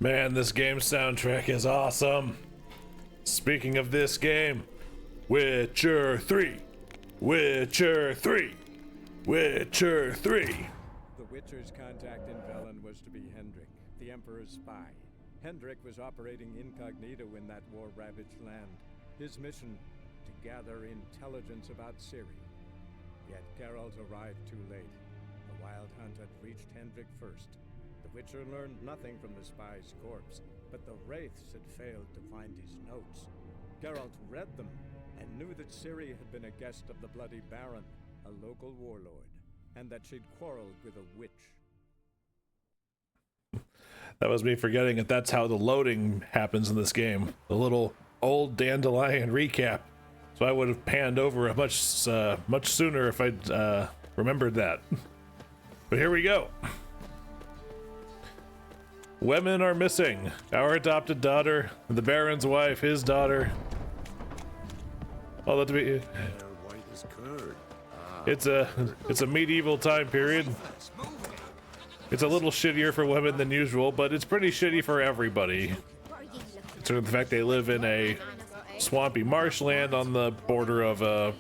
Man, this game's soundtrack is awesome. Speaking of this game, Witcher 3. Witcher 3. Witcher 3. The Witcher's contact in Velen was to be Hendrik, the Emperor's spy. Hendrik was operating incognito in that war-ravaged land. His mission, to gather intelligence about Ciri. Yet Geralt arrived too late. The Wild Hunt had reached Hendrik first. The Witcher learned nothing from the spy's corpse, but the Wraiths had failed to find his notes. Geralt read them and knew that Ciri had been a guest of the Bloody Baron, a local warlord, and that she'd quarreled with a witch. That was me forgetting that that's how the loading happens in this game. The little old dandelion recap. So I would have panned over much sooner if I'd remembered that. But here we go. Women are missing. Our adopted daughter, the Baron's wife, his daughter. All that to be. It's a medieval time period. It's a little shittier for women than usual, but it's pretty shitty for everybody. Considering the fact they live in a swampy marshland on the border of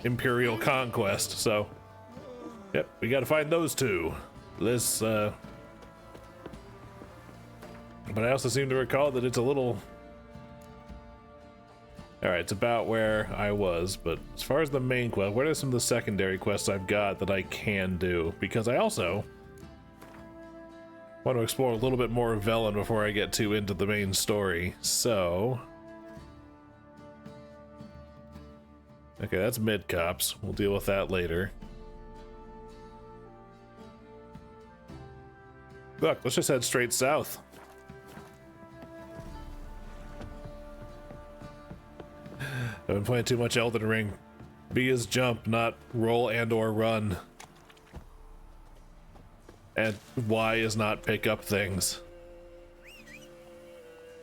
imperial conquest. So, yep, we got to find those two. This. But I also seem to recall that it's a little... Alright, it's about where I was, but as far as the main quest, what are some of the secondary quests I've got that I can do? Because I also want to explore a little bit more of Velen before I get too into the main story, so... Okay, that's mid-cops. We'll deal with that later. Look, let's just head straight south. I've been playing too much Elden Ring. B is jump, not roll and or run. And Y is not pick up things.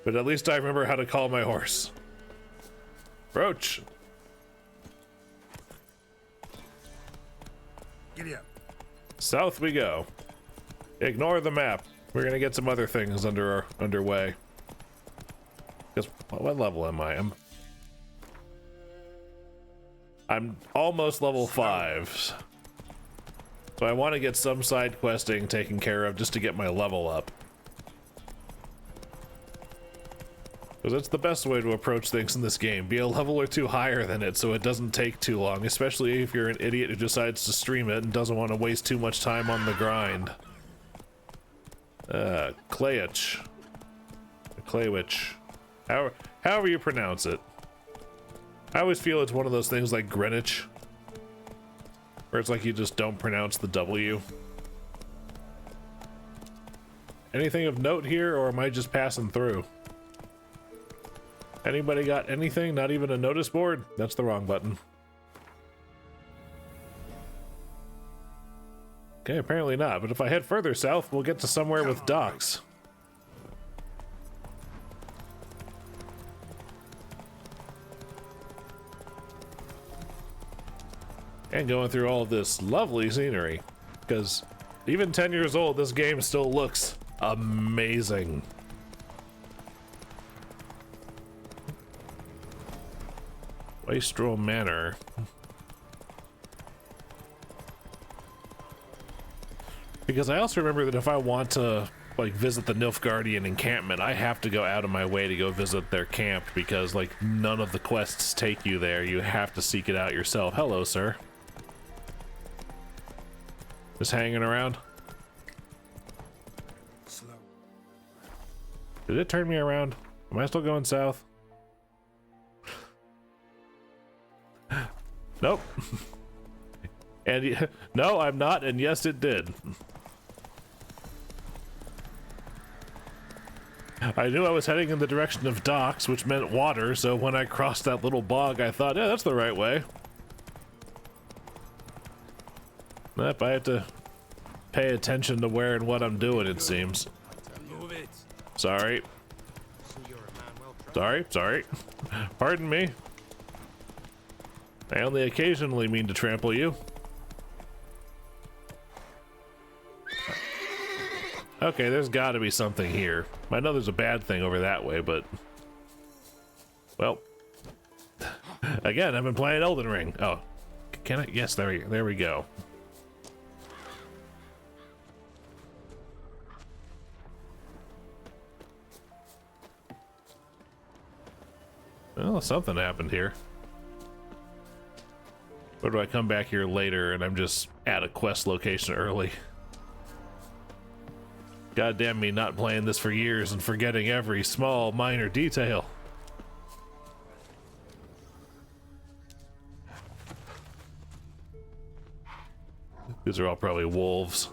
But at least I remember how to call my horse. Roach. Giddy up. South we go. Ignore the map. We're gonna get some other things underway. Because what level am I? I'm almost level 5. So I want to get some side questing taken care of just to get my level up. Because that's the best way to approach things in this game. Be a level or two higher than it so it doesn't take too long, especially if you're an idiot who decides to stream it and doesn't want to waste too much time on the grind. Clayich. Claywitch. However you pronounce it. I always feel it's one of those things like Greenwich, where it's like you just don't pronounce the W. Anything of note here, or am I just passing through? Anybody got anything? Not even a notice board? That's the wrong button. Okay, apparently not, but if I head further south, we'll get to somewhere with docks. And going through all of this lovely scenery, because even 10 years old, this game still looks amazing. Wastrel Manor. Because I also remember that if I want to like visit the Nilfgaardian encampment, I have to go out of my way to go visit their camp, because like none of the quests take you there. You have to seek it out yourself. Hello, sir. Just hanging around. Slow. Did it turn me around? Am I still going south? Nope. And no, I'm not, and yes, it did. I knew I was heading in the direction of docks, which meant water, so when I crossed that little bog, I thought, yeah, that's the right way. Yep, I have to pay attention to where and what I'm doing, it seems. Sorry. Sorry. Pardon me. I only occasionally mean to trample you. Okay, there's got to be something here. I know there's a bad thing over that way, but... Well... Again, I've been playing Elden Ring. Oh. Can I? Yes, there we go. Well, something happened here. Or do I come back here later and I'm just at a quest location early? God damn me not playing this for years and forgetting every small minor detail. These are all probably wolves.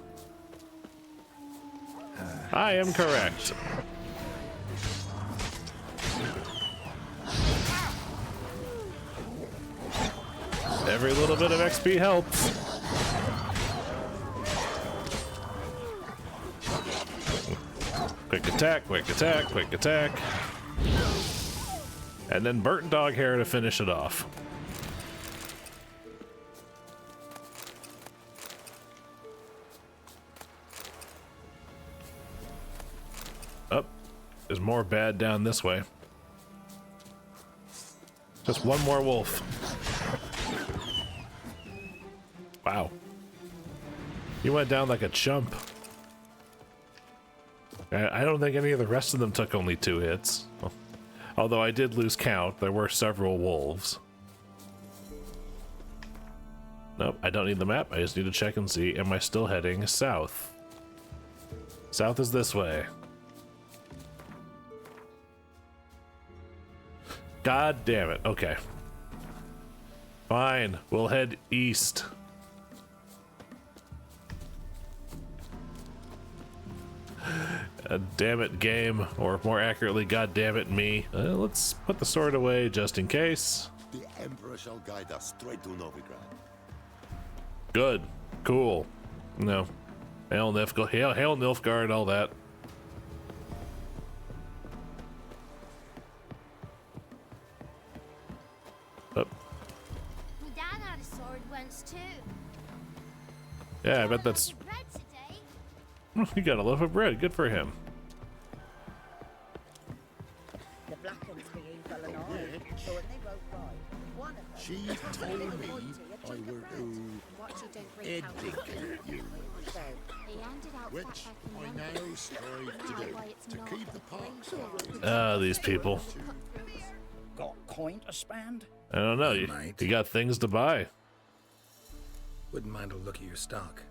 I am correct. Every little bit of XP helps. Quick attack, quick attack, quick attack. And then burnt dog hair to finish it off. Oh, there's more bad down this way. Just one more wolf. Wow. You went down like a chump. I don't think any of the rest of them took only 2 hits. Although I did lose count, there were several wolves. Nope, I don't need the map. I just need to check and see, am I still heading south? South is this way. God damn it. Okay. Fine, we'll head east. Damn it, game, or more accurately, god damn it, me. Let's put the sword away just in case. The Emperor shall guide us straight to Novigrad. Good, cool. No, hail Nilfgaard, all that. Oh. My dad had a sword once too. Yeah, I bet that's. He got a loaf of bread. Good for him. The black ones being Velen, so when they wrote right, one of them. She told me I were to educate you, which I now strive to do, to keep the parks. These people. Got coin to spend? I don't know. You got things to buy. Wouldn't mind a look at your stock.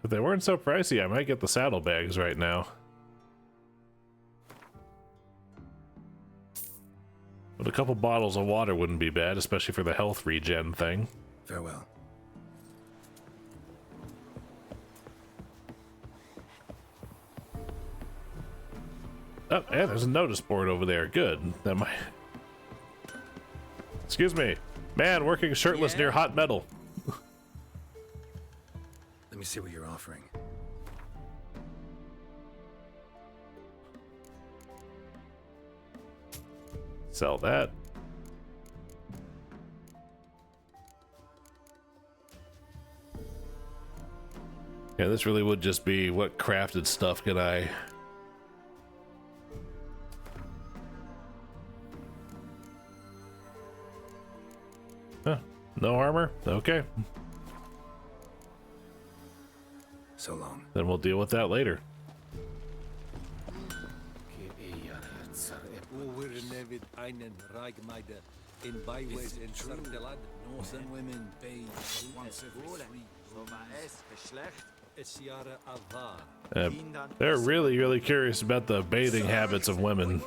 If they weren't so pricey, I might get the saddlebags right now. But a couple bottles of water wouldn't be bad, especially for the health regen thing. Farewell. Oh, yeah, there's a notice board over there. Good. That might... Excuse me. Man working shirtless near hot metal. Let me see what you're offering. Sell that. Yeah, this really would just be what crafted stuff can I... Huh, no armor? Okay. So long. Then we'll deal with that later. They're really, really curious about the bathing habits of women.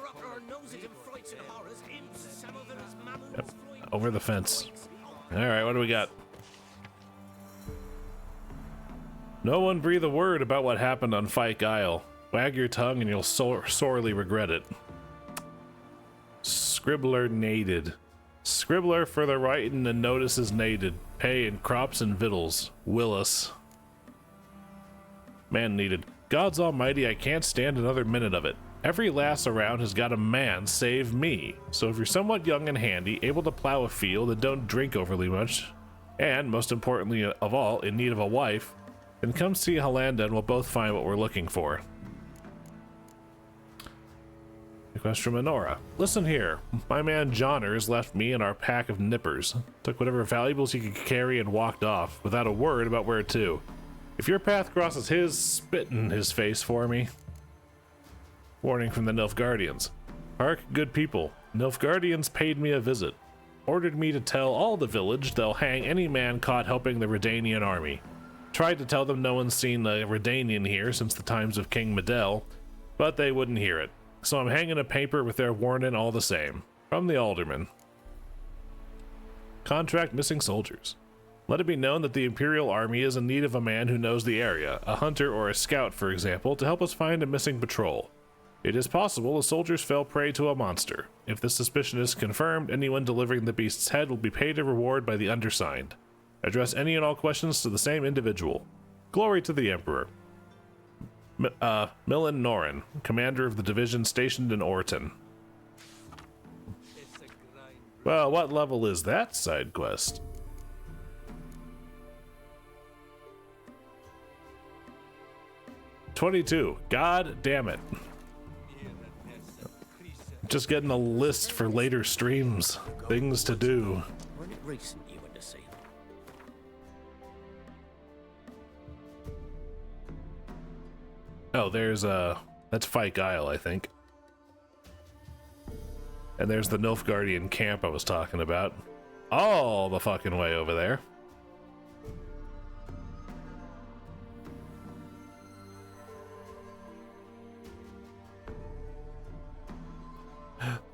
Yep. Over the fence. Alright, what do we got? No one breathe a word about what happened on Fyke Isle. Wag your tongue and you'll sorely regret it. Scribbler nated. Scribbler for the writing and notices nated. Pay in crops and victuals. Willis. Man needed. God's almighty, I can't stand another minute of it. Every lass around has got a man save me. So if you're somewhat young and handy, able to plow a field, and don't drink overly much, and most importantly of all, in need of a wife, then come see Halanda and we'll both find what we're looking for. Request from Honora. Listen here, my man Johners left me and our pack of nippers. Took whatever valuables he could carry and walked off, without a word about where to. If your path crosses his, spit in his face for me. Warning from the Nilfgaardians. Hark, good people. Nilfgaardians paid me a visit. Ordered me to tell all the village they'll hang any man caught helping the Redanian army. Tried to tell them no one's seen a Redanian here since the times of King Medell, but they wouldn't hear it. So I'm hanging a paper with their warning all the same. From the Alderman. Contract missing soldiers. Let it be known that the Imperial Army is in need of a man who knows the area, a hunter or a scout, for example, to help us find a missing patrol. It is possible the soldiers fell prey to a monster. If this suspicion is confirmed, anyone delivering the beast's head will be paid a reward by the undersigned. Address any and all questions to the same individual. Glory to the Emperor. Millen Norin, commander of the division stationed in Orton. Well, what level is that side quest? $22. God damn it. Just getting a list for later streams. Things to do. Wasn't it recent you went to see him? Oh, there's that's Fyke Isle, I think. And there's the Nilfgaardian camp I was talking about. All the fucking way over there.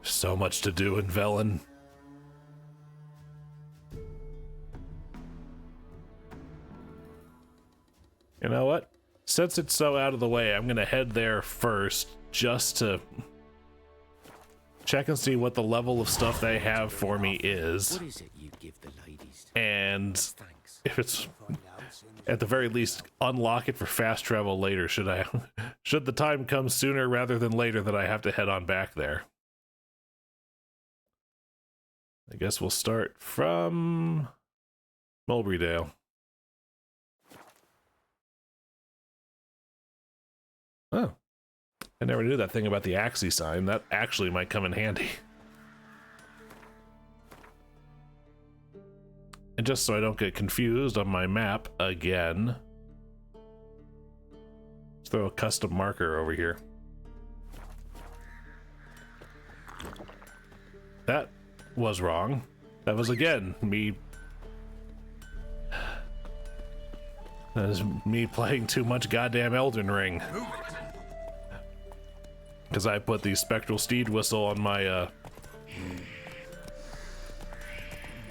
So much to do in Velen. You know what? Since it's so out of the way, I'm gonna head there first just to check and see what the level of stuff they have for me is. What is it you give the ladies? And Thanks. if it's at the very least unlock it for fast travel later, should the time come sooner rather than later that I have to head on back there. I guess we'll start from Mulberrydale. Oh, I never knew that thing about the Axie sign. That actually might come in handy. And just so I don't get confused on my map again, let's throw a custom marker over here. That was wrong. That was again me. That is me playing too much goddamn Elden Ring. Because I put the spectral steed whistle on my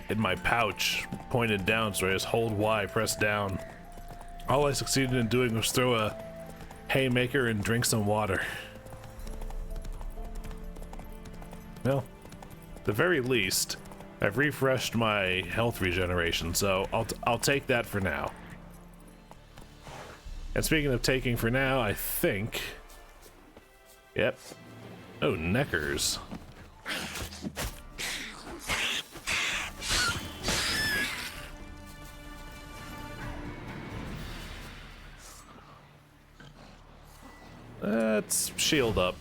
in my pouch, pointed down, so I just hold Y, press down. All I succeeded in doing was throw a haymaker and drink some water. Well, at the very least, I've refreshed my health regeneration, so I'll take that for now. And speaking of taking for now, I think... Yep. Oh, Neckers. Let's shield up.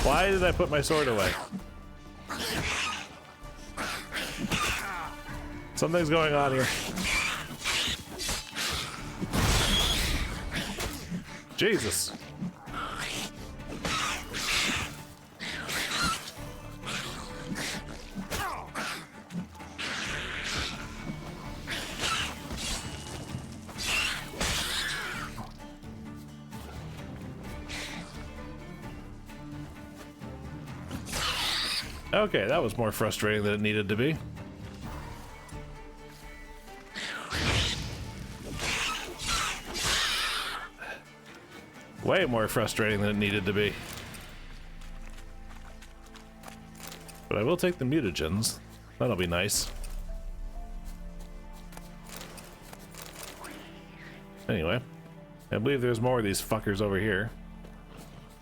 Why did I put my sword away? Something's going on here. Jesus. Okay, that was more frustrating than it needed to be. Way more frustrating than it needed to be. But I will take the mutagens. That'll be nice. Anyway, I believe there's more of these fuckers over here.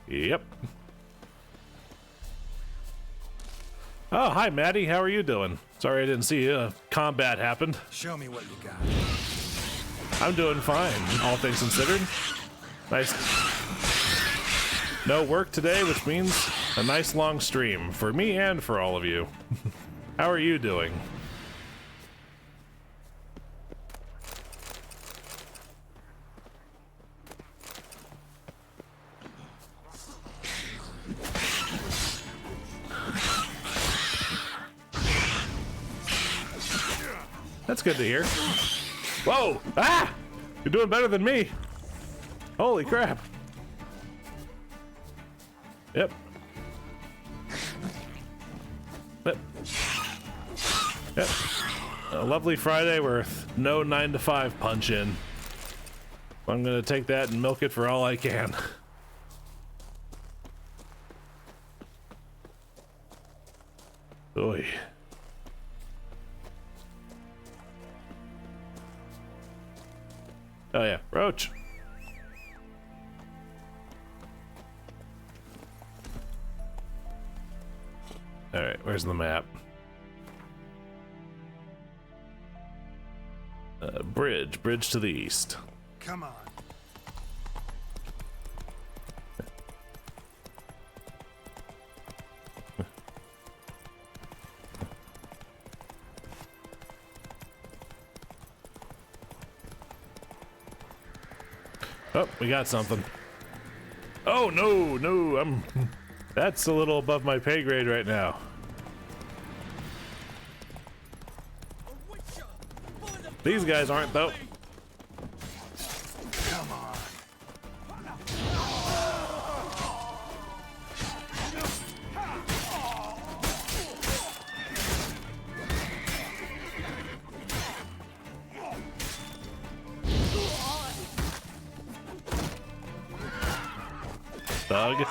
Yep. Oh, hi, Maddie. How are you doing? Sorry I didn't see combat happened. Show me what you got. I'm doing fine, all things considered. Nice. No work today, which means a nice long stream for me and for all of you. How are you doing? That's good to hear. Whoa! Ah! You're doing better than me. Holy crap. Yep. Yep. Yep. A lovely Friday with no 9 to 5 punch in. I'm gonna take that and milk it for all I can. Oy. Oh yeah, Roach. All right, where's the map? Bridge to the east. Come on. Oh, we got something. Oh no, that's a little above my pay grade right now. These guys aren't though. Come on. Thug.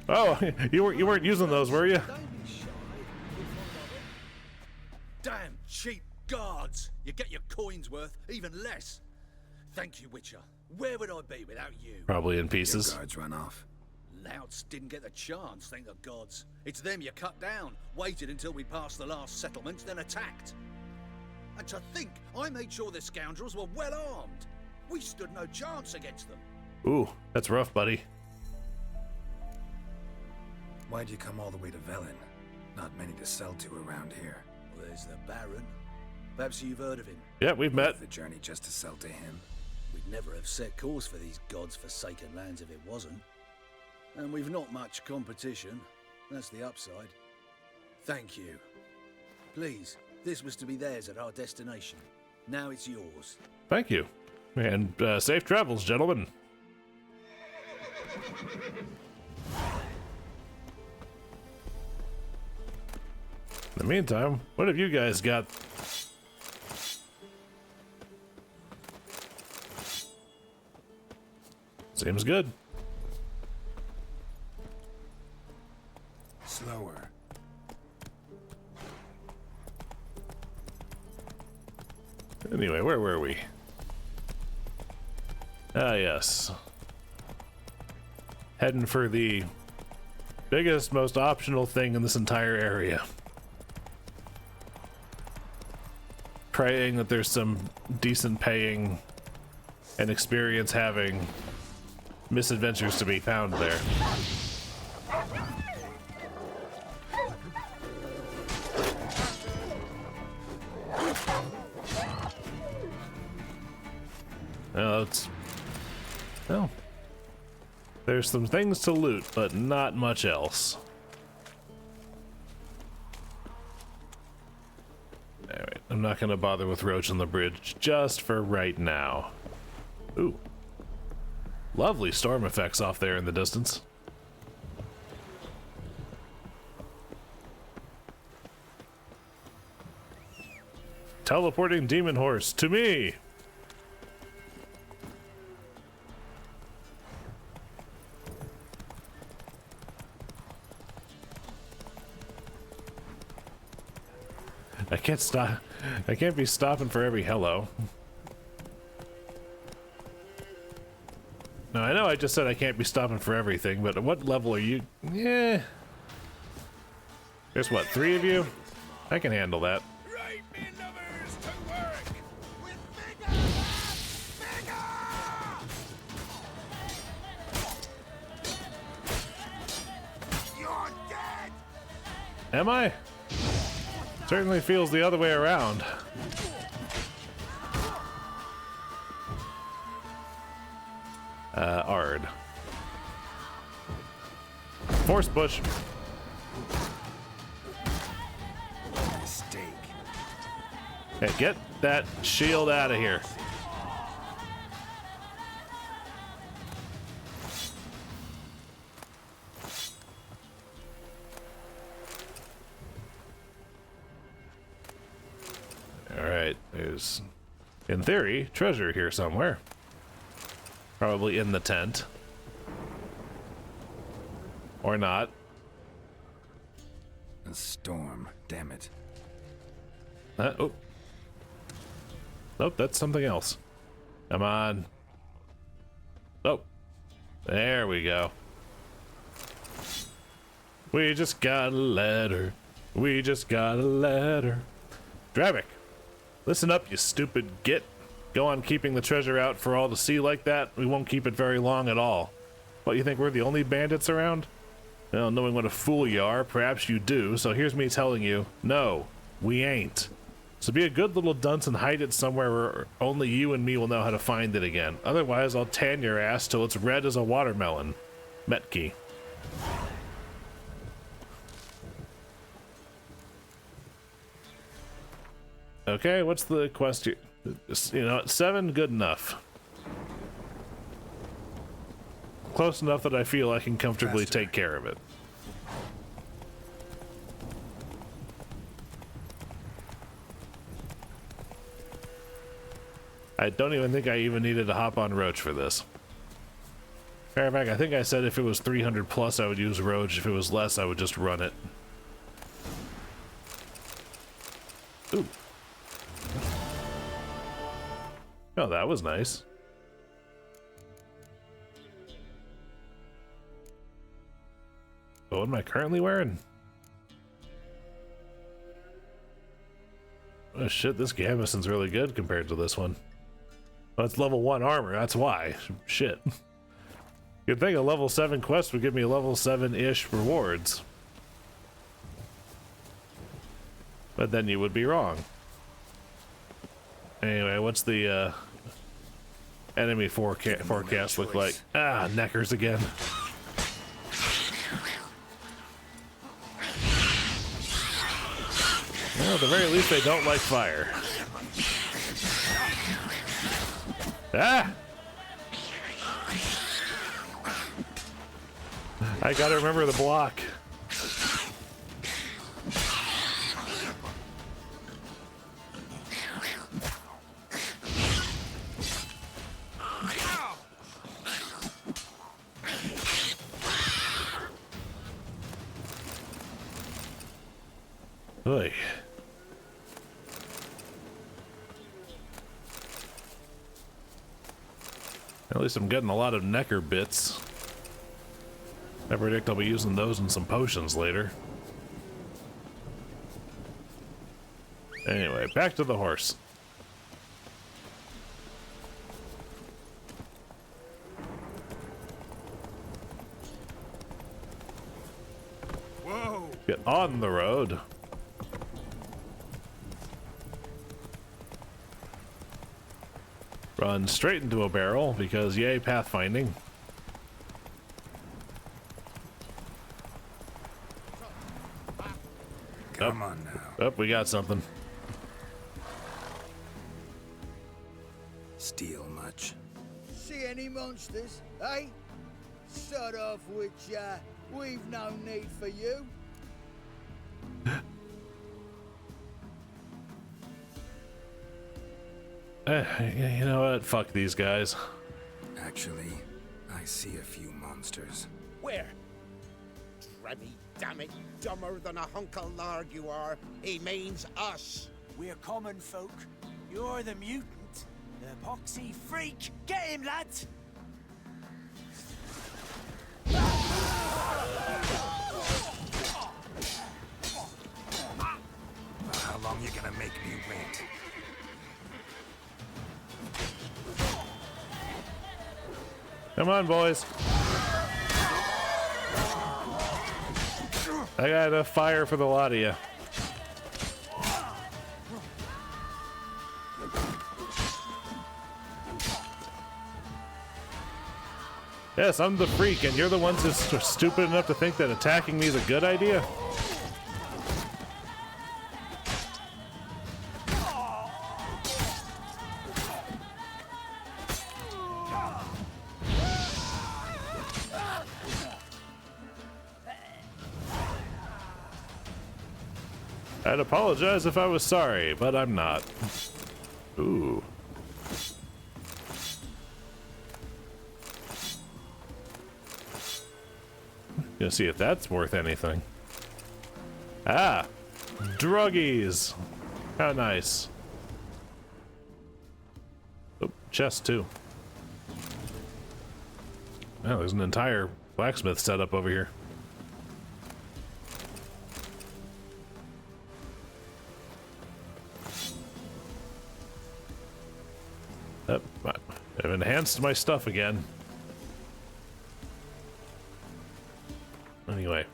Oh, you weren't using those, were you? Damn cheap guards! You get your coins worth, even less. Thank you, Witcher. Where would I be without you? Probably in pieces. Your guards run off. Louts didn't get the chance, thank the gods. It's them you cut down, waited until we passed the last settlements, then attacked. And to think, I made sure the scoundrels were well armed. We stood no chance against them. Ooh, that's rough, buddy. Why'd you come all the way to Velen? Not many to sell to around here. Well, there's the Baron. Perhaps you've heard of him. Yeah, we've met. Worth the journey just to sell to him. We'd never have set course for these gods-forsaken lands if it wasn't. And we've not much competition. That's the upside. Thank you. Please, this was to be theirs at our destination. Now it's yours. Thank you. And safe travels, gentlemen. In the meantime, what have you guys got? Seems good. Slower. Anyway, where were we? Ah, yes. Heading for the biggest, most optional thing in this entire area. Praying that there's some decent paying and experience having misadventures to be found there. Well, there's some things to loot, but not much else. Alright, I'm not gonna bother with Roach on the bridge just for right now. Ooh. Lovely storm effects off there in the distance. Teleporting demon horse to me! I can't be stopping for every hello. No, I know I just said I can't be stopping for everything, but at what level are you? Yeah. There's what, 3 of you? I can handle that. Right, me lovers, to work! With vigor! Vigor! You're dead! Am I? Certainly feels the other way around. Ard. Force push. Mistake. Hey, get that shield out of here. Alright, there's, in theory, treasure here somewhere. Probably in the tent. Or not. A storm, damn it. Oh. Nope, that's something else. Come on. Oh. There we go. We just got a letter. We just got a letter. Dravik, listen up, you stupid git. Go on keeping the treasure out for all to see like that. We won't keep it very long at all. What, you think we're the only bandits around? Well, knowing what a fool you are, perhaps you do, so here's me telling you, no, we ain't. So be a good little dunce and hide it somewhere where only you and me will know how to find it again. Otherwise, I'll tan your ass till it's red as a watermelon. Metki. Okay, what's the quest here? You know, 7, good enough. Close enough that I feel I can comfortably take care of it. I don't even think I even needed to hop on Roach for this. Matter of fact, I think I said if it was 300 plus I would use Roach. If it was less, I would just run it. Ooh. Oh, that was nice. Oh, what am I currently wearing? Oh shit, this Gambeson's really good compared to this one. Oh, it's level 1 armor, that's why. Shit. You'd think a level 7 quest would give me level 7-ish rewards. But then you would be wrong. Anyway, what's the enemy forecast look like? Ah, neckers again. Well, at the very least, they don't like fire. Ah! I gotta remember the block. Oy. At least I'm getting a lot of necker bits. I predict I'll be using those in some potions later. Anyway, back to the horse. Whoa! Get on the road. Run straight into a barrel because yay, pathfinding. Come on now. Oh, we got something. Steal much? See any monsters, eh? Sort of which, we've no need for you. You know what? Fuck these guys. Actually, I see a few monsters. Where? Dremmy, damn it, dumber than a hunk of lard you are. He means us. We're common folk. You're the mutant. The poxy freak. Get him, lads! make me wait. Come on, boys. I got enough fire for the lot of you. Yes, I'm the freak, and you're the ones that's stupid enough to think that attacking me is a good idea? I'd apologize if I was sorry, but I'm not. Ooh. Gonna see if that's worth anything. Ah! Druggies! How nice. Oh, chest too. Oh, there's an entire blacksmith setup over here. Yep, I've enhanced my stuff again. Anyway,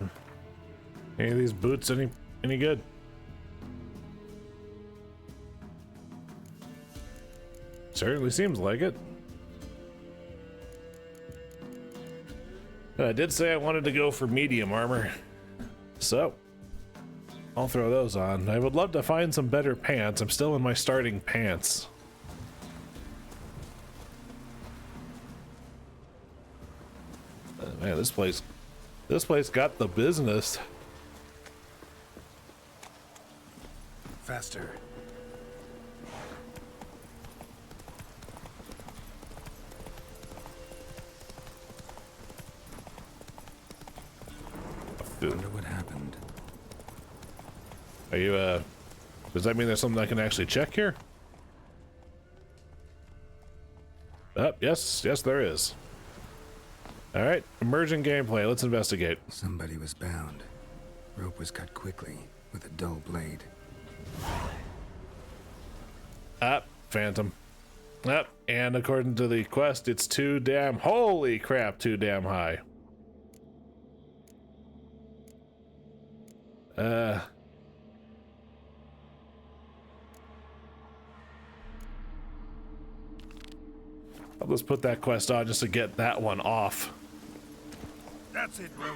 any of these boots any good? Certainly seems like it. But I did say I wanted to go for medium armor, so I'll throw those on. I would love to find some better pants. I'm still in my starting pants. Man, this place got the business. Faster. Wonder what happened. Are you, does that mean there's something I can actually check here? Yes, there is. Alright, emerging gameplay, let's investigate. Somebody was bound. Rope was cut quickly, with a dull blade. Phantom. And according to the quest, it's too damn, holy crap, too damn high. I'll just put that quest on just to get that one off. That's it, Roach.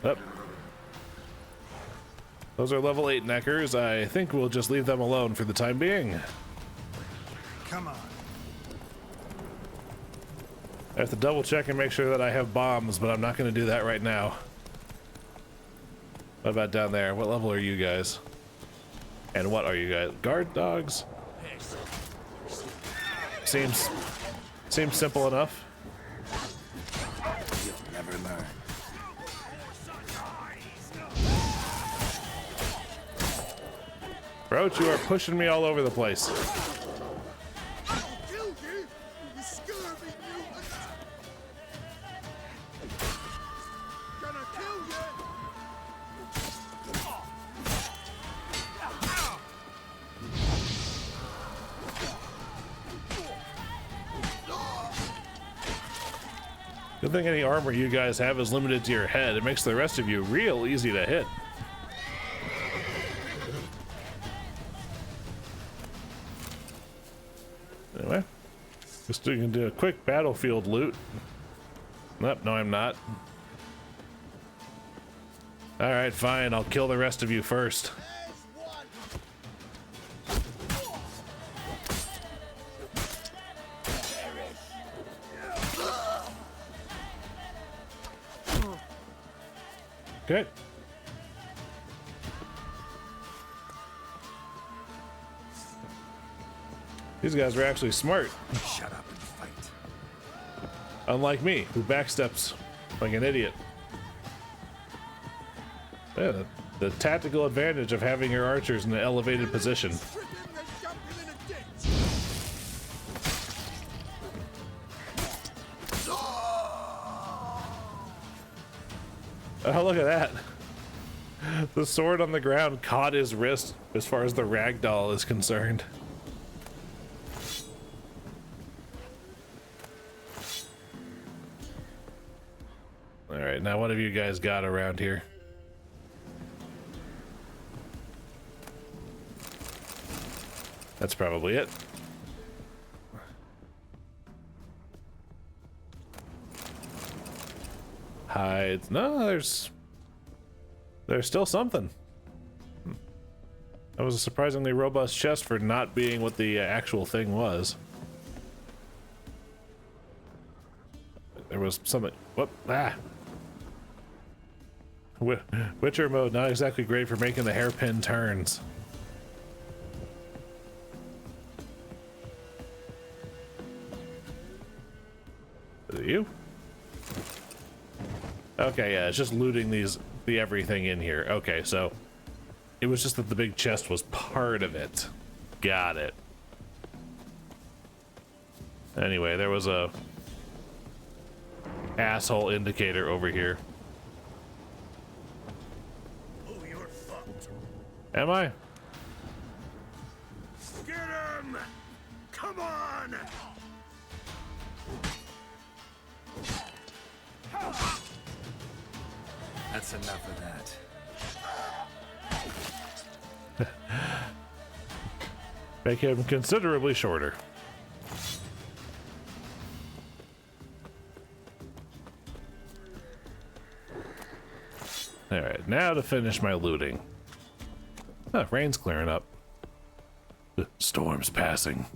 Up. Those are level 8 neckers. I think we'll just leave them alone for the time being. Come on. I have to double check and make sure that I have bombs, but I'm not going to do that right now. What about down there? What level are you guys? And what are you guys? Guard dogs? Seems simple enough. You'll never learn. Roach, you are pushing me all over the place. Good thing any armor you guys have is limited to your head. It makes the rest of you real easy to hit. Anyway, just gonna do a quick battlefield loot. Nope, no I'm not. Alright, fine, I'll kill the rest of you first. Good. These guys are actually smart. Shut up and fight. Unlike me, who backsteps like an idiot. Yeah, the tactical advantage of having your archers in an elevated position. Oh, look at that. The sword on the ground caught his wrist as far as the ragdoll is concerned. Alright, now what have you guys got around here? That's probably it. Hides. No, there's still something. That was a surprisingly robust chest for not being what the actual thing was. There was something. Whoop! Ah! Witcher mode, not exactly great for making the hairpin turns. Is it you? Okay, yeah, it's just looting the everything in here. Okay, so it was just that the big chest was part of it. Got it. Anyway, there was a asshole indicator over here. Oh, you're fucked. Am I? Get him! Come on! That's enough of that. Make him considerably shorter. Alright, now to finish my looting. Oh, rain's clearing up. The storm's passing.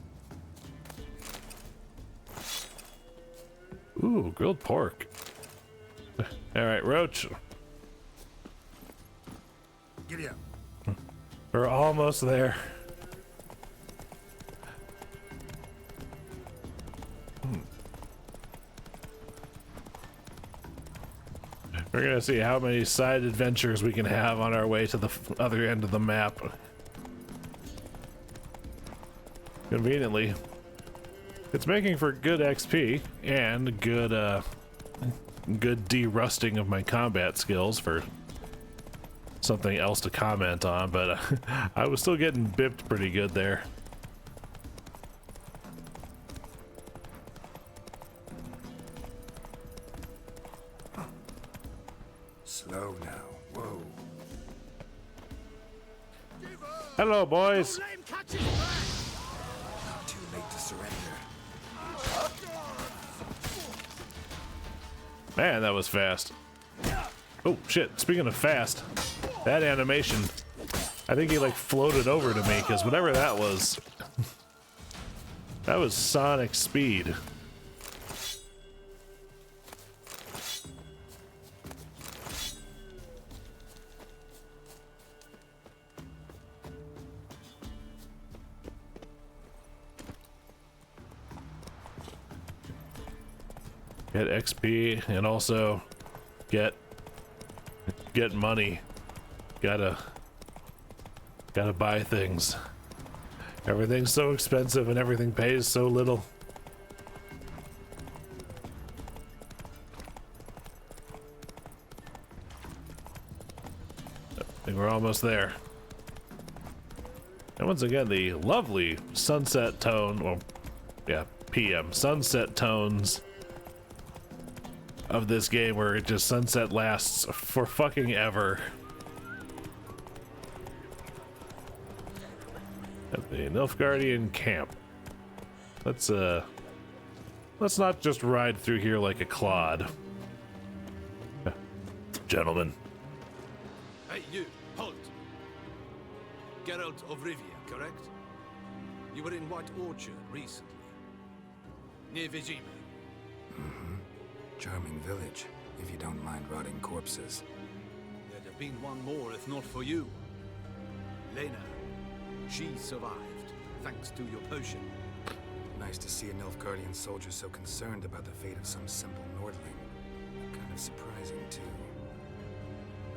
Ooh, grilled pork. Alright, Roach. Giddy up. We're almost there. We're gonna see how many side adventures we can have on our way to the other end of the map. Conveniently, it's making for good XP and good de-rusting of my combat skills for something else to comment on, but I was still getting bipped pretty good there. Slow now. Whoa. Hello, boys. Not too late to surrender. Man, that was fast. Oh, shit. Speaking of fast, that animation, I think he like floated over to me because whatever that was, that was sonic speed. Get XP and also get money. Gotta buy things. Everything's so expensive and everything pays so little. I think we're almost there. And once again, the lovely sunset tone, well, yeah, PM, sunset tones of this game where it just sunset lasts for fucking ever. At the Nilfgaardian camp. Let's not just ride through here like a clod. Gentlemen. Hey, you, halt! Geralt of Rivia, correct? You were in White Orchard recently. Near Vijime. Charming village, if you don't mind rotting corpses. There'd have been one more if not for you. Lena. She survived, thanks to your potion. Nice to see a Nilfgaardian soldier so concerned about the fate of some simple Nordling. Kind of surprising, too.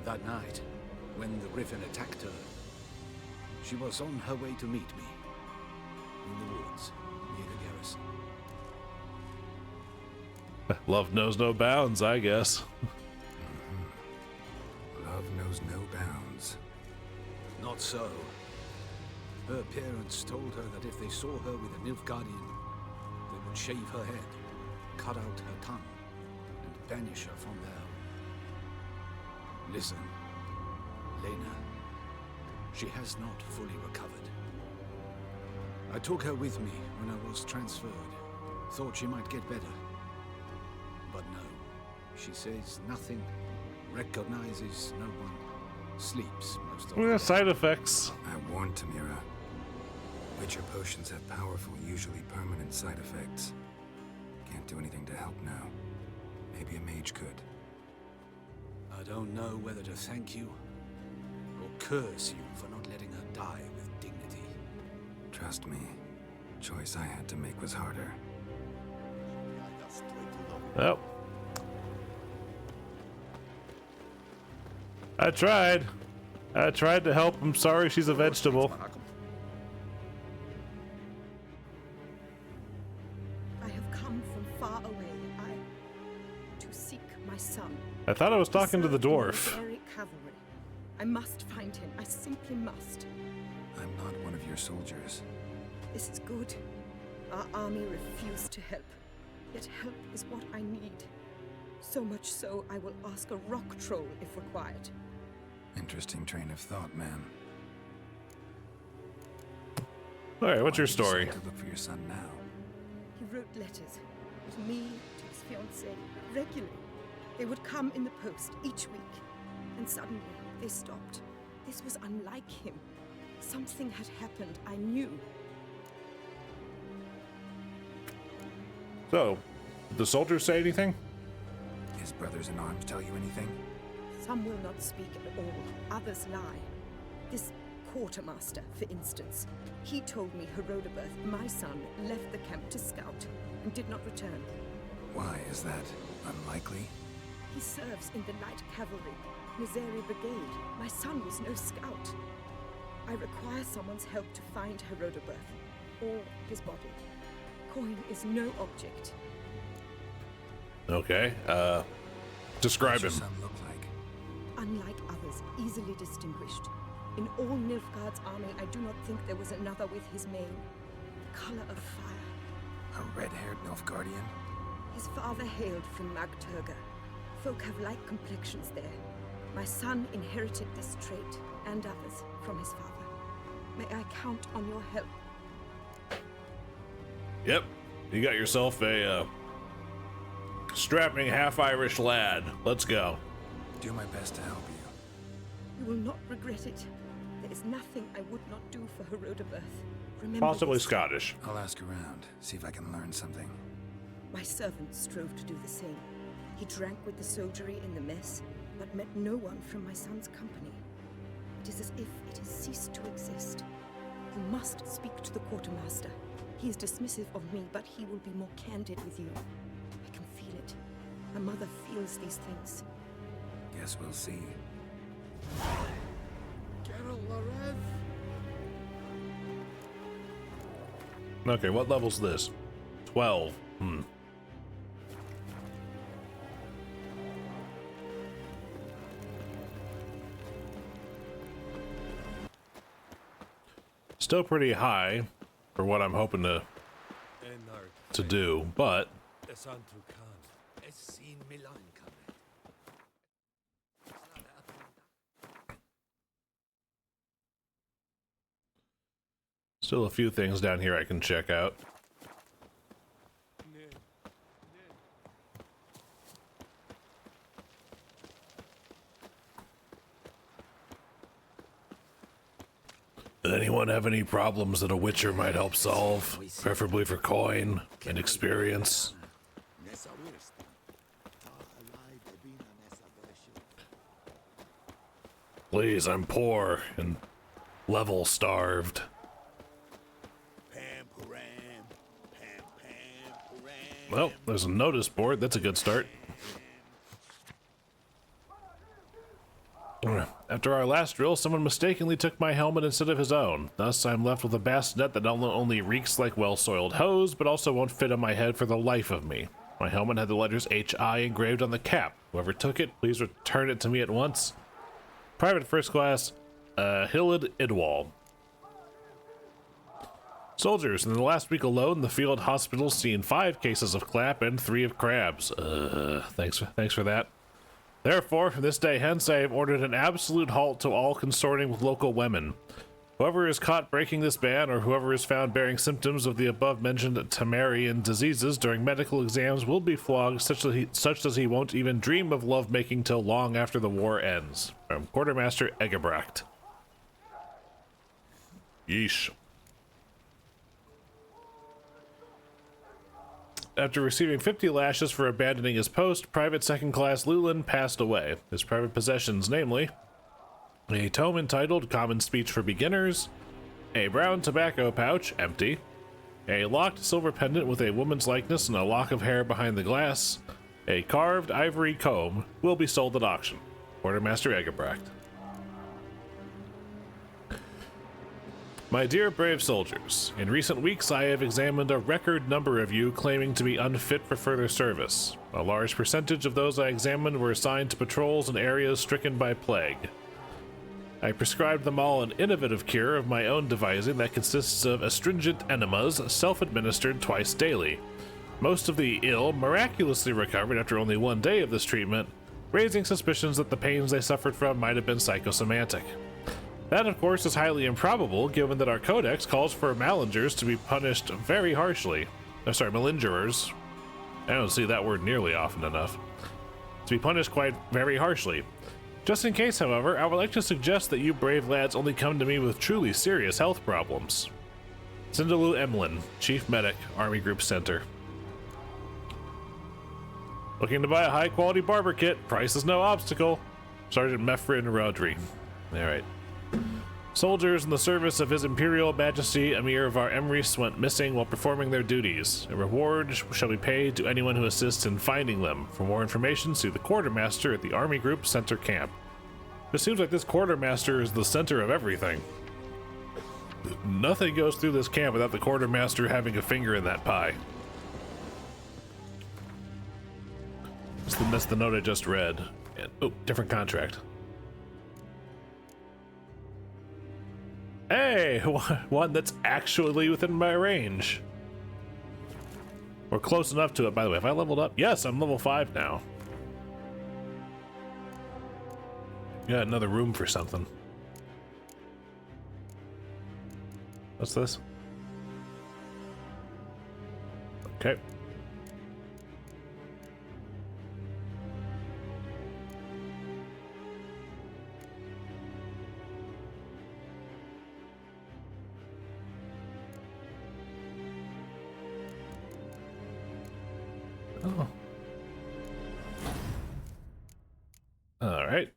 That night, when the Griffin attacked her, she was on her way to meet me. In the woods, near the garrison. Love knows no bounds, I guess. so. Her parents told her that if they saw her with a Nilfgaardian, they would shave her head, cut out her tongue, and banish her from their home. Listen, Lena, she has not fully recovered. I took her with me when I was transferred. Thought she might get better. But no, she says nothing, recognizes no one, sleeps most of the day. Side effects. I warned Tamira. Witcher potions have powerful, usually permanent side effects. Can't do anything to help now. Maybe a mage could. I don't know whether to thank you or curse you for not letting her die with dignity. Trust me, choice I had to make was harder. Oh. I tried. I tried to help. I'm sorry she's a vegetable. I have come from far away. To seek my son. I thought I was talking to the dwarf. Cavalry. I must find him. I simply must. I'm not one of your soldiers. This is good. Our army refused to help. Yet help is what I need. So much so, I will ask a rock troll if required. Interesting train of thought, ma'am. Alright, what's your story? To look for your son now. He wrote letters to me, to his fiancée, regularly. They would come in the post each week. And suddenly, they stopped. This was unlike him. Something had happened, I knew. So, did the soldiers say anything? His brothers in arms tell you anything? Some will not speak at all, others lie. This quartermaster, for instance, he told me Herodoberth, my son, left the camp to scout and did not return. Why is that unlikely? He serves in the light cavalry, Miseri Brigade. My son was no scout. I require someone's help to find Herodoberth, or his body. Coin is no object. Okay, describe him. What's your son look like? Unlike others, easily distinguished. In all Nilfgaard's army, I do not think there was another with his mane. The color of fire. A red-haired Nilfgaardian? His father hailed from Magturga. Folk have light complexions there. My son inherited this trait, and others, from his father. May I count on your help? Yep, you got yourself a strapping half-Irish lad. Let's go. Do my best to help you. You will not regret it. There is nothing I would not do for Herodoberth. Remember Possibly this. Scottish. I'll ask around, see if I can learn something. My servant strove to do the same. He drank with the soldiery in the mess, but met no one from my son's company. It is as if it has ceased to exist. You must speak to the quartermaster. He is dismissive of me, but he will be more candid with you. I can feel it. My mother feels these things. Guess we'll see. Geralt of Rivia. Okay, what level's this? 12. Still pretty high for what I'm hoping to do, but still a few things down here I can check out. Does anyone have any problems that a Witcher might help solve? Preferably for coin and experience. Please, I'm poor and level starved. Well, there's a notice board. That's a good start. After our last drill, someone mistakenly took my helmet instead of his own. Thus, I'm left with a bassinet that not only reeks like well-soiled hose, but also won't fit on my head for the life of me. My helmet had the letters HI engraved on the cap. Whoever took it, please return it to me at once. Private First Class, Hillid Idwal. Soldiers, in the last week alone, the field hospital's seen 5 cases of clap and 3 of crabs. Thanks for that. Therefore, from this day hence, I have ordered an absolute halt to all consorting with local women. Whoever is caught breaking this ban, or whoever is found bearing symptoms of the above-mentioned Tamarian diseases during medical exams, will be flogged such that he won't even dream of lovemaking till long after the war ends. From Quartermaster Egebrecht. Yeesh. After receiving 50 lashes for abandoning his post, Private Second Class Llewellyn passed away. His private possessions, namely, a tome entitled Common Speech for Beginners, a brown tobacco pouch, empty, a locked silver pendant with a woman's likeness and a lock of hair behind the glass, a carved ivory comb, will be sold at auction. Quartermaster Egebrecht. My dear brave soldiers, in recent weeks I have examined a record number of you claiming to be unfit for further service. A large percentage of those I examined were assigned to patrols in areas stricken by plague. I prescribed them all an innovative cure of my own devising that consists of astringent enemas self-administered twice daily. Most of the ill miraculously recovered after only 1 day of this treatment, raising suspicions that the pains they suffered from might have been psychosomatic. That, of course, is highly improbable, given that our codex calls for malingers to be punished very harshly. Malingerers. I don't see that word nearly often enough. To be punished quite very harshly. Just in case, however, I would like to suggest that you brave lads only come to me with truly serious health problems. Cinderlou Emlyn, Chief Medic, Army Group Center. Looking to buy a high-quality barber kit? Price is no obstacle. Sergeant Mefrin Rodri. Alright. Soldiers in the service of His Imperial Majesty Emir Var Emrys went missing while performing their duties. A reward shall be paid to anyone who assists in finding them. For more information, see the Quartermaster at the Army Group Center Camp. It seems like this Quartermaster is the center of everything. Nothing goes through this camp without the Quartermaster having a finger in that pie. That's the note I just read. And, oh, different contract. Hey, one that's actually within my range. We're close enough to it, by the way. Have I leveled up? Yes, I'm level 5 now. Got another room for something. What's this? Okay. Oh. All right.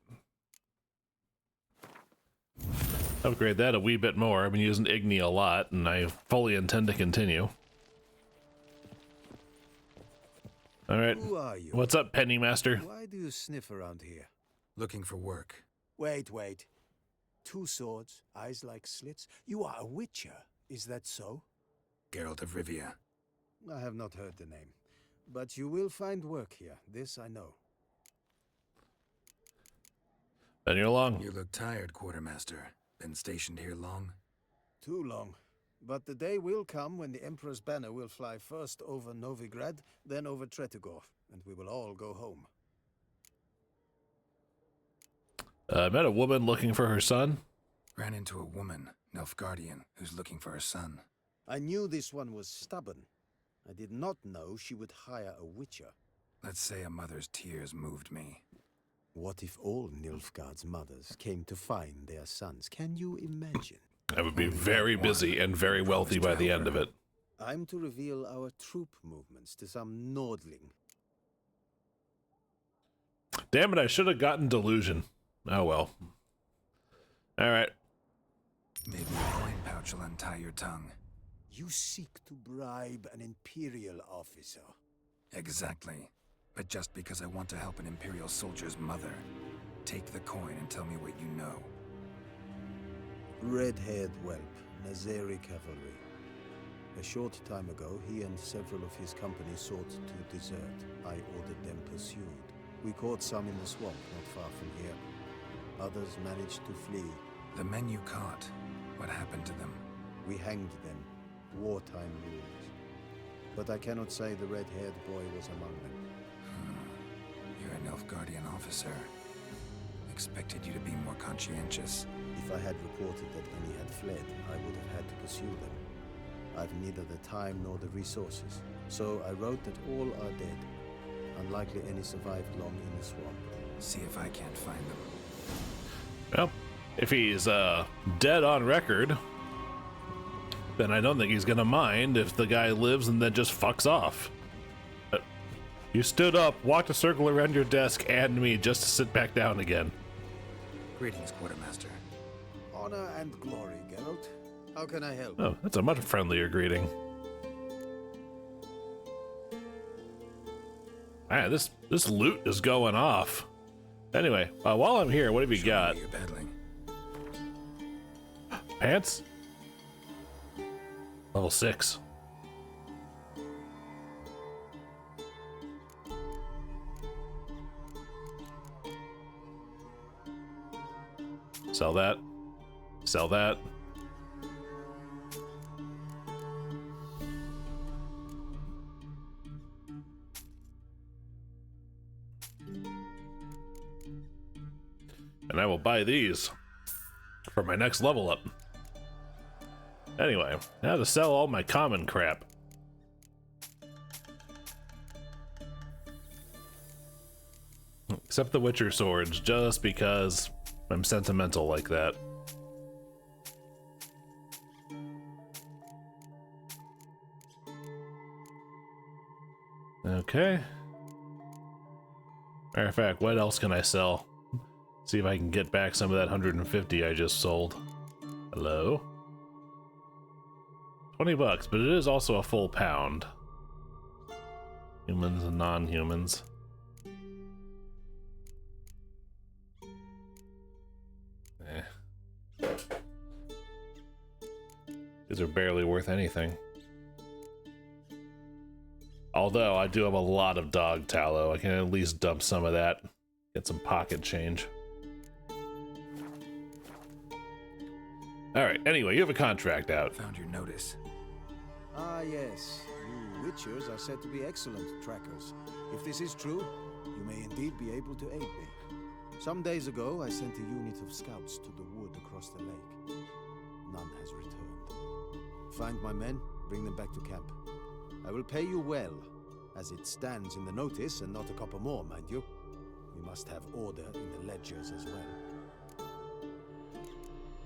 Upgrade that a wee bit more. I've been using Igni a lot, and I fully intend to continue. All right. Who are you? What's up, Pennymaster? Why do you sniff around here? Looking for work. Wait. 2 swords, eyes like slits. You are a witcher, is that so? Geralt of Rivia. I have not heard the name. But you will find work here, this I know. Been here long? You look tired, Quartermaster. Been stationed here long? Too long. But the day will come when the Emperor's banner will fly first over Novigrad, then over Tretigor, and we will all go home. I met a woman looking for her son. Ran into a woman, Nilfgaardian, who's looking for her son. I knew this one was stubborn. I did not know she would hire a witcher. Let's say a mother's tears moved me. What if all Nilfgaard's mothers came to find their sons? Can you imagine? I would be very busy and very wealthy by the end of it. I'm to reveal our troop movements to some Nordling. Damn it, I should have gotten delusion. Oh well. Alright. Maybe a coin pouch will untie your tongue. You seek to bribe an Imperial officer. Exactly. But just because I want to help an Imperial soldier's mother. Take the coin and tell me what you know. Red-haired whelp, Nazari cavalry. A short time ago, he and several of his company sought to desert. I ordered them pursued. We caught some in the swamp not far from here. Others managed to flee. The men you caught, what happened to them? We hanged them. Wartime rules. But I cannot say the red-haired boy was among them. You're an Nilfgaardian officer. Expected you to be more conscientious. If I had reported that any had fled, I would have had to pursue them. I've neither the time nor the resources. So I wrote that all are dead. Unlikely any survived long in the swamp. See if I can't find them. Well, if he's dead on record, then I don't think he's gonna mind if the guy lives and then just fucks off. You stood up, walked a circle around your desk and me just to sit back down again. Greetings, Quartermaster. Honor and glory, Geralt. How can I help? Oh, that's a much friendlier greeting. Man, this loot is going off. Anyway, while I'm here, what have you got? You're battling. Pants? Level 6. Sell that. Sell that. And I will buy these for my next level up. Anyway, now to sell all my common crap. Except the Witcher swords, just because I'm sentimental like that. Okay. Matter of fact, what else can I sell? See if I can get back some of that 150 I just sold. Hello? 20 bucks, but it is also a full pound. Humans and non-humans. These are barely worth anything. Although I do have a lot of dog tallow, I can at least dump some of that, get some pocket change. Alright, anyway, you have a contract out. Found your notice. Ah, yes. You Witchers are said to be excellent trackers. If this is true, you may indeed be able to aid me. Some days ago, I sent a unit of scouts to the wood across the lake. None has returned. Find my men, bring them back to camp. I will pay you well, as it stands in the notice, and not a copper more, mind you. We must have order in the ledgers as well.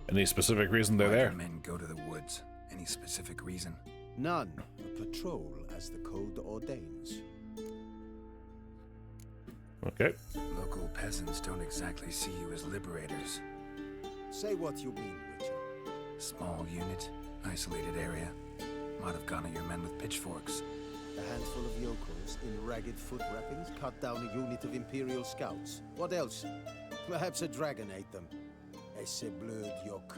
Any specific reason they're there? Why do men go to the woods? Any specific reason? None. A patrol, as the code ordains. Okay. Local peasants don't exactly see you as liberators. Say what you mean, Witcher. Small unit, isolated area. Might have gone at your men with pitchforks. A handful of yokels in ragged foot wrappings cut down a unit of Imperial scouts. What else? Perhaps a dragon ate them. Esse blöd yoke.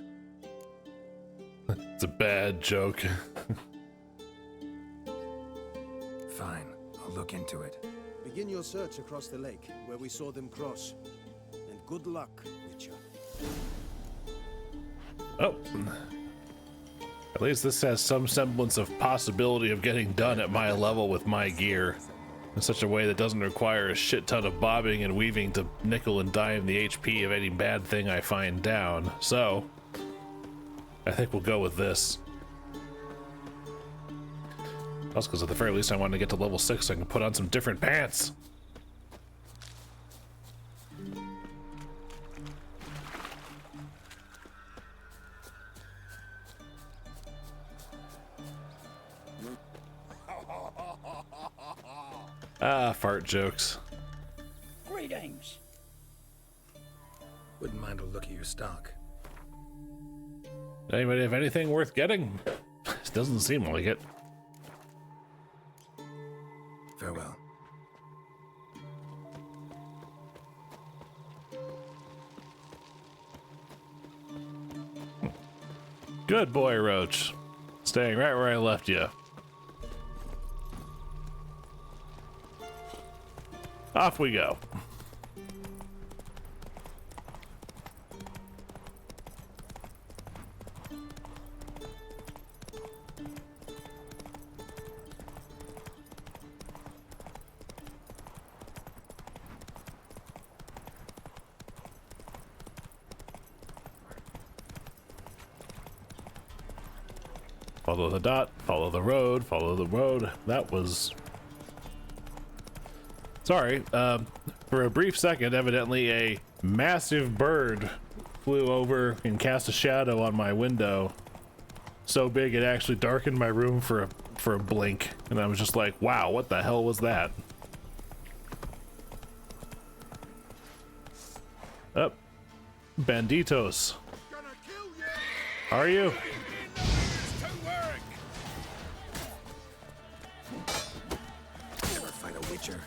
It's a bad joke. Fine, I'll look into it. Begin your search across the lake, where we saw them cross. And good luck, Witcher. Oh. At least this has some semblance of possibility of getting done at my level with my gear. In such a way that doesn't require a shit ton of bobbing and weaving to nickel and dime the HP of any bad thing I find down. So, I think we'll go with this. Also, because at the very least I want to get to level 6 so I can put on some different pants. Ah, fart jokes. Greetings. Wouldn't mind a look at your stock. Anybody have anything worth getting? It doesn't seem like it. Farewell. Good boy, Roach. Staying right where I left you. Off we go. Follow the dot, follow the road, follow the road. That was... Sorry, for a brief second, evidently a massive bird flew over and cast a shadow on my window. So big it actually darkened my room for a blink. And I was just like, wow, what the hell was that? Up. Banditos. Are you? Never fight a witcher.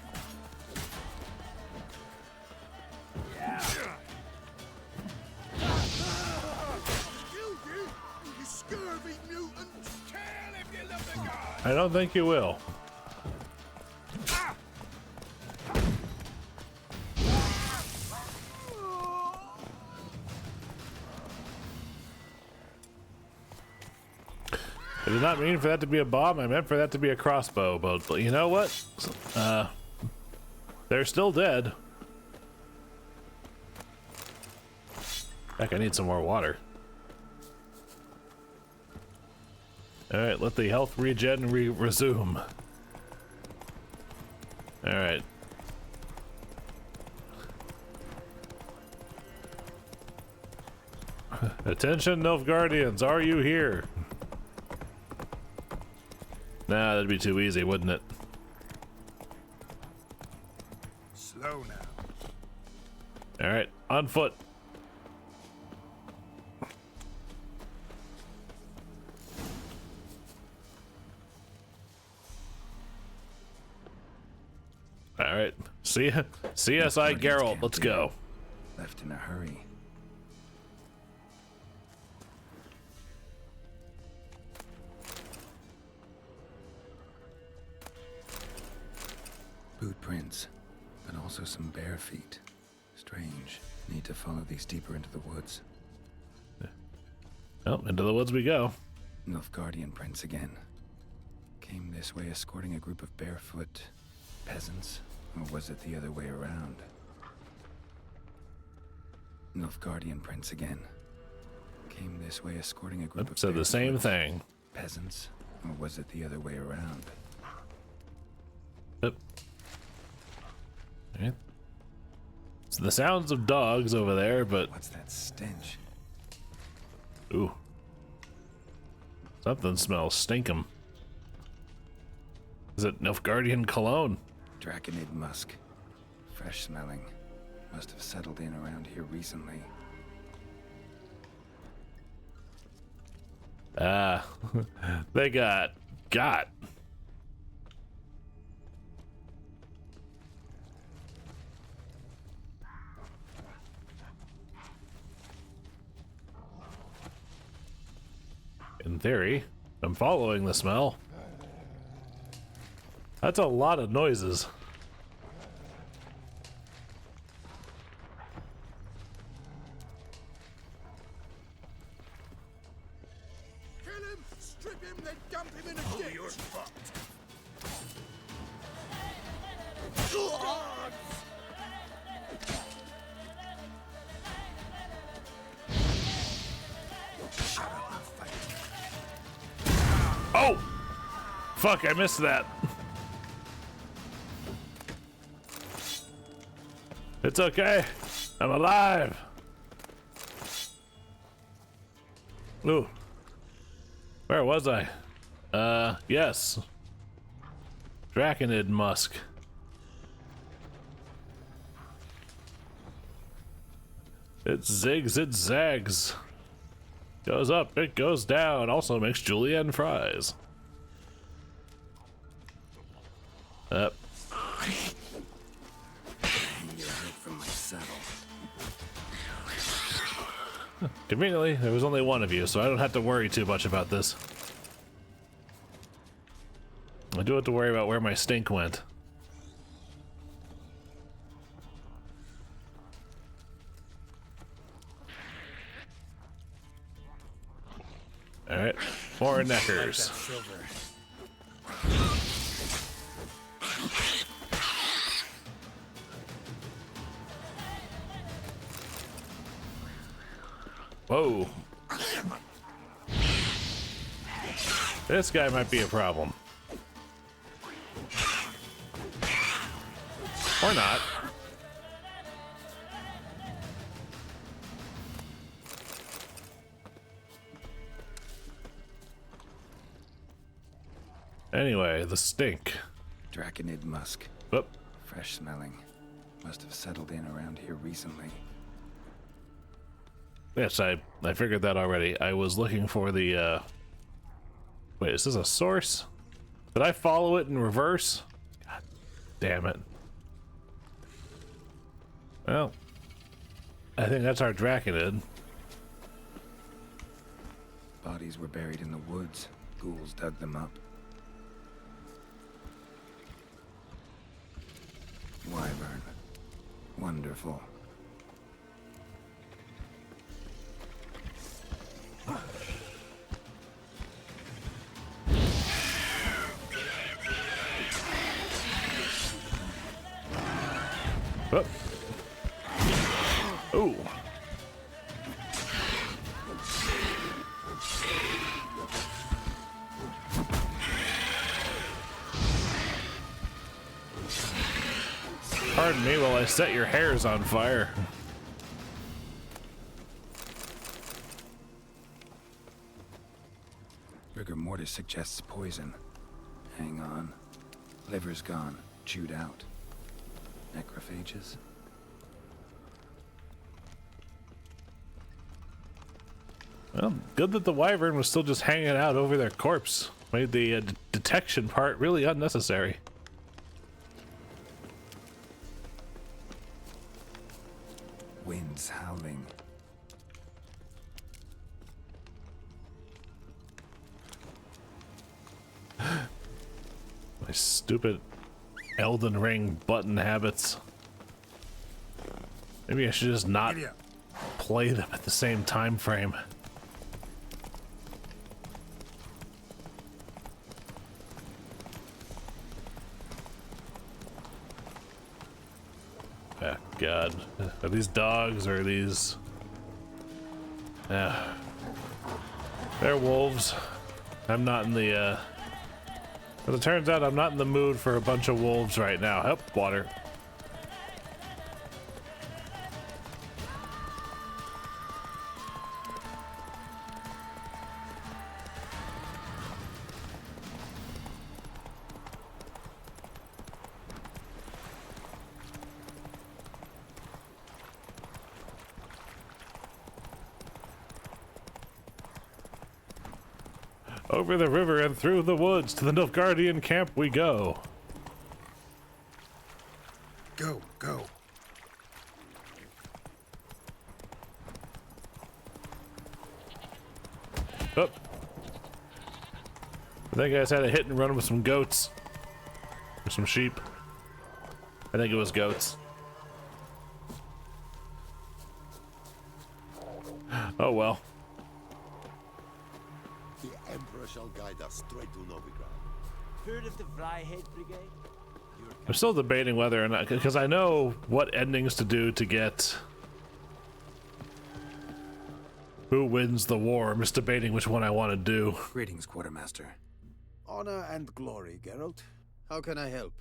I don't think you will. I did not mean for that to be a bomb. I meant for that to be a crossbow, but you know what? They're still dead. Heck, I need some more water. Alright, let the health regen resume. Alright. Attention, Nilfgaardians, are you here? Nah, that'd be too easy, wouldn't it? Slow now. Alright, on foot. Alright, CSI Geralt, let's go. Left in a hurry. Boot prints, but also some bare feet. Strange. Need to follow these deeper into the woods. Well, into the woods we go. Nilfgaardian prints again. Came this way escorting a group of barefoot peasants, or was it the other way around? Nilfgaardian prints again. Came this way escorting a group of said the same thing. Peasants, or was it the other way around? Yep. Okay. So the sounds of dogs over there, but what's that stench? Ooh. Something smells stinkum. Is it Nilfgaardian cologne? Draconid musk. Fresh smelling. Must have settled in around here recently. Ah, they got. In theory, I'm following the smell. That's a lot of noises. Kill him, strip him, then dump him in a ditch. You're fucked. Oh! Fuck, I missed that. It's okay. I'm alive. Ooh. Where was I? Yes. Draconid musk. It zigs, it zags. Goes up, it goes down. Also makes julienne fries. Up. Conveniently, there was only one of you, so I don't have to worry too much about this. I do have to worry about where my stink went. Alright, more neckers. Whoa. This guy might be a problem. Or not. Anyway, the stink. Draconid musk. Oop. Fresh smelling. Must have settled in around here recently. Yes, I figured that already. I was looking for the, Wait, is this a source? Did I follow it in reverse? God damn it. Well, I think that's our Draconid. Bodies were buried in the woods. Ghouls dug them up. Wyvern. Wonderful. Oh. Ooh. Pardon me while I set your hairs on fire. Rigor mortis suggests poison. Hang on. Liver's gone. Chewed out. Necrophages? Well, good that the wyvern was still just hanging out over their corpse. Made the detection part really unnecessary. Winds howling. My stupid Elden Ring button habits. Maybe I should just not play them at the same time frame. Oh God, are these dogs or are these? Yeah, they're wolves. I'm not in the. As it turns out, I'm not in the mood for a bunch of wolves right now. Help, water. Over the river and through the woods to the Nilfgaardian camp we go. Go, go. Oh. I think I just had a hit and run with some goats. Or some sheep. I think it was goats. Oh well. The Emperor shall guide us straight to Novigrad. Heard of the Vryhead Brigade? I'm still debating whether or not, because I know what endings to do to get who wins the war. I'm just debating which one I want to do. Greetings, Quartermaster. Honor and glory, Geralt. How can I help?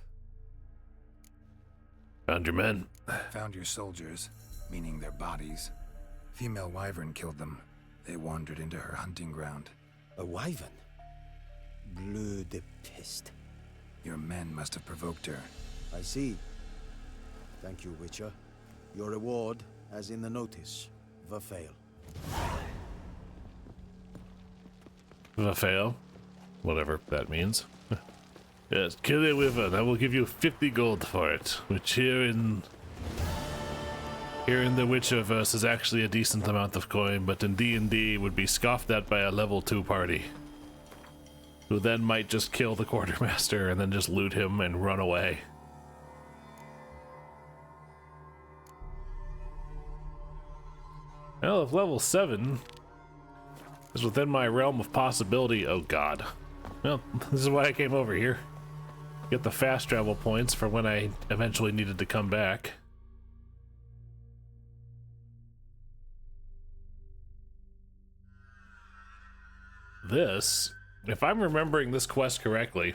Found your men. Found your soldiers, meaning their bodies. Female wyvern killed them. They wandered into her hunting ground. A wyvern? Bleu de peste. Your men must have provoked her. I see. Thank you, Witcher. Your reward, as in the notice, Vafail. Vafail? Whatever that means. Yes, kill a wyvern. I will give you 50 gold for it, which here in the Witcherverse is actually a decent amount of coin, but in D&D would be scoffed at by a level 2 party, who then might just kill the quartermaster and then just loot him and run away. Well, if level 7 is within my realm of possibility, oh god. Well, this is why I came over here. Get the fast travel points for when I eventually needed to come back. This if I'm remembering this quest correctly,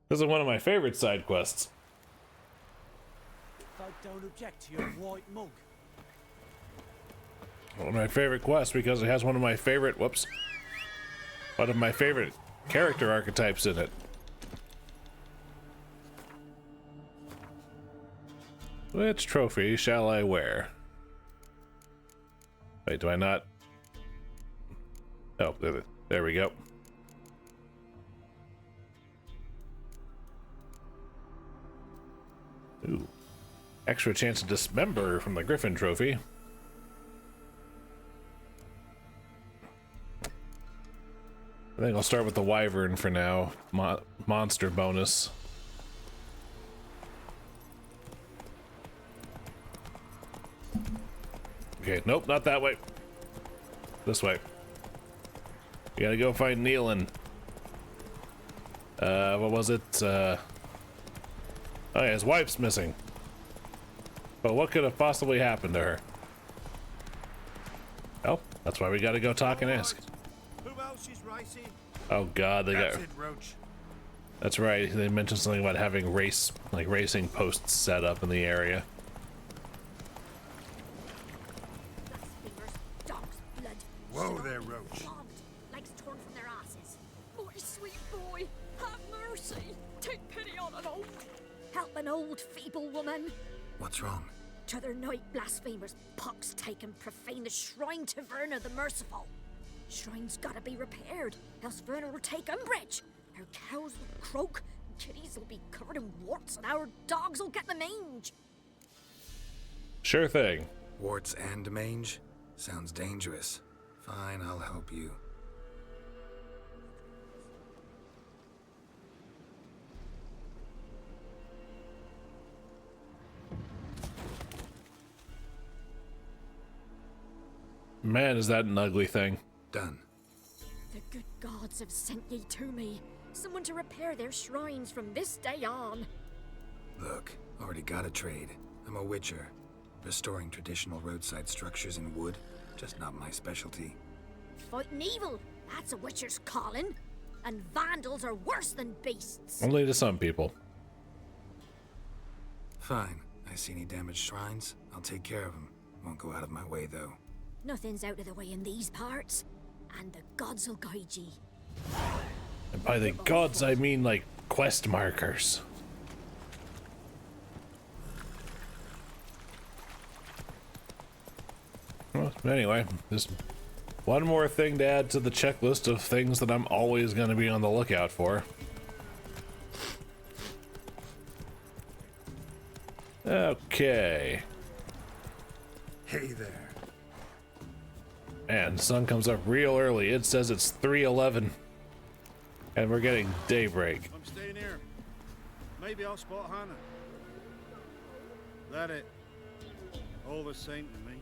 this is one of my favorite side quests. I don't object to your white mug. One of my favorite quests because it has one of my favorite, one of my favorite character archetypes in it. Which trophy shall I wear? Wait, do I not? Oh, there we go. Ooh. Extra chance to dismember from the Griffin trophy. I think I'll start with the Wyvern for now. Monster bonus. Okay, nope, not that way. This way. We gotta go find Nealon. What was it? Oh yeah, his wife's missing. But what could have possibly happened to her? Oh, that's why we gotta go talk and ask. Who else is racing? Oh god, they got... That's it, Roach. That's right, they mentioned something about having racing posts set up in the area. Whoa there, Roach. Legs torn from their asses. My sweet boy, have mercy. Take pity on an old. Help an old feeble woman. What's wrong? T'other night blasphemers pox take and profane the shrine to Verna the Merciful. Shrine's gotta be repaired, else Verna will take umbrage. Our cows will croak, kitties will be covered in warts, and our dogs will get the mange. Sure thing. Warts and mange? Sounds dangerous. Fine, I'll help you. Man, is that an ugly thing. Done. The good gods have sent ye to me. Someone to repair their shrines from this day on. Look, already got a trade. I'm a witcher. Restoring traditional roadside structures in wood, just not my specialty. Fighting evil, that's a witcher's calling. And vandals are worse than beasts. Only to some people. Fine. I see any damaged shrines, I'll take care of them. Won't go out of my way, though. Nothing's out of the way in these parts. And the gods will guide ye. And by the gods, I mean like quest markers. Well, anyway, just one more thing to add to the checklist of things that I'm always going to be on the lookout for. Okay. Hey there. And the sun comes up real early. It says it's 3:11. And we're getting daybreak. I'm staying here. Maybe I'll spot Hannah. That it. All the same to me.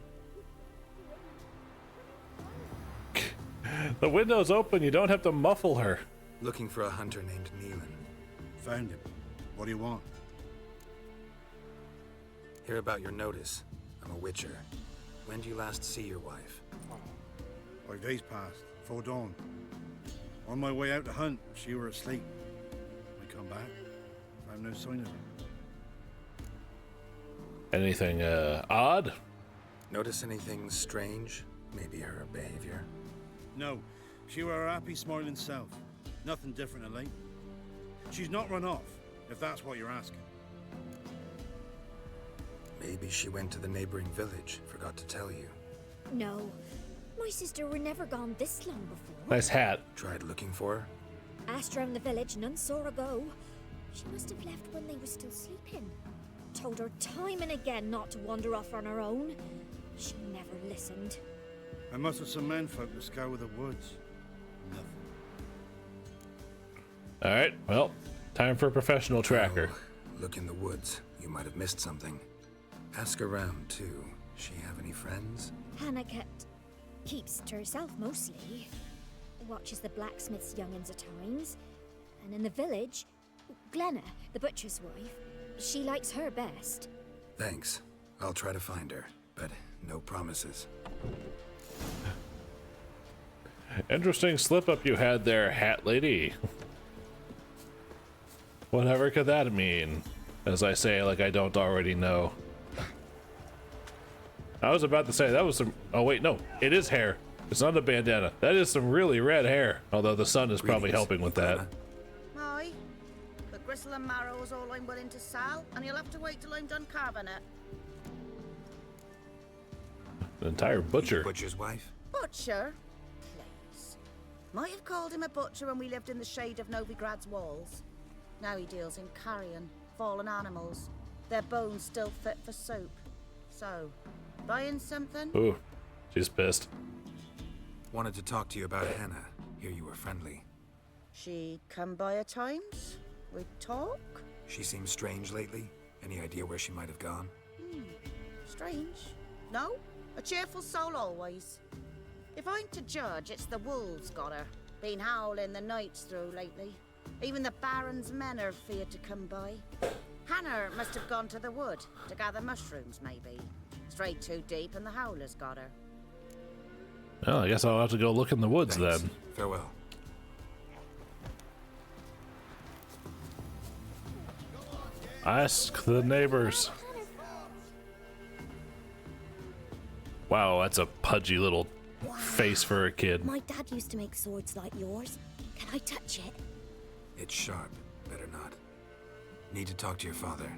The window's open. You don't have to muffle her. Looking for a hunter named Nealon. Found him. What do you want? Hear about your notice. I'm a witcher. When did you last see your wife? 5 days passed, before dawn. On my way out to hunt, she were asleep. I come back, found no sign of her. Anything, odd? Notice anything strange? Maybe her behavior? No, she were her happy, smiling self. Nothing different of late. She's not run off, if that's what you're asking. Maybe she went to the neighboring village, forgot to tell you. No, my sister were never gone this long before. Nice hat. Tried looking for her? Asked round the village, none saw her go. She must have left when they were still sleeping. Told her time and again not to wander off on her own. She never listened. I must have some menfolk to scour the woods. Nothing. Alright, well, time for a professional tracker. Oh, look in the woods. You might have missed something. Ask around, too. She have any friends? Hannah keeps to herself mostly. Watches the blacksmith's young'uns at times. And in the village, Glenna, the butcher's wife, she likes her best. Thanks. I'll try to find her, but no promises. Interesting slip up you had there, hat lady. Whatever could that mean? As I say, like I don't already know. I was about to say that was some. Oh wait, no, it is hair. It's not a bandana. That is some really red hair. Although the sun is probably helping with that. Aye, but gristle and marrow is all I'm willing to sell, and you'll have to wait till I'm done carving it. An entire butcher. Butcher's wife? Butcher? Please. Might have called him a butcher when we lived in the shade of Novigrad's walls. Now he deals in carrion, fallen animals. Their bones still fit for soup. So, buying something? Ooh, she's pissed. Wanted to talk to you about Hannah. Hear you were friendly. She come by at times? We talk? She seems strange lately. Any idea where she might have gone? Strange. No? A cheerful soul always. If I'm to judge, it's the wolves got her. Been howling the nights through lately. Even the Baron's men are feared to come by. Hannah must have gone to the wood to gather mushrooms, maybe. Strayed too deep and the howlers got her. Well, I guess I'll have to go look in the woods then. Farewell. Ask the neighbors. Wow, that's a pudgy little face for a kid. My dad used to make swords like yours. Can I touch it? It's sharp. Better not. Need to talk to your father.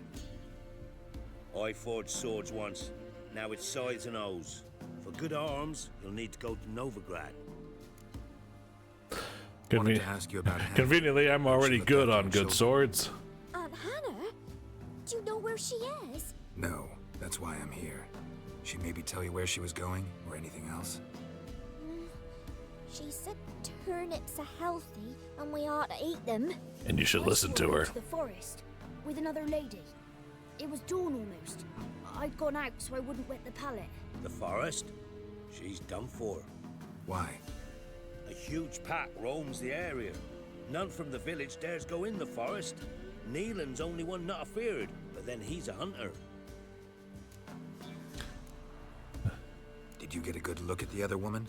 I forged swords once. Now it's sides and O's. For good arms, you'll need to go to Novigrad. Wanted to ask you about Hannah. Conveniently, I'm already good on good swords. Hannah? Do you know where she is? No, that's why I'm here. She maybe tell you where she was going, or anything else? She said turnips are healthy, and we ought to eat them. And you should listen to her. To the forest, with another lady. It was dawn almost. I'd gone out so I wouldn't wet the pallet. The forest? She's done for. Why? A huge pack roams the area. None from the village dares go in the forest. Neelan's only one not afeared, but then he's a hunter. Did you get a good look at the other woman?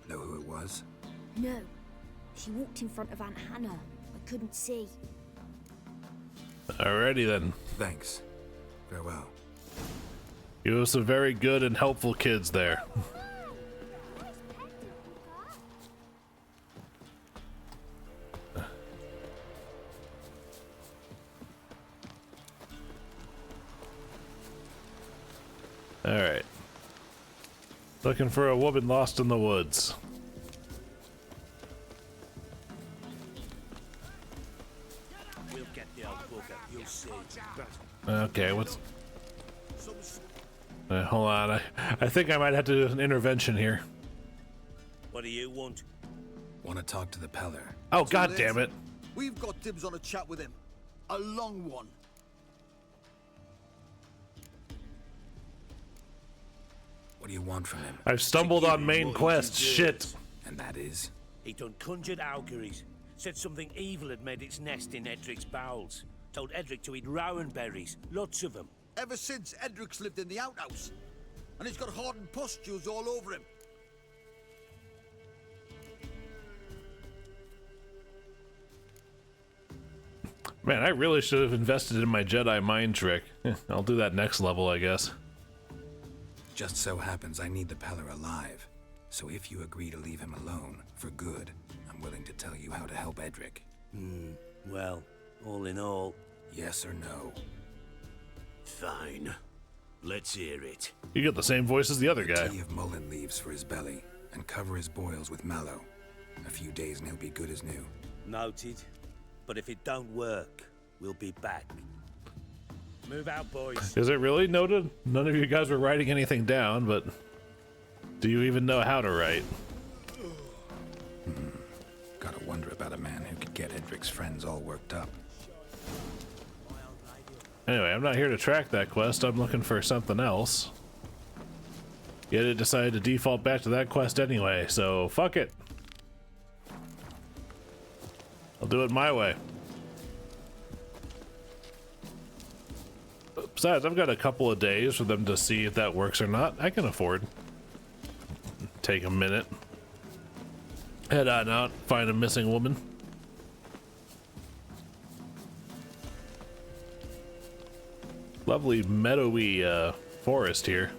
Know who it was? No. She walked in front of Aunt Hannah. I couldn't see. Alrighty then. Thanks. Farewell. You have some very good and helpful kids there. Alright. Looking for a woman lost in the woods. We'll get the old bugger, you'll see. Okay, what's... hold on, I think I might have to do an intervention here. What do you want? Want to talk to the Peller. Oh, god damn it. We've got dibs on a chat with him. A long one. What do you want from him? I've stumbled on main quest. Shit. And that is? He done conjured auguries. Said something evil had made its nest in Edric's bowels. Told Edric to eat rowan berries. Lots of them. Ever since Edric's lived in the outhouse. And he's got hardened pustules all over him. Man, I really should have invested in my Jedi mind trick. I'll do that next level, I guess. Just so happens I need the Peller alive. So if you agree to leave him alone, for good, I'm willing to tell you how to help Edric. Well, all in all... Yes or no? Fine. Let's hear it. You got the same voice as the other guy. Tea of mullein leaves for his belly, and cover his boils with mallow. A few days and he'll be good as new. Noted. But if it don't work, we'll be back. Move out, boys. Is it really noted? None of you guys were writing anything down, but do you even know how to write? Gotta wonder about a man who could get Edric's friends all worked up. Anyway, I'm not here to track that quest. I'm looking for something else. Yet it decided to default back to that quest anyway, so fuck it. I'll do it my way. Besides, I've got a couple of days for them to see if that works or not. I can afford. Take a minute. Head on out, find a missing woman. Lovely meadowy forest here.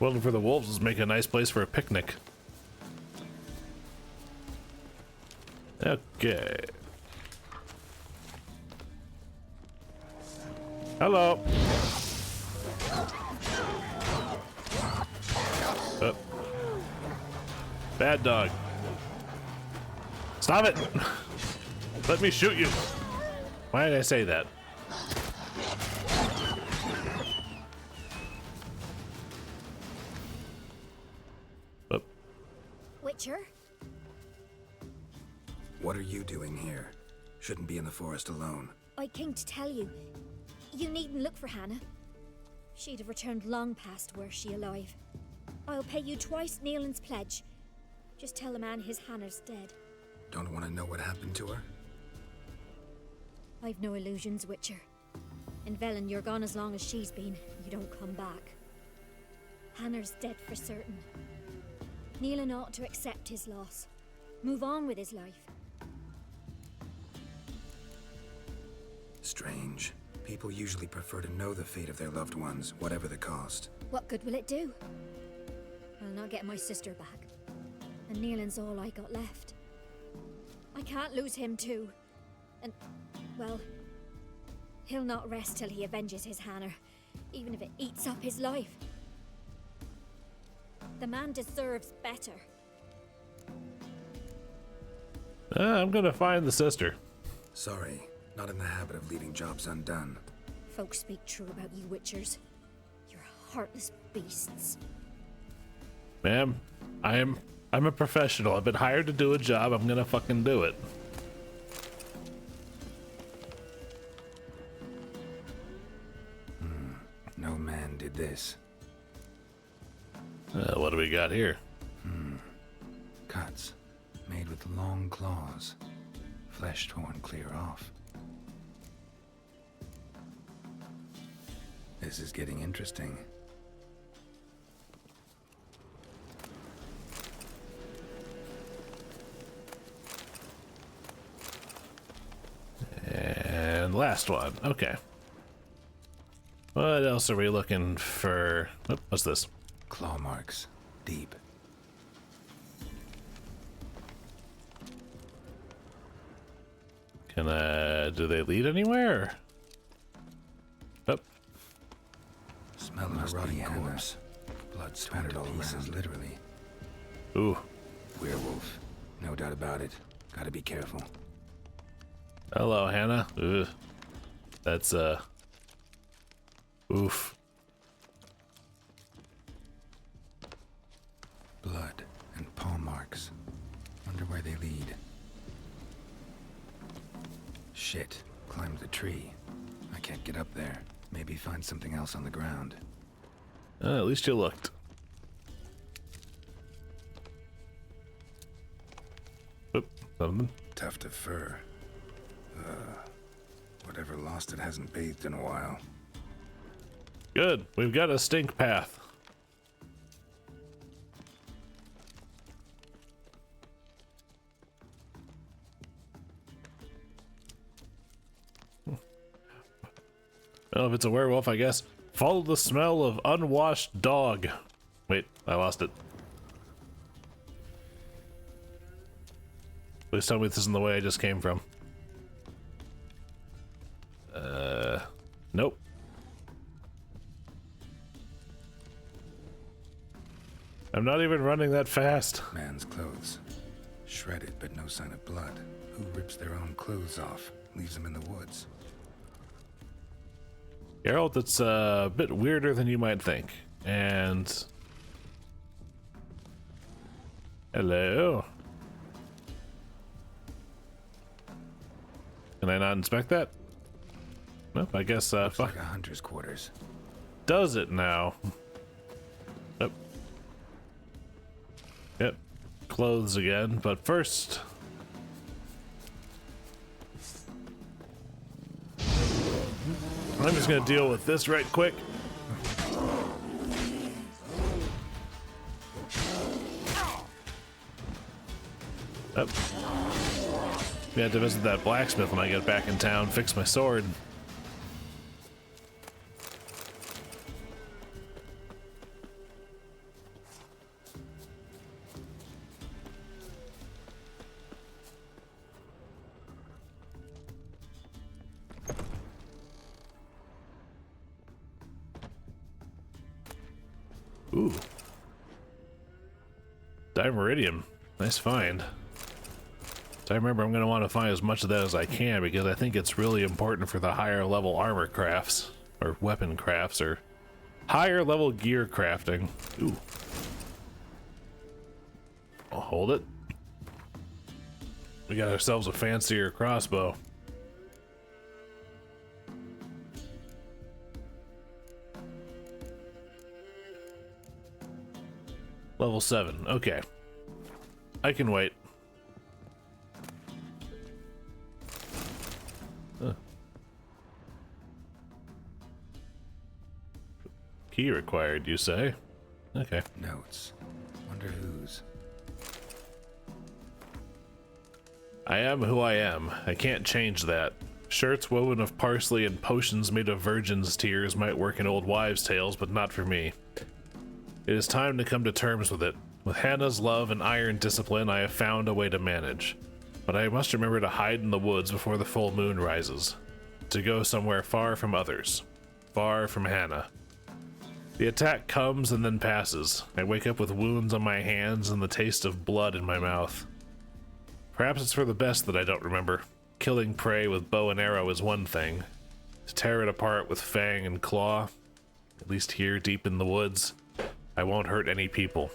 Waiting for the wolves is making a nice place for a picnic. Okay. Hello. Oh. Bad dog. Stop it! Let me shoot you. Why did I say that? Oh. Witcher? What are you doing here? Shouldn't be in the forest alone. I came to tell you. You needn't look for Hannah. She'd have returned long past were she alive. I'll pay you twice Neelan's pledge. Just tell the man his Hannah's dead. Don't want to know what happened to her? I've no illusions, Witcher. In Velen, you're gone as long as she's been. You don't come back. Hannah's dead for certain. Neelan ought to accept his loss. Move on with his life. Strange. People usually prefer to know the fate of their loved ones, whatever the cost. What good will it do? I'll not get my sister back. And Neelan's all I got left. I can't lose him too. And, well, he'll not rest till he avenges his Hannah, even if it eats up his life. The man deserves better. I'm gonna find the sister. Sorry, not in the habit of leaving jobs undone. Folks speak true about you Witchers. You're heartless beasts. Ma'am, I'm a professional. I've been hired to do a job. I'm gonna fucking do it. No man did this. What do we got here? Cuts, made with long claws. Flesh torn clear off. This is getting interesting. And last one. Okay. What else are we looking for? Oh, what's this? Claw marks. Deep. Do they lead anywhere? Oh. Smell of a rotting corpse. Blood spattered all pieces, literally. Ooh. Werewolf. No doubt about it. Gotta be careful. Hello, Hannah. Ugh. That's, oof. Blood and paw marks. Wonder where they lead. Shit. Climbed the tree. I can't get up there. Maybe find something else on the ground. At least you looked. Oop, something. Tuft of fur. Whatever lost it hasn't bathed in a while. Good. We've got a stink path. Well, if it's a werewolf, I guess. Follow the smell of unwashed dog. Wait, I lost it. Please tell me this isn't the way I just came from. Nope. I'm not even running that fast. Man's clothes. Shredded, but no sign of blood. Who rips their own clothes off? Leaves them in the woods. Geralt, it's a bit weirder than you might think. And... hello? Can I not inspect that? Nope, I guess, Looks fuck. like a hunter's quarters. Does it now? Yep. Yep. Clothes again, but first... I'm just gonna deal with this right quick. Oh. We have to visit that blacksmith when I get back in town, fix my sword. Ooh. Dimeridium. Nice find. So I remember I'm going to want to find as much of that as I can because I think it's really important for the higher level armor crafts or weapon crafts or higher level gear crafting. Ooh. I'll hold it. We got ourselves a fancier crossbow. Level 7. Okay. I can wait. Key required, you say? Okay. Notes. Wonder whose. I am who I am. I can't change that. Shirts woven of parsley and potions made of virgin's tears might work in old wives' tales, but not for me. It is time to come to terms with it. With Hannah's love and iron discipline, I have found a way to manage. But I must remember to hide in the woods before the full moon rises. To go somewhere far from others. Far from Hannah. The attack comes and then passes. I wake up with wounds on my hands and the taste of blood in my mouth. Perhaps it's for the best that I don't remember. Killing prey with bow and arrow is one thing. To tear it apart with fang and claw, at least here deep in the woods, I won't hurt any people.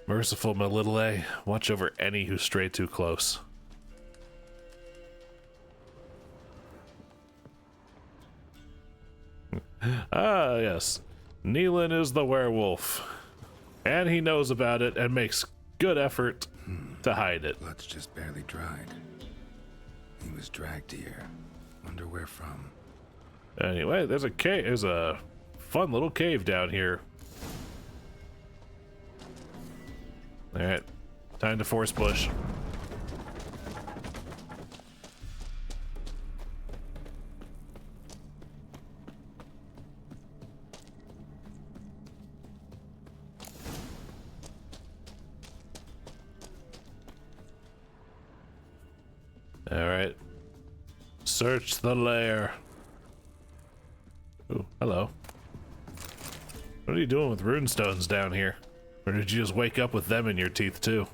Merciful my little A, watch over any who stray too close. Ah, yes. Neelan is the werewolf. And he knows about it and makes good effort to hide it. Blood's just barely dried. He was dragged here. Wonder where from. Anyway, there's a cave. There's a fun little cave down here. Alright. Time to force push. Alright. Search the lair. Ooh, hello. What are you doing with runestones down here? Or did you just wake up with them in your teeth too?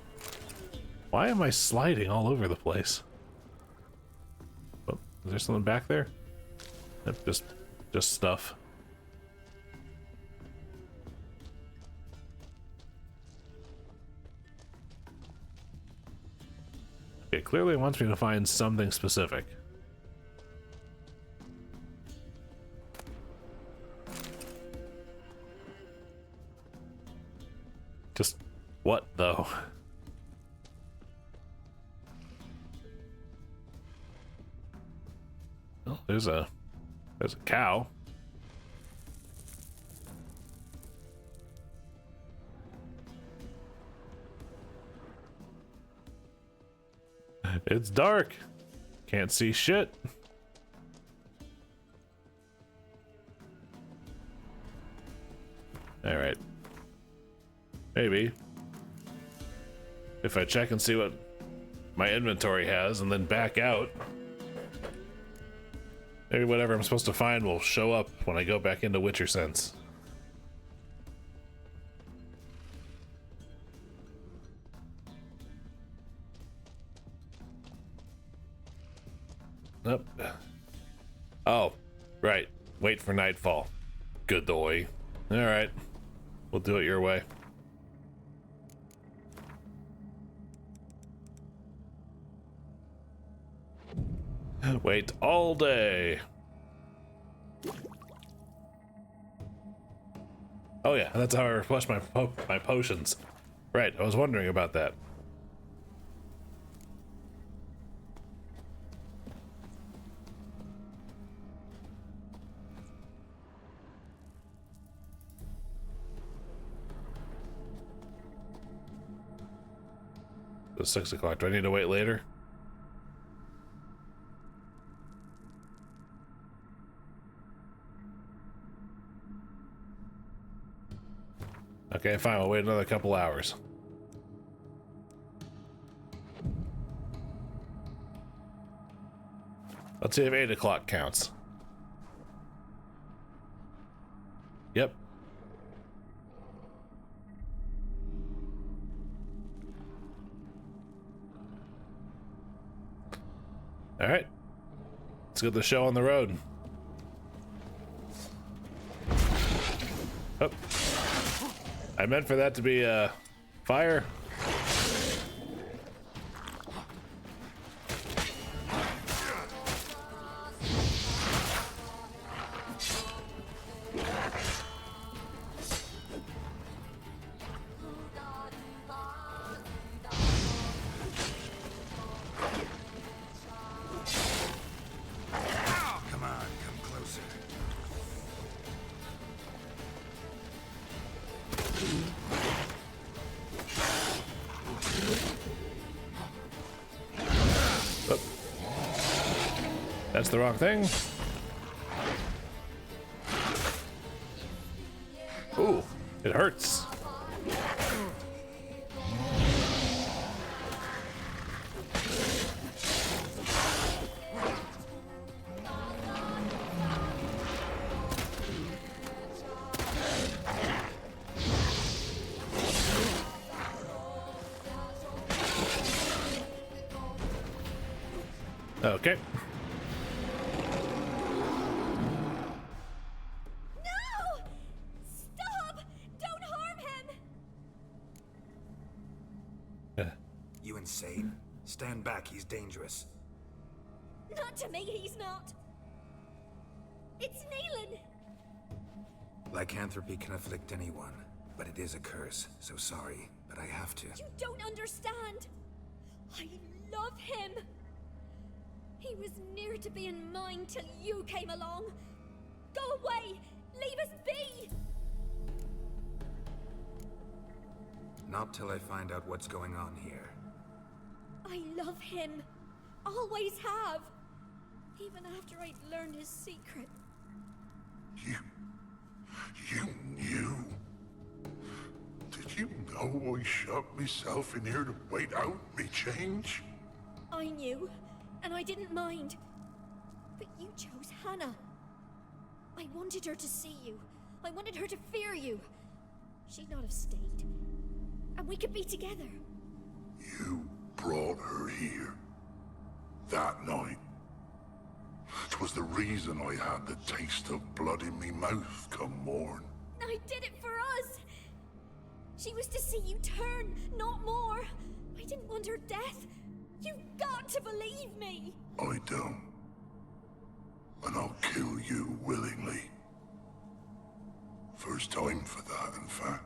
Why am I sliding all over the place? Oh, is there something back there? Nope, just stuff. It clearly wants me to find something specific. Just what though? Oh, there's a cow. It's dark. Can't see shit. All right. Maybe. If I check and see what my inventory has and then back out, maybe whatever I'm supposed to find will show up when I go back into Witcher Sense. Nope. Oh, right. Wait for nightfall. Good boy. All right. We'll do it your way. Wait all day. Oh yeah, that's how I replenish my potions. Right, I was wondering about that. It's 6 o'clock. Do I need to wait later? Okay, fine. We'll wait another couple hours. Let's see if 8 o'clock counts. Yep. All right. Let's get the show on the road. Oh. I meant for that to be fire. That's the wrong thing. Ooh, it hurts. Okay. Insane. Stand back, he's dangerous. Not to me, he's not. It's Neelan. Lycanthropy can afflict anyone, but it is a curse, so sorry, but I have to. You don't understand. I love him. He was near to being mine till you came along. Go away! Leave us be! Not till I find out what's going on here. I love him. Always have. Even after I'd learned his secret. You knew? Did you know I shut myself in here to wait out me change? I knew, and I didn't mind. But you chose Hannah. I wanted her to see you. I wanted her to fear you. She'd not have stayed. And we could be together. You brought her here. That night. 'Twas the reason I had the taste of blood in me mouth come morn. I did it for us. She was to see you turn, not more. I didn't want her death. You've got to believe me. I don't. And I'll kill you willingly. First time for that, in fact.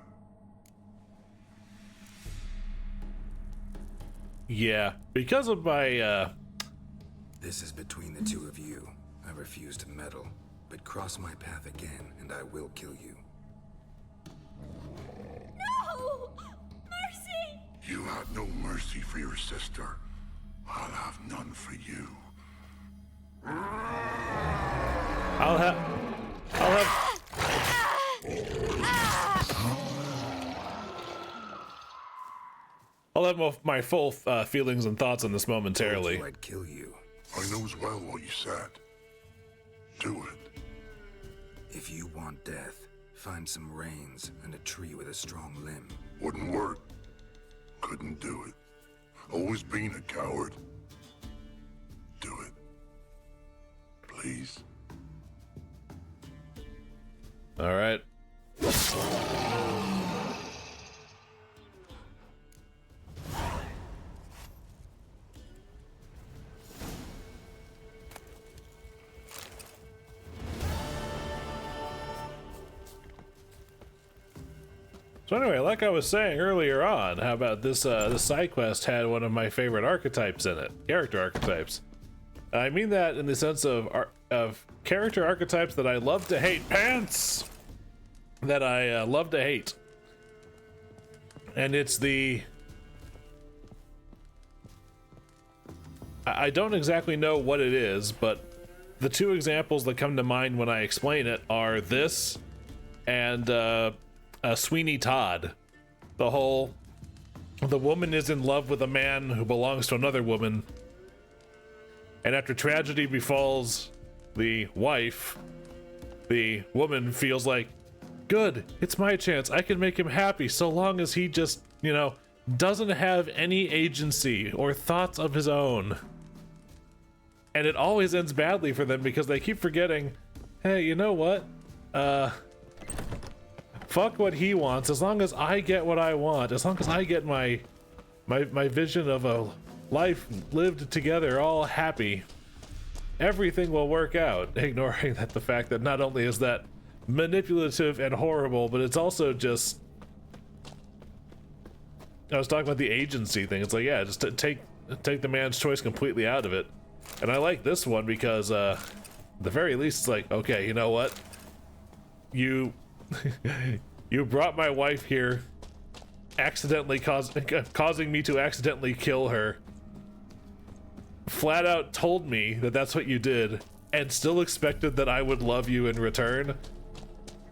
Yeah, because of my, This is between the two of you. I refuse to meddle, but cross my path again, and I will kill you. No! Mercy! You had no mercy for your sister. I'll have none for you. I'll have my full feelings and thoughts on this momentarily. I'd kill you. I knows well what you said. Do it. If you want death, find some reins and a tree with a strong limb. Wouldn't work. Couldn't do it. Always been a coward. Do it. Please. All right. So anyway, like I was saying earlier on, how about this this side quest had one of my favorite archetypes in it, character archetypes. I mean that in the sense of character archetypes that I love to hate, pants that I love to hate, and it's the I don't exactly know what it is, but the two examples that come to mind when I explain it are this and Sweeney Todd. The woman is in love with a man who belongs to another woman, and after tragedy befalls the wife, the woman feels like, good, it's my chance, I can make him happy so long as he just, you know, doesn't have any agency or thoughts of his own. And it always ends badly for them because they keep forgetting, hey, you know what? Fuck what he wants, as long as I get what I want, as long as I get my vision of a life lived together all happy, everything will work out, ignoring that the fact that not only is that manipulative and horrible, but it's also just, I was talking about the agency thing. It's like, yeah, just take the man's choice completely out of it. And I like this one because at the very least it's like, okay, you know what, you you brought my wife here, accidentally causing me to accidentally kill her, flat out told me that that's what you did, and still expected that I would love you in return.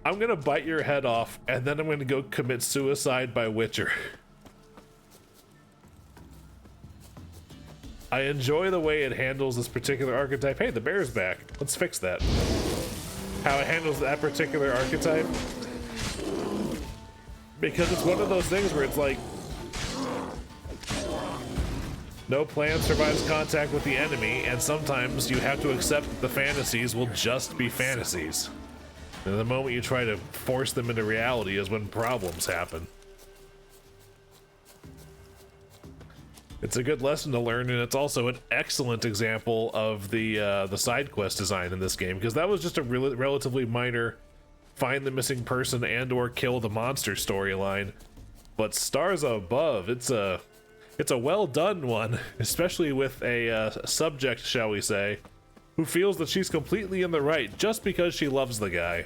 I'm gonna bite your head off, and then I'm gonna go commit suicide by Witcher. I enjoy the way it handles this particular archetype. Hey, the bear's back. Let's fix that. How it handles that particular archetype. Because it's one of those things where it's like, no plan survives contact with the enemy, and sometimes you have to accept that the fantasies will just be fantasies. And the moment you try to force them into reality is when problems happen. It's a good lesson to learn, and it's also an excellent example of the side quest design in this game, because that was just a relatively minor find the missing person and or kill the monster storyline. But stars above, it's a well done one, especially with a subject, shall we say, who feels that she's completely in the right just because she loves the guy,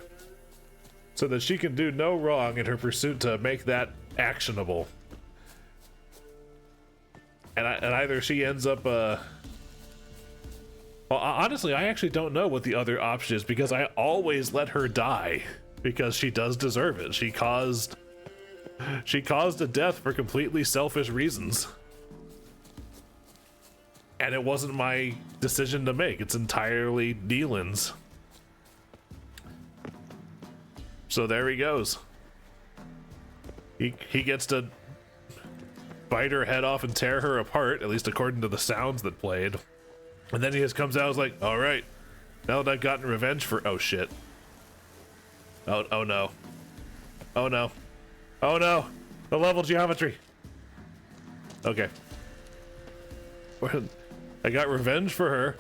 so that she can do no wrong in her pursuit to make that actionable. And either she ends up, well, honestly, I actually don't know what the other option is, because I always let her die, because she does deserve it. She caused a death for completely selfish reasons. And it wasn't my decision to make. It's entirely Neelan's. So there he goes. He gets to bite her head off and tear her apart, at least according to the sounds that played. And then he just comes out and is like, all right, now that I've gotten revenge for, oh shit. Oh no. Oh no. Oh no. The level geometry. Okay. I got revenge for her,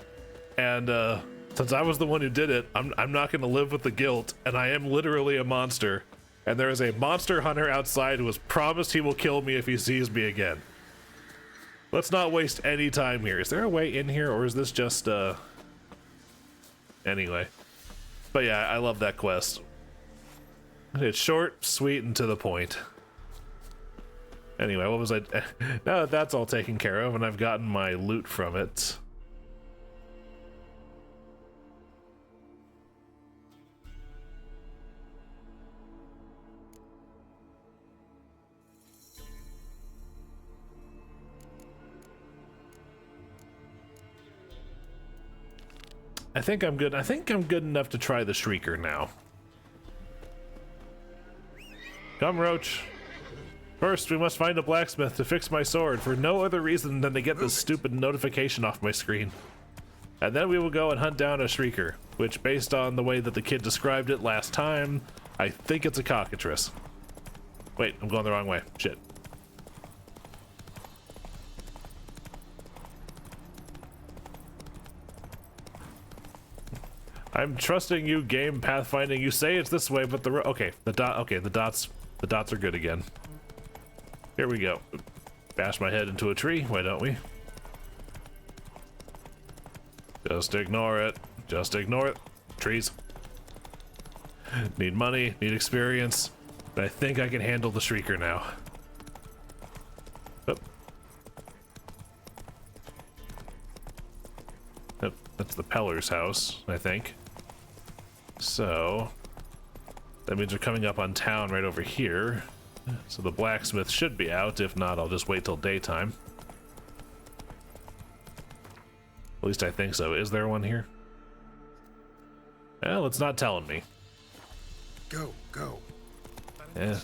and since I was the one who did it, I'm not gonna live with the guilt, and I am literally a monster. And there is a monster hunter outside who has promised he will kill me if he sees me again. Let's not waste any time here. Is there a way in here, or is this just, anyway. But yeah, I love that quest. It's short, sweet, and to the point. Anyway, what was I... Now that that's all taken care of, and I've gotten my loot from it... I think I'm good. I think I'm good enough to try the Shrieker now. Come, Roach. First, we must find a blacksmith to fix my sword for no other reason than to get this stupid notification off my screen. And then we will go and hunt down a Shrieker, which, based on the way that the kid described it last time, I think it's a cockatrice. Wait, I'm going the wrong way. Shit. I'm trusting you, game pathfinding. You say it's this way, but the dots are good again. Here we go. Bash my head into a tree, why don't we? Just ignore it. Just ignore it. Trees. Need money, need experience, but I think I can handle the Shrieker now. Oh. That's the Peller's house, I think. So that means we're coming up on town right over here. So the blacksmith should be out. If not, I'll just wait till daytime. At least I think so. Is there one here? Well, it's not telling me. Go. Yeah.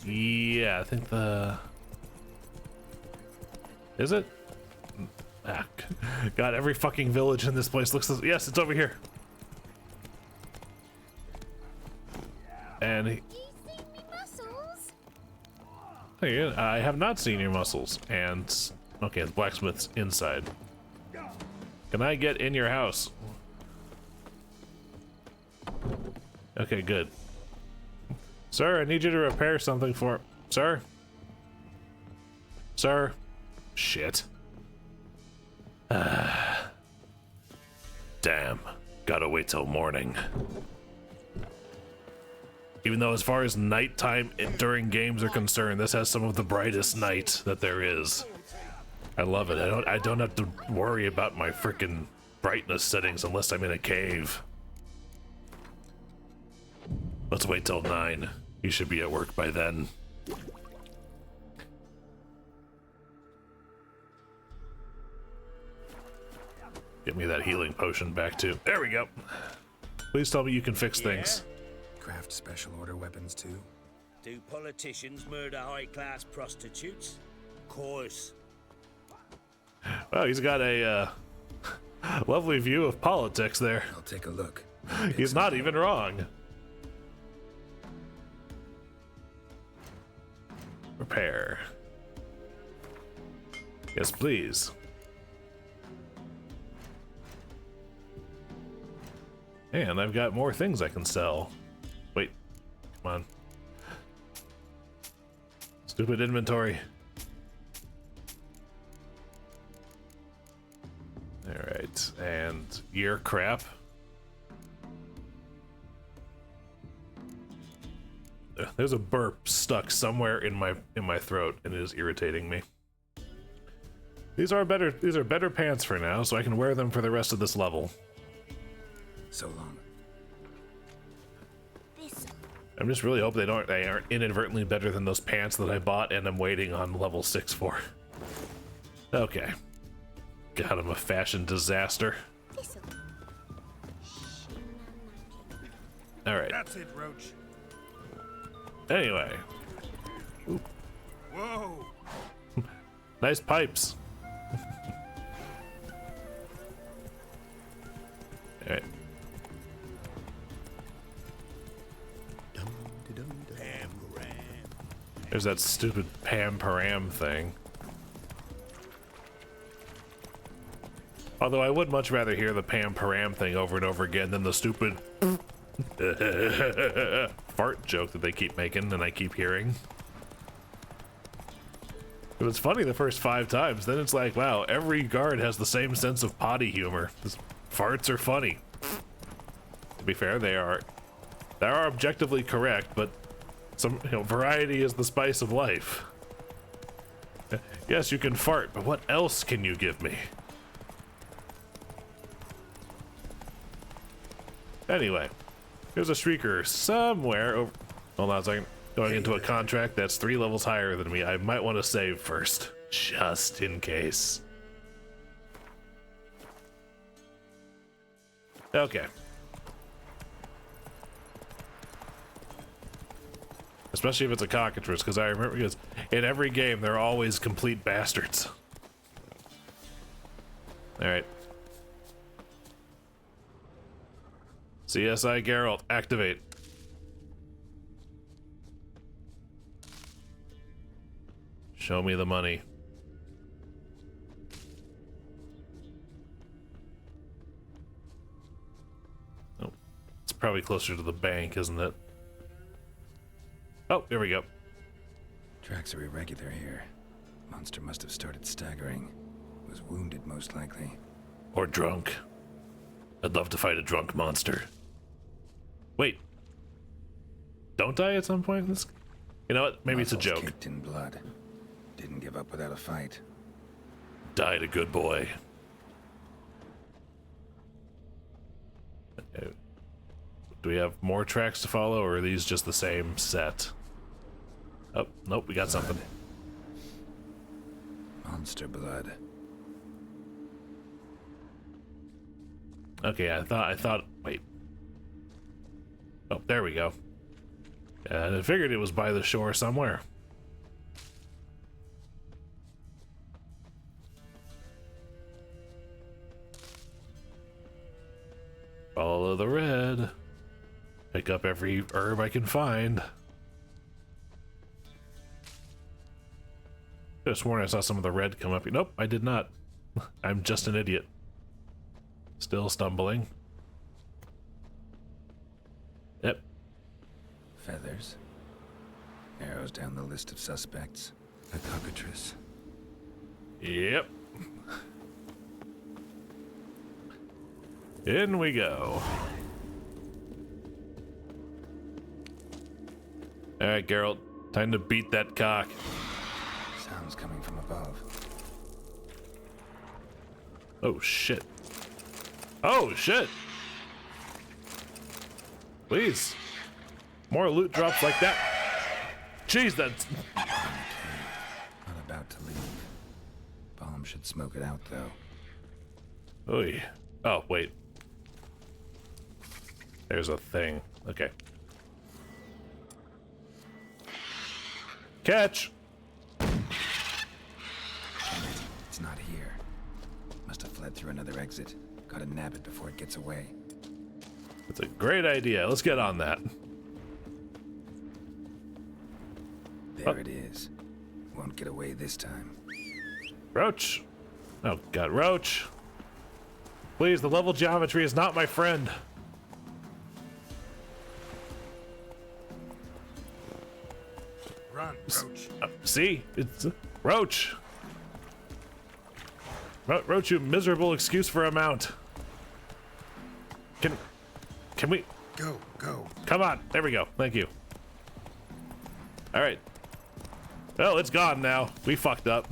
Yeah, I think the... Is it? Ah, God, every fucking village in this place looks... Yes, it's over here. And... Hey, I have not seen your muscles. And... Okay, the blacksmith's inside. Can I get in your house? Okay, good. Sir, I need you to repair something for... Sir? Sir? Shit. Damn. Gotta wait till morning. Even though as far as nighttime during games are concerned, this has some of the brightest night that there is. I love it. I don't have to worry about my freaking brightness settings unless I'm in a cave. Let's wait till 9. You should be at work by then. Get me that healing potion back too. There we go. Please tell me you can fix things. Craft special order weapons too? Do politicians murder high-class prostitutes? Of course. Well, he's got a lovely view of politics there. I'll take a look. He's not even wrong. Repair. Yes, please. And I've got more things I can sell. Wait, come on. Stupid inventory. Alright, and year crap. There's a burp stuck somewhere in my throat and it is irritating me. These are better pants for now, so I can wear them for the rest of this level. So long. I'm just really hoping they aren't inadvertently better than those pants that I bought and I'm waiting on level 6 for. Okay. God, I'm a fashion disaster. Alright. That's it, Roach. Anyway. Ooh. Whoa. Nice pipes. Alright. There's that stupid Pam Param thing. Although I would much rather hear the Pam Param thing over and over again than the stupid fart joke that they keep making and I keep hearing. But it's funny the first 5 times, then it's like, wow, every guard has the same sense of potty humor. Farts are funny. To be fair, they are objectively correct, but some, variety is the spice of life. Yes, you can fart, but what else can you give me? Anyway, there's a shrieker somewhere over... Hold on a second. Going into a contract that's 3 levels higher than me. I might want to save first, just in case. Okay. Especially if it's a cockatrice, because I remember, because in every game they're always complete bastards. Alright. CSI Geralt, activate. Show me the money. Oh, it's probably closer to the bank, isn't it? Oh, here we go. Tracks are irregular here. Monster must have started staggering. Was wounded, most likely. Or drunk. I'd love to fight a drunk monster. Wait. Don't I at some point in this? You know what? Maybe it's a joke. Kicked in blood. Didn't give up without a fight. Died a good boy. Do we have more tracks to follow, or are these just the same set? Oh, nope, we got something. Monster blood. Okay, I thought, wait. Oh, there we go. I figured it was by the shore somewhere. Follow the red. Pick up every herb I can find. Could have sworn I saw some of the red come up. Nope, I did not. I'm just an idiot. Still stumbling. Yep. Feathers. Arrows down the list of suspects. A cockatrice. Yep. In we go. Alright, Geralt. Time to beat that cock. Sounds coming from above. Oh, shit. Oh, shit! Please. More loot drops like that. Jeez, that's... Not about to leave. Bomb should smoke it out, though. Oy. Oh, wait. There's a thing. Okay. Catch! It's not here. Must have fled through another exit. Gotta nab it before it gets away. That's a great idea. Let's get on that. There it is. Won't get away this time. Roach! Oh, God, Roach! Please, the level geometry is not my friend. Run, Roach. See? It's Roach! Roach, you miserable excuse for a mount. Can we... Go. Come on. There we go. Thank you. All right. Well, it's gone now. We fucked up.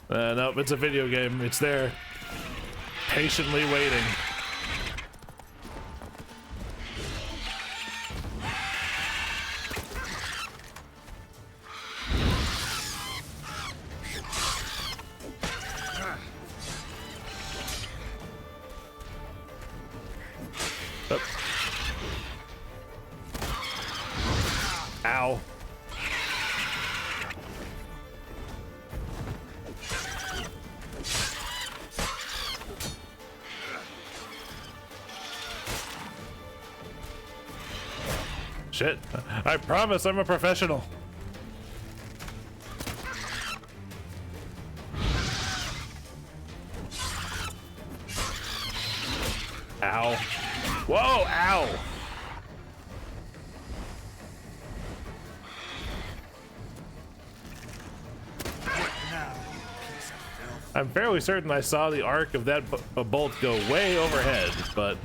Nope, it's a video game. It's there. Patiently waiting. Ow. Shit. I promise I'm a professional. Ow. Whoa, ow. I'm fairly certain I saw the arc of that bolt go way overhead, but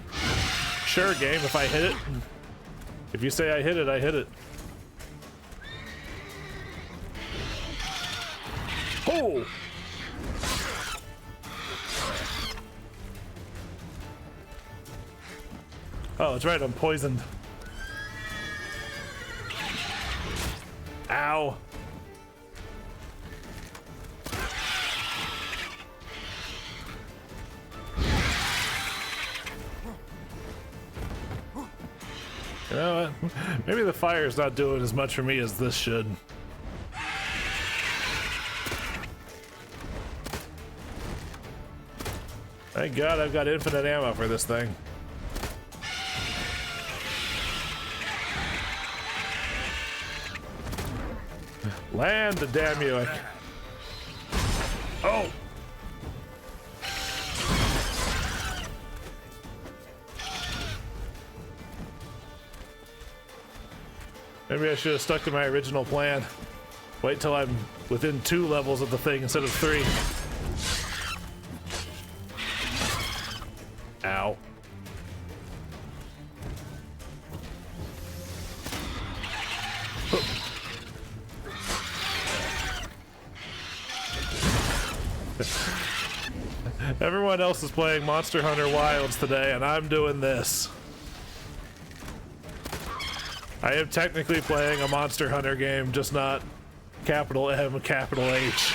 sure, game, if I hit it. If you say I hit it, I hit it. Oh! Oh, that's right, I'm poisoned. Ow. You know what? Maybe the fire's not doing as much for me as this should. Thank God I've got infinite ammo for this thing. Land, damn you. Oh! Maybe I should have stuck to my original plan. Wait till I'm within 2 levels of the thing instead of 3. Ow. Everyone else is playing Monster Hunter Wilds today, and I'm doing this. I am technically playing a Monster Hunter game, just not capital M, capital H.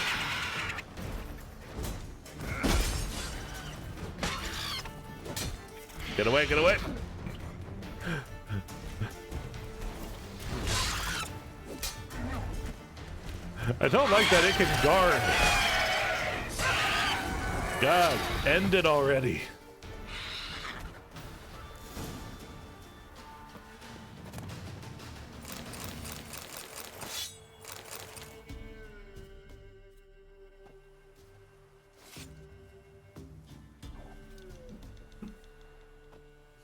Get away, get away! I don't like that it can guard. God, end it already.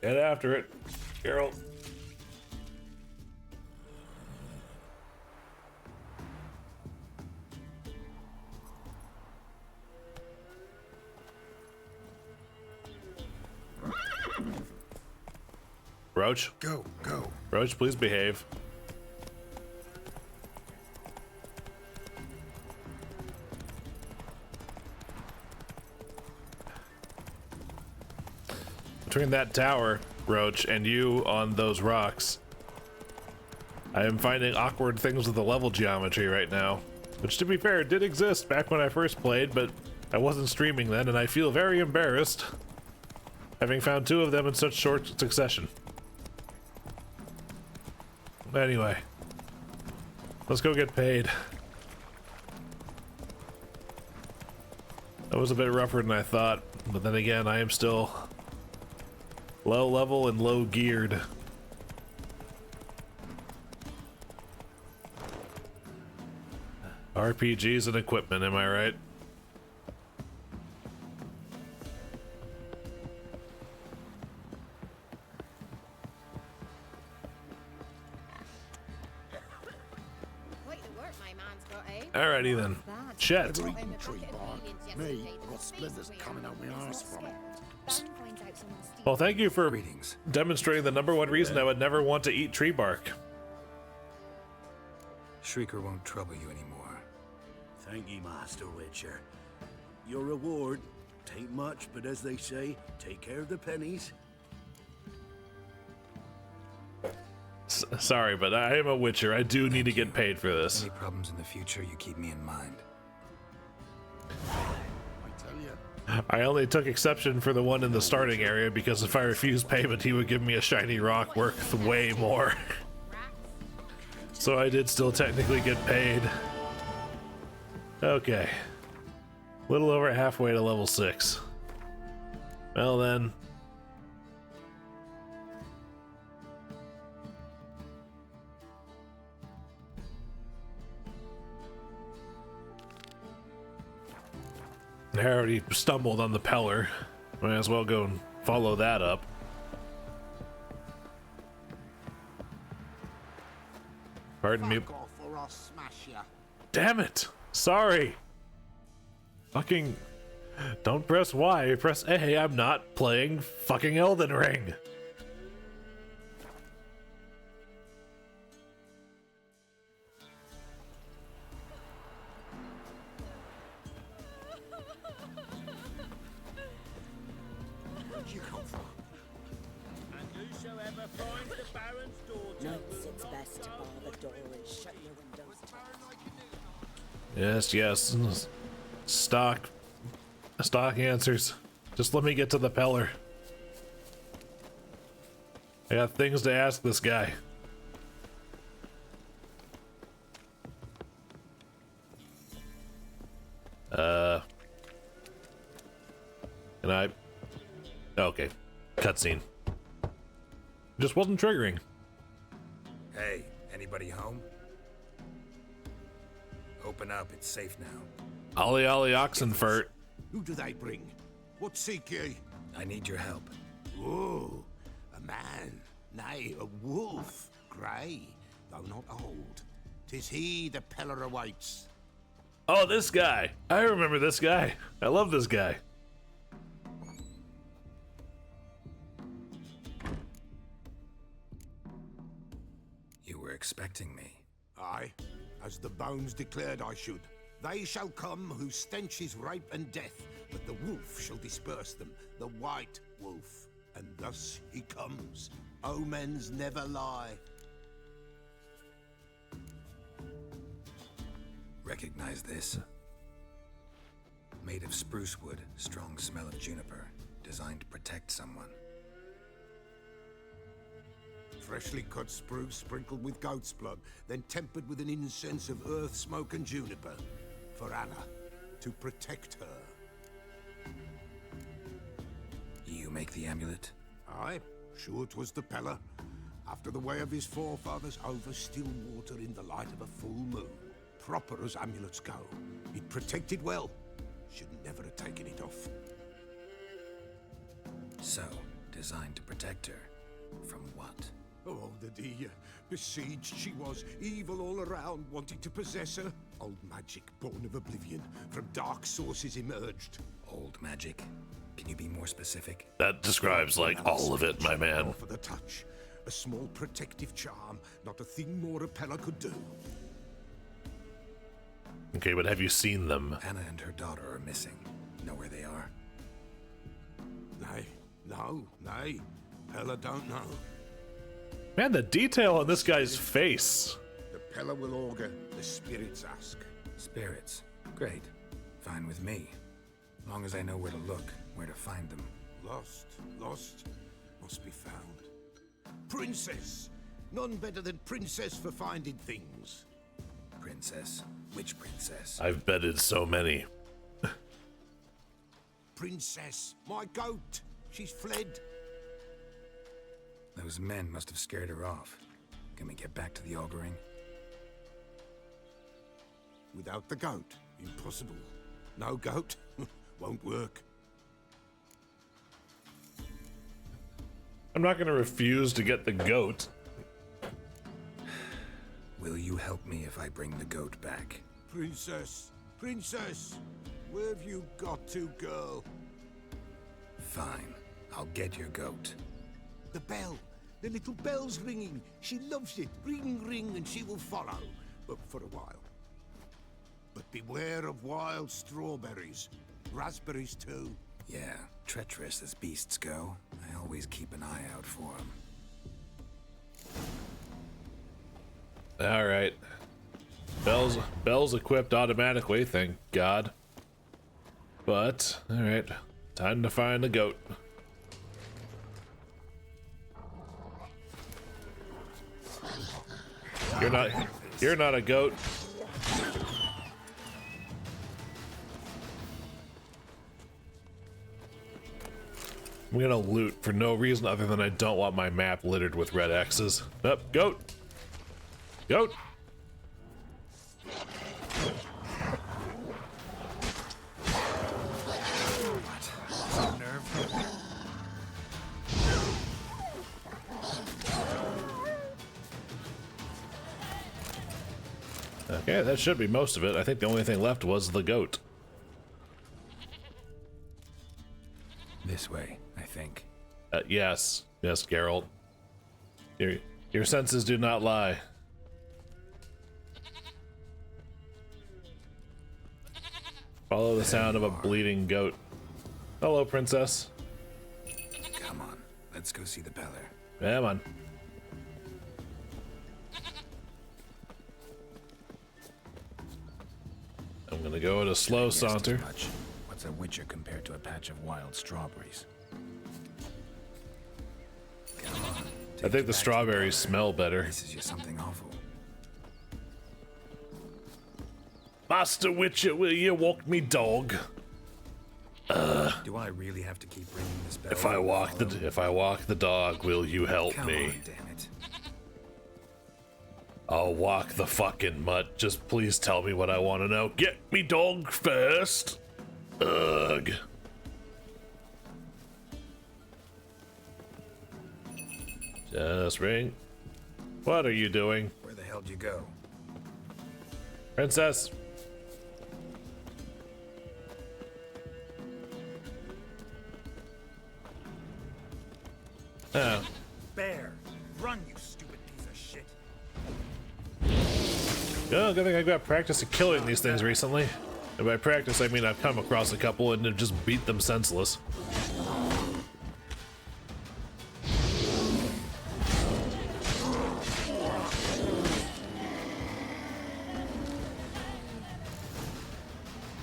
Get after it, Geralt. Roach? Go. Roach, please behave. Between that tower, Roach, and you on those rocks, I am finding awkward things with the level geometry right now. Which, to be fair, did exist back when I first played, but I wasn't streaming then, and I feel very embarrassed having found 2 of them in such short succession. Anyway, let's go get paid. That was a bit rougher than I thought, but then again, I am still low level and low geared. RPGs and equipment, am I right? Alrighty then. Shit. Well, thank you for demonstrating the #1 reason I would never want to eat tree bark. Shrieker won't trouble you anymore. Thank you, Master Witcher. Your reward, tain't much, but as they say, take care of the pennies. Sorry, but I am a Witcher. I do need to get paid for this. Any problems in the future, you keep me in mind. I only took exception for the one in the starting area because if I refused payment, he would give me a shiny rock worth way more. So I did still technically get paid. Okay. A little over halfway to level 6. Well then. I already stumbled on the Peller. Might as well go and follow that up. Pardon me. Damn it! Sorry! Fucking... Don't press Y, press A. I'm not playing fucking Elden Ring. Yes. Stock answers. Just let me get to the Peller. I got things to ask this guy. Can I? Okay. Cutscene. Just wasn't triggering. Hey, anybody home? Open up, it's safe now. Ollie Oxenfurt. Who do they bring? What seek ye? I need your help. Oh, a man, nay, a wolf, grey, though not old. 'Tis he the Peller awaits. Oh, this guy. I remember this guy. I love this guy. You were expecting me. Aye, as the bones declared I should. They shall come whose stench is rape and death, but the wolf shall disperse them, the white wolf. And thus he comes. Omens never lie. Recognize this? Made of spruce wood, strong smell of juniper, designed to protect someone. Freshly cut spruce sprinkled with goat's blood, then tempered with an incense of earth, smoke and juniper. For Anna, to protect her. You make the amulet? Aye, sure 'twas the Pella. After the way of his forefathers, over still water in the light of a full moon. Proper as amulets go. It protected well. Should never have taken it off. So, designed to protect her. From what? Oh, the dear. Besieged she was, evil all around, wanting to possess her. Old magic, born of oblivion, from dark sources emerged. Old magic? Can you be more specific? That describes, like, all of it, my man. For the touch. A small protective charm, not a thing more a Pella could do. Okay, but have you seen them? Anna and her daughter are missing. Know where they are? Nay, no, nay. Pella don't know. Man, the detail on this guy's face. The Pella will augur, the spirits ask. Spirits? Great. Fine with me. Long as I know where to look, where to find them. Lost, must be found. Princess! None better than Princess for finding things. Princess? Which princess? I've betted so many. Princess, my goat. She's fled. Those men must have scared her off. Can we get back to the auguring? Without the goat, impossible. No goat, won't work. I'm not gonna refuse to get the goat. Will you help me if I bring the goat back? Princess, princess, where have you got to, girl? Fine, I'll get your goat. The bell, the little bell's ringing. She loves it. Ring, ring, and she will follow. But for a while. But beware of wild strawberries. Raspberries, too. Yeah, treacherous as beasts go. I always keep an eye out for them. All right. Bell's equipped automatically, thank God. But, all right. Time to find the goat. You're not a goat. I'm gonna loot for no reason other than I don't want my map littered with red X's. Up, goat. Goat. Okay, that should be most of it. I think the only thing left was the goat. This way, I think. Yes. Yes, Geralt. Your senses do not lie. Follow the sound of a bleeding goat. Hello, princess. Come on, let's go see the Peller. Come on. I'm gonna go at a slow saunter. What's a witcher compared to a patch of wild strawberries? Come on, I think the strawberries smell better. This is just something awful. Master Witcher, will you walk me dog? Do I really have to keep ringing this bell? If I walk the dog, will you help me? On, damn it. I'll walk the fucking mutt. Just please tell me what I want to know. Get me dog first. Ugh. Just ring. What are you doing? Where the hell'd you go? Princess. Oh. Bear, run, you stupid piece of shit. Oh, good thing I got practice at killing these things recently. And by practice, I mean I've come across a couple and have just beat them senseless.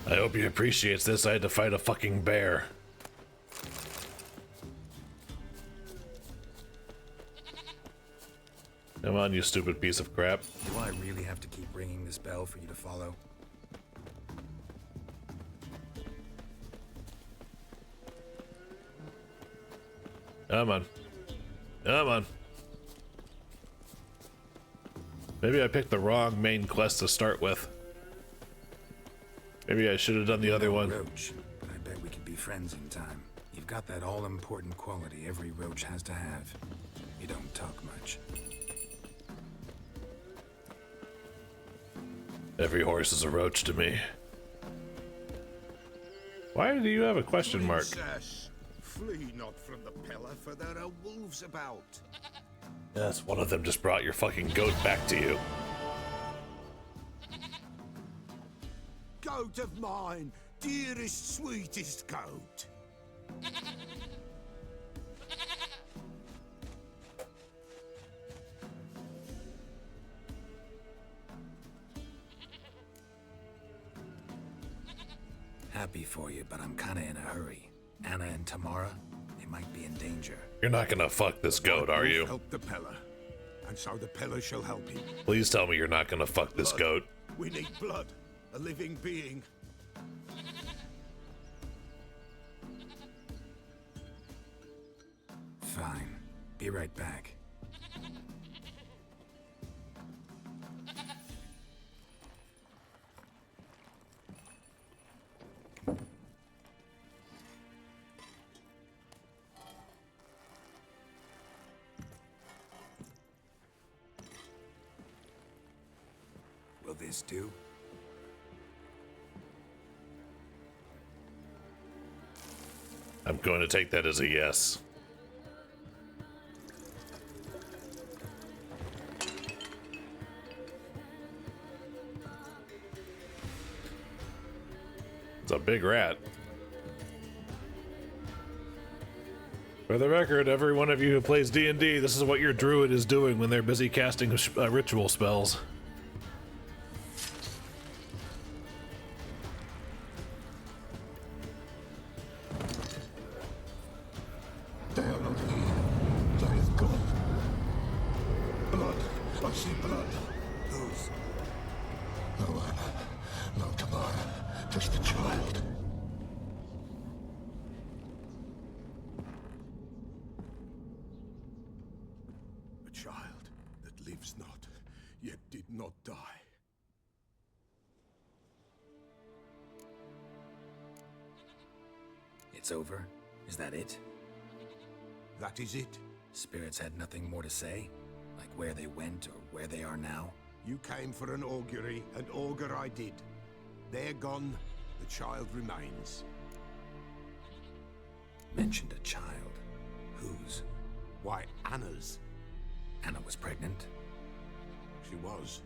I hope he appreciates this. I had to fight a fucking bear. Come on, you stupid piece of crap. Do I really have to keep ringing this bell for you to follow? Come on. Come on. Maybe I picked the wrong main quest to start with. Maybe I should have done the other one. Roach, but I bet we could be friends in time. You've got that all-important quality every roach has to have. You don't talk much. Every horse is a roach to me. Why do you have a question mark? Princess, flee not from the pillar, for there are wolves about. Yes, one of them just brought your fucking goat back to you. Goat of mine, dearest, sweetest goat. Happy for you, but I'm kinda in a hurry. Anna and Tamara, they might be in danger. You're not gonna fuck this goat, are you? Help the pillar, and so the pillar shall help him. Please tell me you're not gonna fuck this goat. We need blood, a living being. Fine. Be right back. Will this do? I'm going to take that as a yes. It's a big rat. For the record, every one of you who plays D&D, this is what your druid is doing when they're busy casting ritual spells. They are not here. There is God. Blood. I see blood. Whose? No Anna. No Tamara. Just a child. A child that lives not, yet did not die. It's over? Is that it? That is it. Spirits had nothing more to say? Like where they went or where they are now? You came for an augury, and augur I did. They're gone, the child remains. Mentioned a child. Whose? Why, Anna's. Anna was pregnant? She was,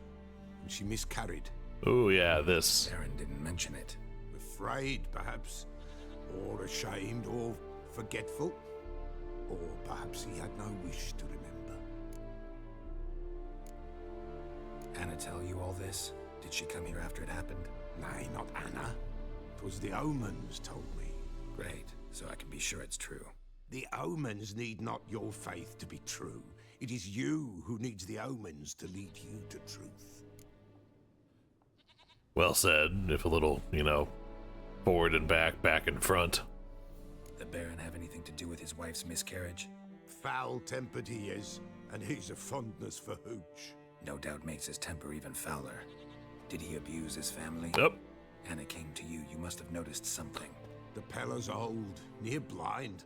and she miscarried. Oh yeah, this. Baron didn't mention it. Afraid, perhaps, or ashamed, or forgetful. Or perhaps he had no wish to remember. Anna tell you all this? Did she come here after it happened? Nay, not Anna. 'Twas the omens told me. Great, so I can be sure it's true. The omens need not your faith to be true. It is you who needs the omens to lead you to truth. Well said, if a little, you know, forward and back and front. The Baron have anything to do with his wife's miscarriage? Foul-tempered he is, and he's a fondness for hooch. No doubt makes his temper even fouler. Did he abuse his family? Yep. Anna came to you, you must have noticed something. The Pella's old, near blind,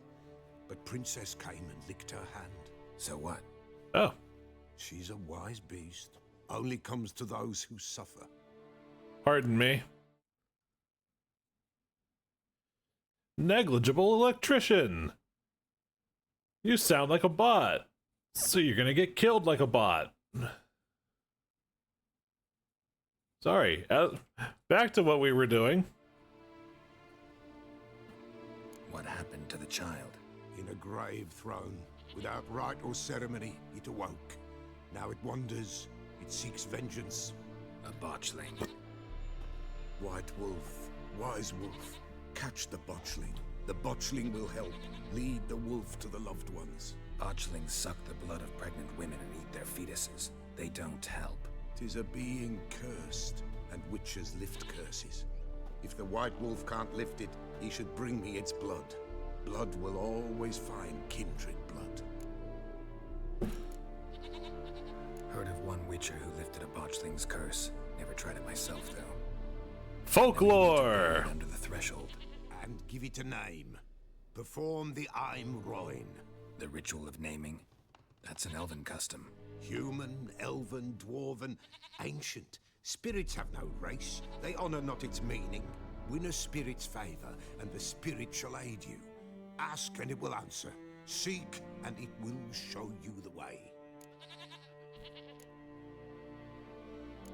but Princess came and licked her hand. So what? Oh. She's a wise beast. Only comes to those who suffer. Pardon me. Negligible electrician. You sound like a bot. So you're gonna get killed like a bot. Sorry. Back to what we were doing. What happened to the child? In a grave thrown, without rite or ceremony, it awoke. Now it wanders, it seeks vengeance. A botchling. White wolf, wise wolf, catch the botchling. The botchling will help, lead the wolf to the loved ones. Botchlings suck the blood of pregnant women and eat their fetuses. They don't help. 'Tis a being cursed, and witches lift curses. If the white wolf can't lift it, he should bring me its blood. Blood will always find kindred blood. Heard of one witcher who lifted a botchling's curse. Never tried it myself, though. Folklore! Under the threshold. And give it a name. Perform the Aim Roin. The ritual of naming. That's an elven custom. Human, elven, dwarven, ancient. Spirits have no race. They honor not its meaning. Win a spirit's favor, and the spirit shall aid you. Ask, and it will answer. Seek, and it will show you the way.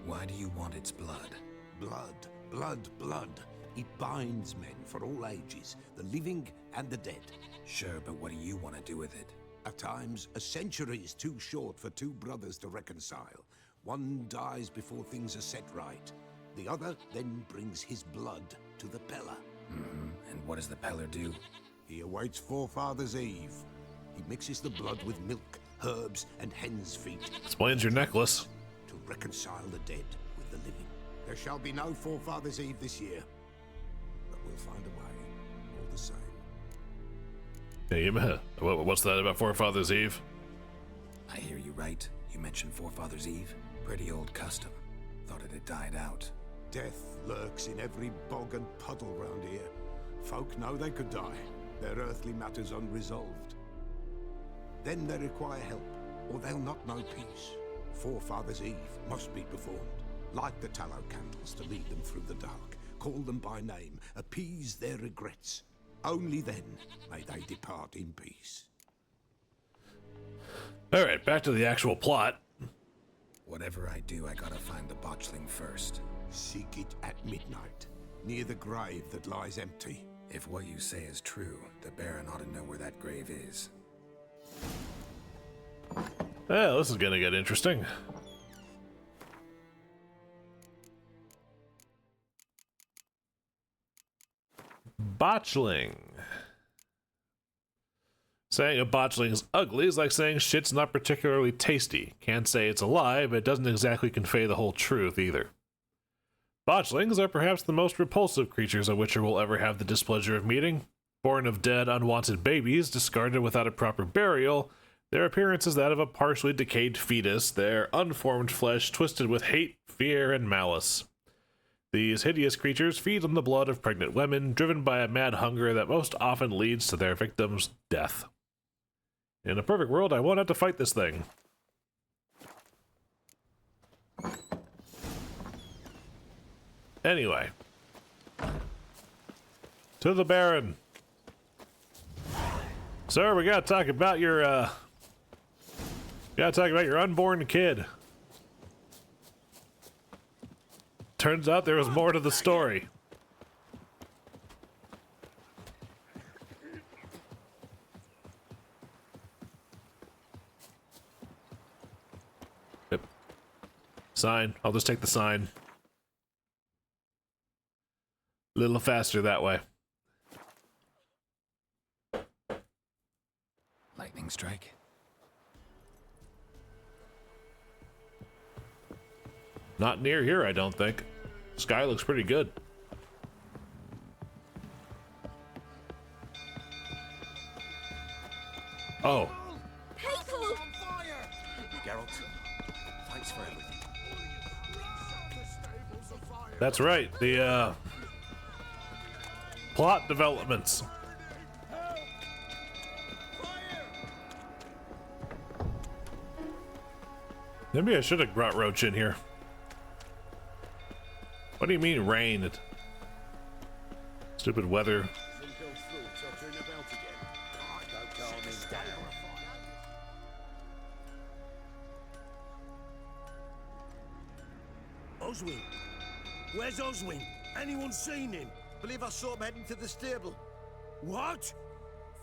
Why do you want its blood? Blood, blood, blood. It binds men for all ages, the living and the dead. Sure, but what do you want to do with it? At times, a century is too short for two brothers to reconcile. One dies before things are set right. The other then brings his blood to the Peller. And what does the Peller do? He awaits Forefathers' Eve. He mixes the blood with milk, herbs, and hen's feet. Explains your necklace. To reconcile the dead with the living. There shall be no Forefathers' Eve this year. But we'll find a way, all the same. What's that about Forefathers' Eve? I hear you right. You mentioned Forefathers' Eve. Pretty old custom. Thought it had died out. Death lurks in every bog and puddle round here. Folk know they could die, their earthly matters unresolved. Then they require help, or they'll not know peace. Forefathers' Eve must be performed. Light the tallow candles to lead them through the dark. Call them by name, appease their regrets. Only then may they depart in peace. Alright, back to the actual plot. Whatever I do, I gotta find the botchling first. Seek it at midnight, near the grave that lies empty. If what you say is true, the Baron ought to know where that grave is. Well, this is gonna get interesting. Botchling. Saying a botchling is ugly is like saying shit's not particularly tasty. Can't say it's a lie, but it doesn't exactly convey the whole truth either. Botchlings are perhaps the most repulsive creatures a witcher will ever have the displeasure of meeting. Born of dead, unwanted babies, discarded without a proper burial, their appearance is that of a partially decayed fetus, their unformed flesh twisted with hate, fear, and malice. These hideous creatures feed on the blood of pregnant women, driven by a mad hunger that most often leads to their victims' death. In a perfect world, I won't have to fight this thing. Anyway. To the Baron. Sir, we gotta talk about your, unborn kid. Turns out there was more to the story. Yep. Sign. I'll just take the sign. A little faster that way. Lightning strike. Not near here, I don't think. Sky looks pretty good. Oh. People! Geralt, thanks for everything. That's right. The, plot developments. Maybe I should have brought Roach in here. What do you mean rain? Stupid weather. Oswin, Where's Oswin? Anyone seen him? Believe I saw him heading to the stable. What?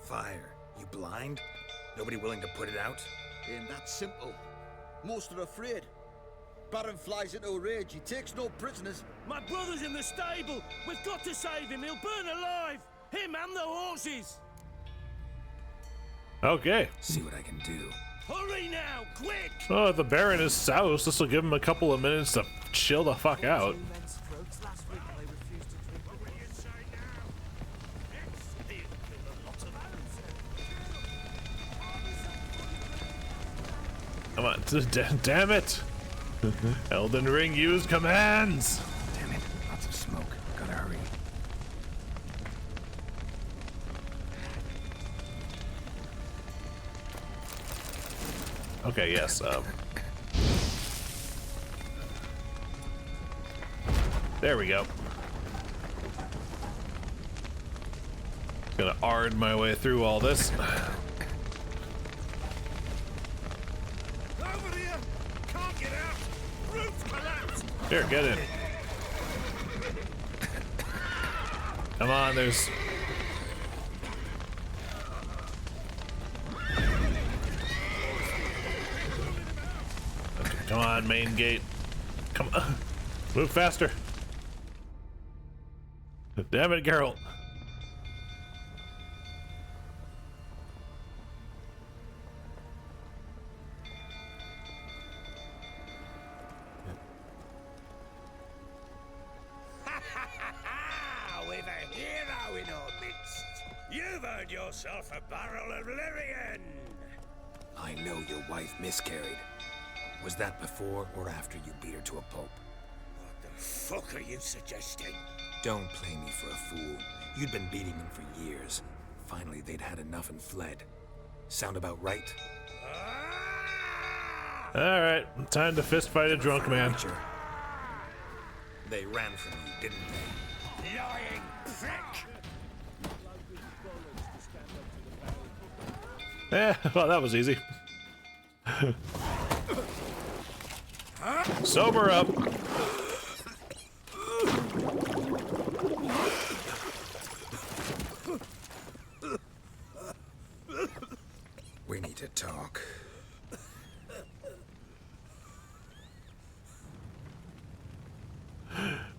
Fire. You blind? Nobody willing to put it out? Ain't that simple. Most are afraid. Baron flies into a rage. He takes no prisoners. My brother's in the stable. We've got to save him. He'll burn alive. Him and the horses. Okay. See what I can do. Hurry now, quick! Oh, the Baron is soused. This will give him a couple of minutes to chill the fuck out. Come on, damn it! Elden Ring use commands! Damn it, lots of smoke. Gotta hurry. Okay, yes, there we go. Gonna ard my way through all this. Over here! Can't get out! Roof collapsed! Here, get in. Come on, there's... Okay, come on, main gate. Come on. Move faster. Damn it, Geralt. We've a hero in our midst. You've earned yourself a barrel of Lyrian. I know your wife miscarried. Was that before or after you beat her to a pulp? What the fuck are you suggesting? Don't play me for a fool. You'd been beating them for years. Finally, they'd had enough and fled. Sound about right? Alright, time to fist fight a drunk man. They ran from you, didn't they? Lying prick! Eh, well, that was easy. Sober up. We need to talk.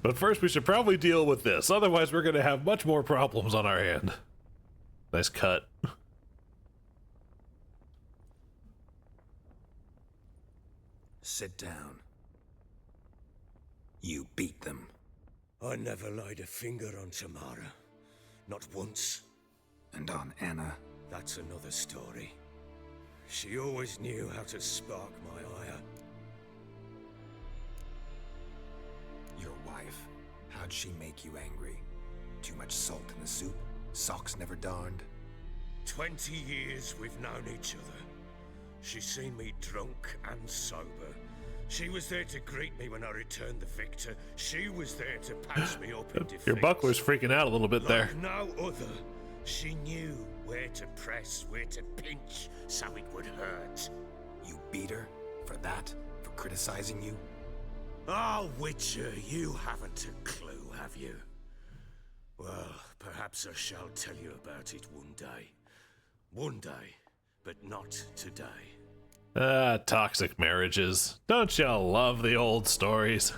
But first we should probably deal with this, otherwise we're gonna have much more problems on our hand. Nice cut. Sit down. You beat them. I never laid a finger on Tamara. Not once. And on Anna? That's another story. She always knew how to spark my ire. Your wife, how'd she make you angry? Too much salt in the soup? Socks never darned? 20 years we've known each other. She's seen me drunk and sober. She was there to greet me when I returned the victor. She was there to patch me up in defeat. Your buckler's freaking out a little bit there. Like no other. She knew where to press, where to pinch, so it would hurt. You beat her? For that? For criticizing you? Oh, Witcher, you haven't a clue, have you? Well, perhaps I shall tell you about it one day. One day, but not today. Toxic marriages. Don't y'all love the old stories?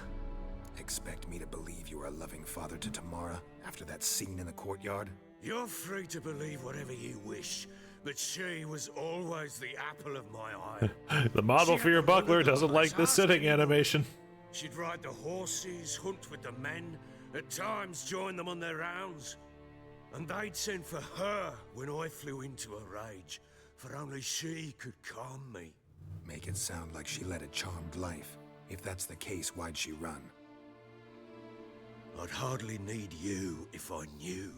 Expect me to believe you are a loving father to Tamara after that scene in the courtyard? You're free to believe whatever you wish, but she was always the apple of my eye. The model for your buckler doesn't like the sitting animation. She'd ride the horses, hunt with the men, at times join them on their rounds. And they'd send for her when I flew into a rage, for only she could calm me. Make it sound like she led a charmed life. If that's the case, why'd she run? I'd hardly need you if I knew.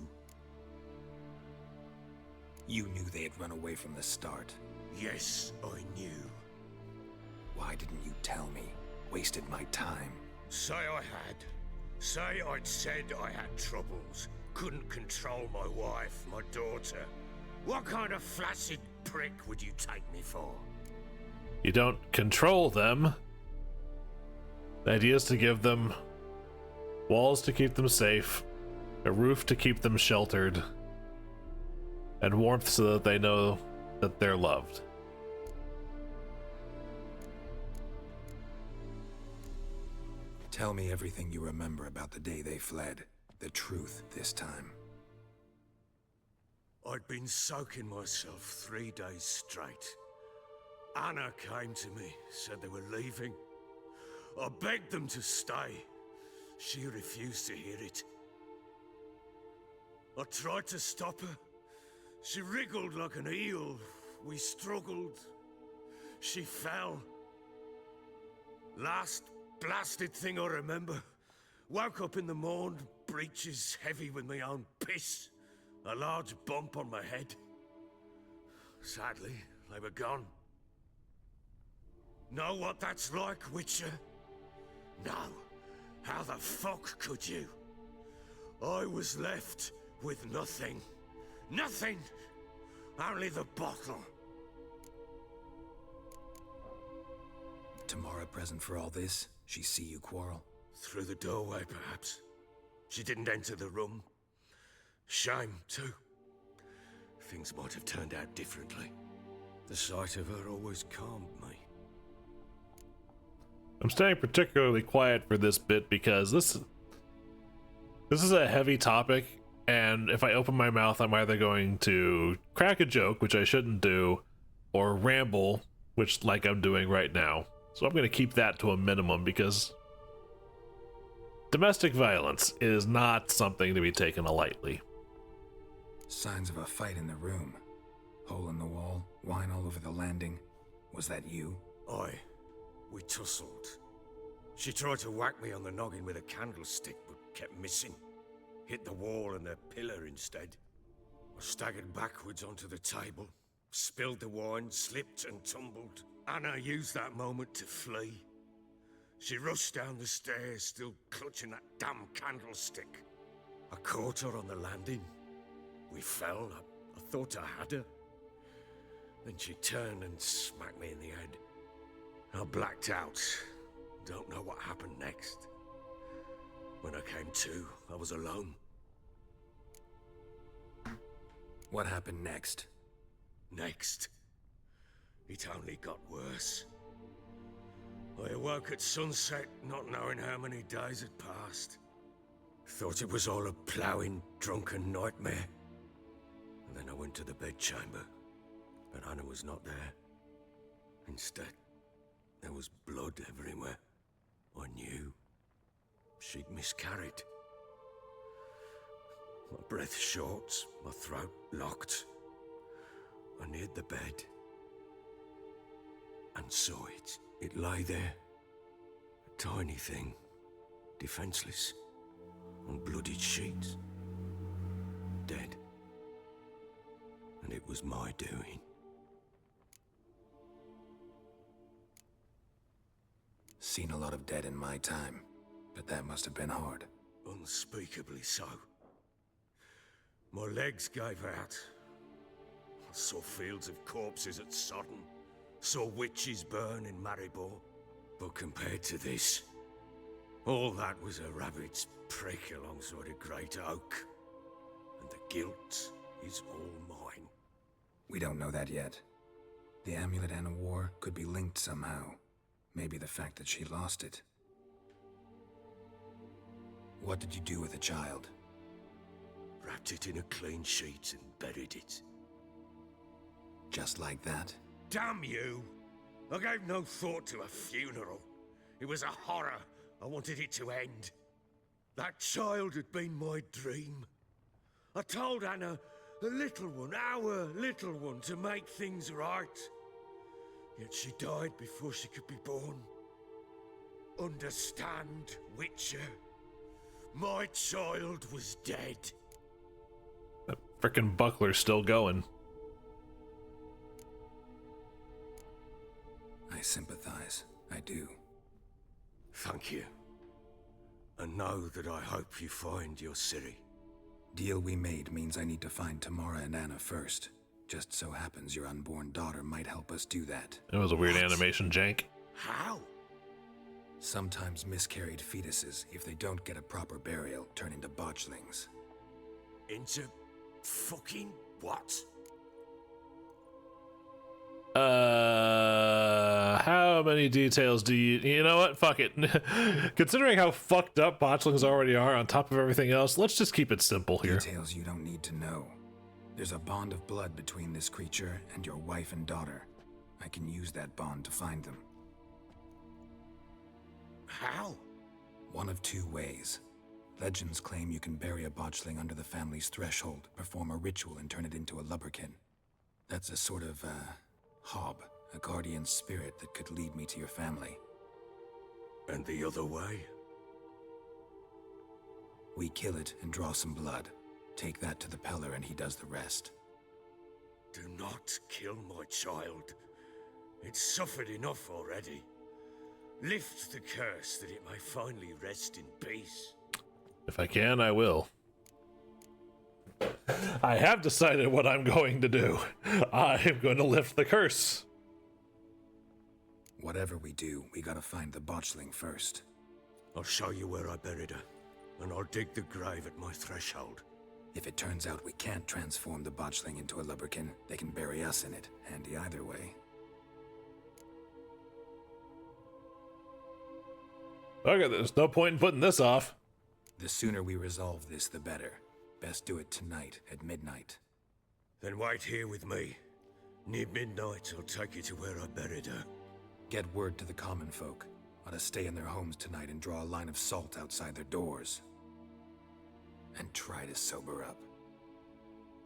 You knew they had run away from the start. Yes, I knew. Why didn't you tell me? Wasted my time. Say I had. Say I'd said I had troubles. Couldn't control my wife, my daughter. What kind of flaccid prick would you take me for? You don't control them. The idea is to give them Walls to keep them safe, a roof to keep them sheltered, and warmth so that they know that they're loved. Tell me everything you remember about the day they fled. The truth this time. I'd been soaking myself 3 days straight. Anna came to me, said they were leaving. I begged them to stay. She refused to hear it. I tried to stop her. She wriggled like an eel. We struggled. She fell. Last blasted thing I remember. Woke up in the morn, breeches heavy with my own piss. A large bump on my head. Sadly, they were gone. Know what that's like, Witcher? No. How the fuck could you? I was left with nothing. Nothing! Only the bottle. Tamara present for all this? She see you quarrel? Through the doorway, perhaps. She didn't enter the room. Shame, too. Things might have turned out differently. The sight of her always calmed me. I'm staying particularly quiet for this bit because this is a heavy topic, and if I open my mouth, I'm either going to crack a joke, which I shouldn't do, or ramble, which like I'm doing right now. So I'm going to keep that to a minimum because domestic violence is not something to be taken lightly. Signs of a fight in the room. Hole in the wall, wine all over the landing. Was that you? Aye. We tussled. She tried to whack me on the noggin with a candlestick, but kept missing. Hit the wall and the pillar instead. I staggered backwards onto the table, spilled the wine, slipped and tumbled. Anna used that moment to flee. She rushed down the stairs, still clutching that damn candlestick. I caught her on the landing. We fell. I thought I had her. Then she turned and smacked me in the head. I blacked out. Don't know what happened next. When I came to, I was alone. What happened next? Next? It only got worse. I awoke at sunset, not knowing how many days had passed. Thought it was all a ploughing, drunken nightmare. And then I went to the bedchamber, but Anna was not there. Instead, there was blood everywhere. I knew. She'd miscarried. My breath short, my throat locked. I neared the bed and saw it. It lay there. A tiny thing. Defenseless. On bloodied sheets. Dead. And it was my doing. Seen a lot of dead in my time, but that must have been hard. Unspeakably so. My legs gave out. I saw fields of corpses at Sodden. Saw witches burn in Maribor. But compared to this, all that was a rabbit's prick alongside a great oak. And the guilt is all mine. We don't know that yet. The amulet Anna wore could be linked somehow. Maybe the fact that she lost it. What did you do with the child? Wrapped it in a clean sheet and buried it. Just like that? Damn you! I gave no thought to a funeral. It was a horror. I wanted it to end. That child had been my dream. I told Anna, the little one, our little one, to make things right. Yet she died before she could be born. Understand, Witcher? My child was dead. That frickin' buckler's still going. I sympathize. I do. Thank you. And know that I hope you find your Ciri. Deal we made means I need to find Tamara and Anna first. Just so happens your unborn daughter might help us do that. It was a weird animation jank. How? Sometimes miscarried fetuses, if they don't get a proper burial, turn into botchlings. Into fucking what? How many details do you know what? Fuck it. Considering how fucked up botchlings already are on top of everything else, let's just keep it simple here. Details you don't need to know. There's a bond of blood between this creature and your wife and daughter. I can use that bond to find them. How? One of two ways. Legends claim you can bury a botchling under the family's threshold, perform a ritual, and turn it into a lubberkin. That's a sort of, hob, a guardian spirit that could lead me to your family. And the other way? We kill it and draw some blood. Take that to the Peller and he does the rest. Do not kill my child. It's suffered enough already. Lift the curse that it may finally rest in peace. If I can, I will. I have decided what I'm going to do. I am going to lift the curse. Whatever we do, we gotta find the botchling first. I'll show you where I buried her, and I'll dig the grave at my threshold. If it turns out we can't transform the botchling into a lubberkin, they can bury us in it. Handy either way. Okay, there's no point in putting this off. The sooner we resolve this, the better. Best do it tonight, at midnight. Then wait here with me. Near midnight, I'll take you to where I buried her. Get word to the common folk. Ought to stay in their homes tonight and draw a line of salt outside their doors. And try to sober up.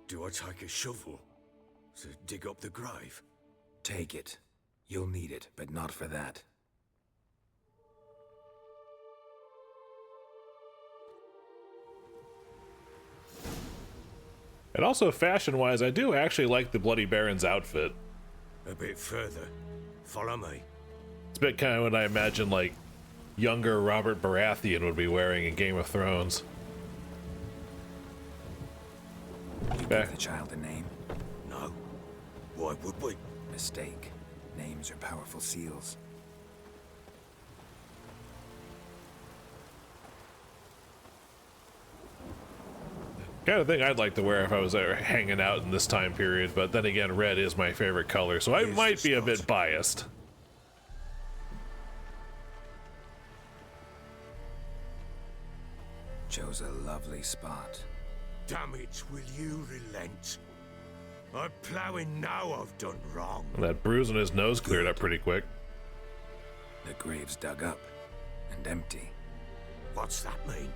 Do I take a shovel to dig up the grave? Take it. You'll need it, but not for that. And also, fashion-wise, I do actually like the Bloody Baron's outfit. A bit further. Follow me. It's a bit kind of what I imagine, like, younger Robert Baratheon would be wearing in Game of Thrones. You give the child a name? No. Why would we? Mistake. Names are powerful seals. Kind of thing I'd like to wear if I was hanging out in this time period, but then again, red is my favorite color, so I might be a bit biased. Chose a lovely spot. Damn it, will you relent? I'm plowing now I've done wrong. And that bruise on his nose cleared up pretty quick. The grave's dug up and empty. What's that mean?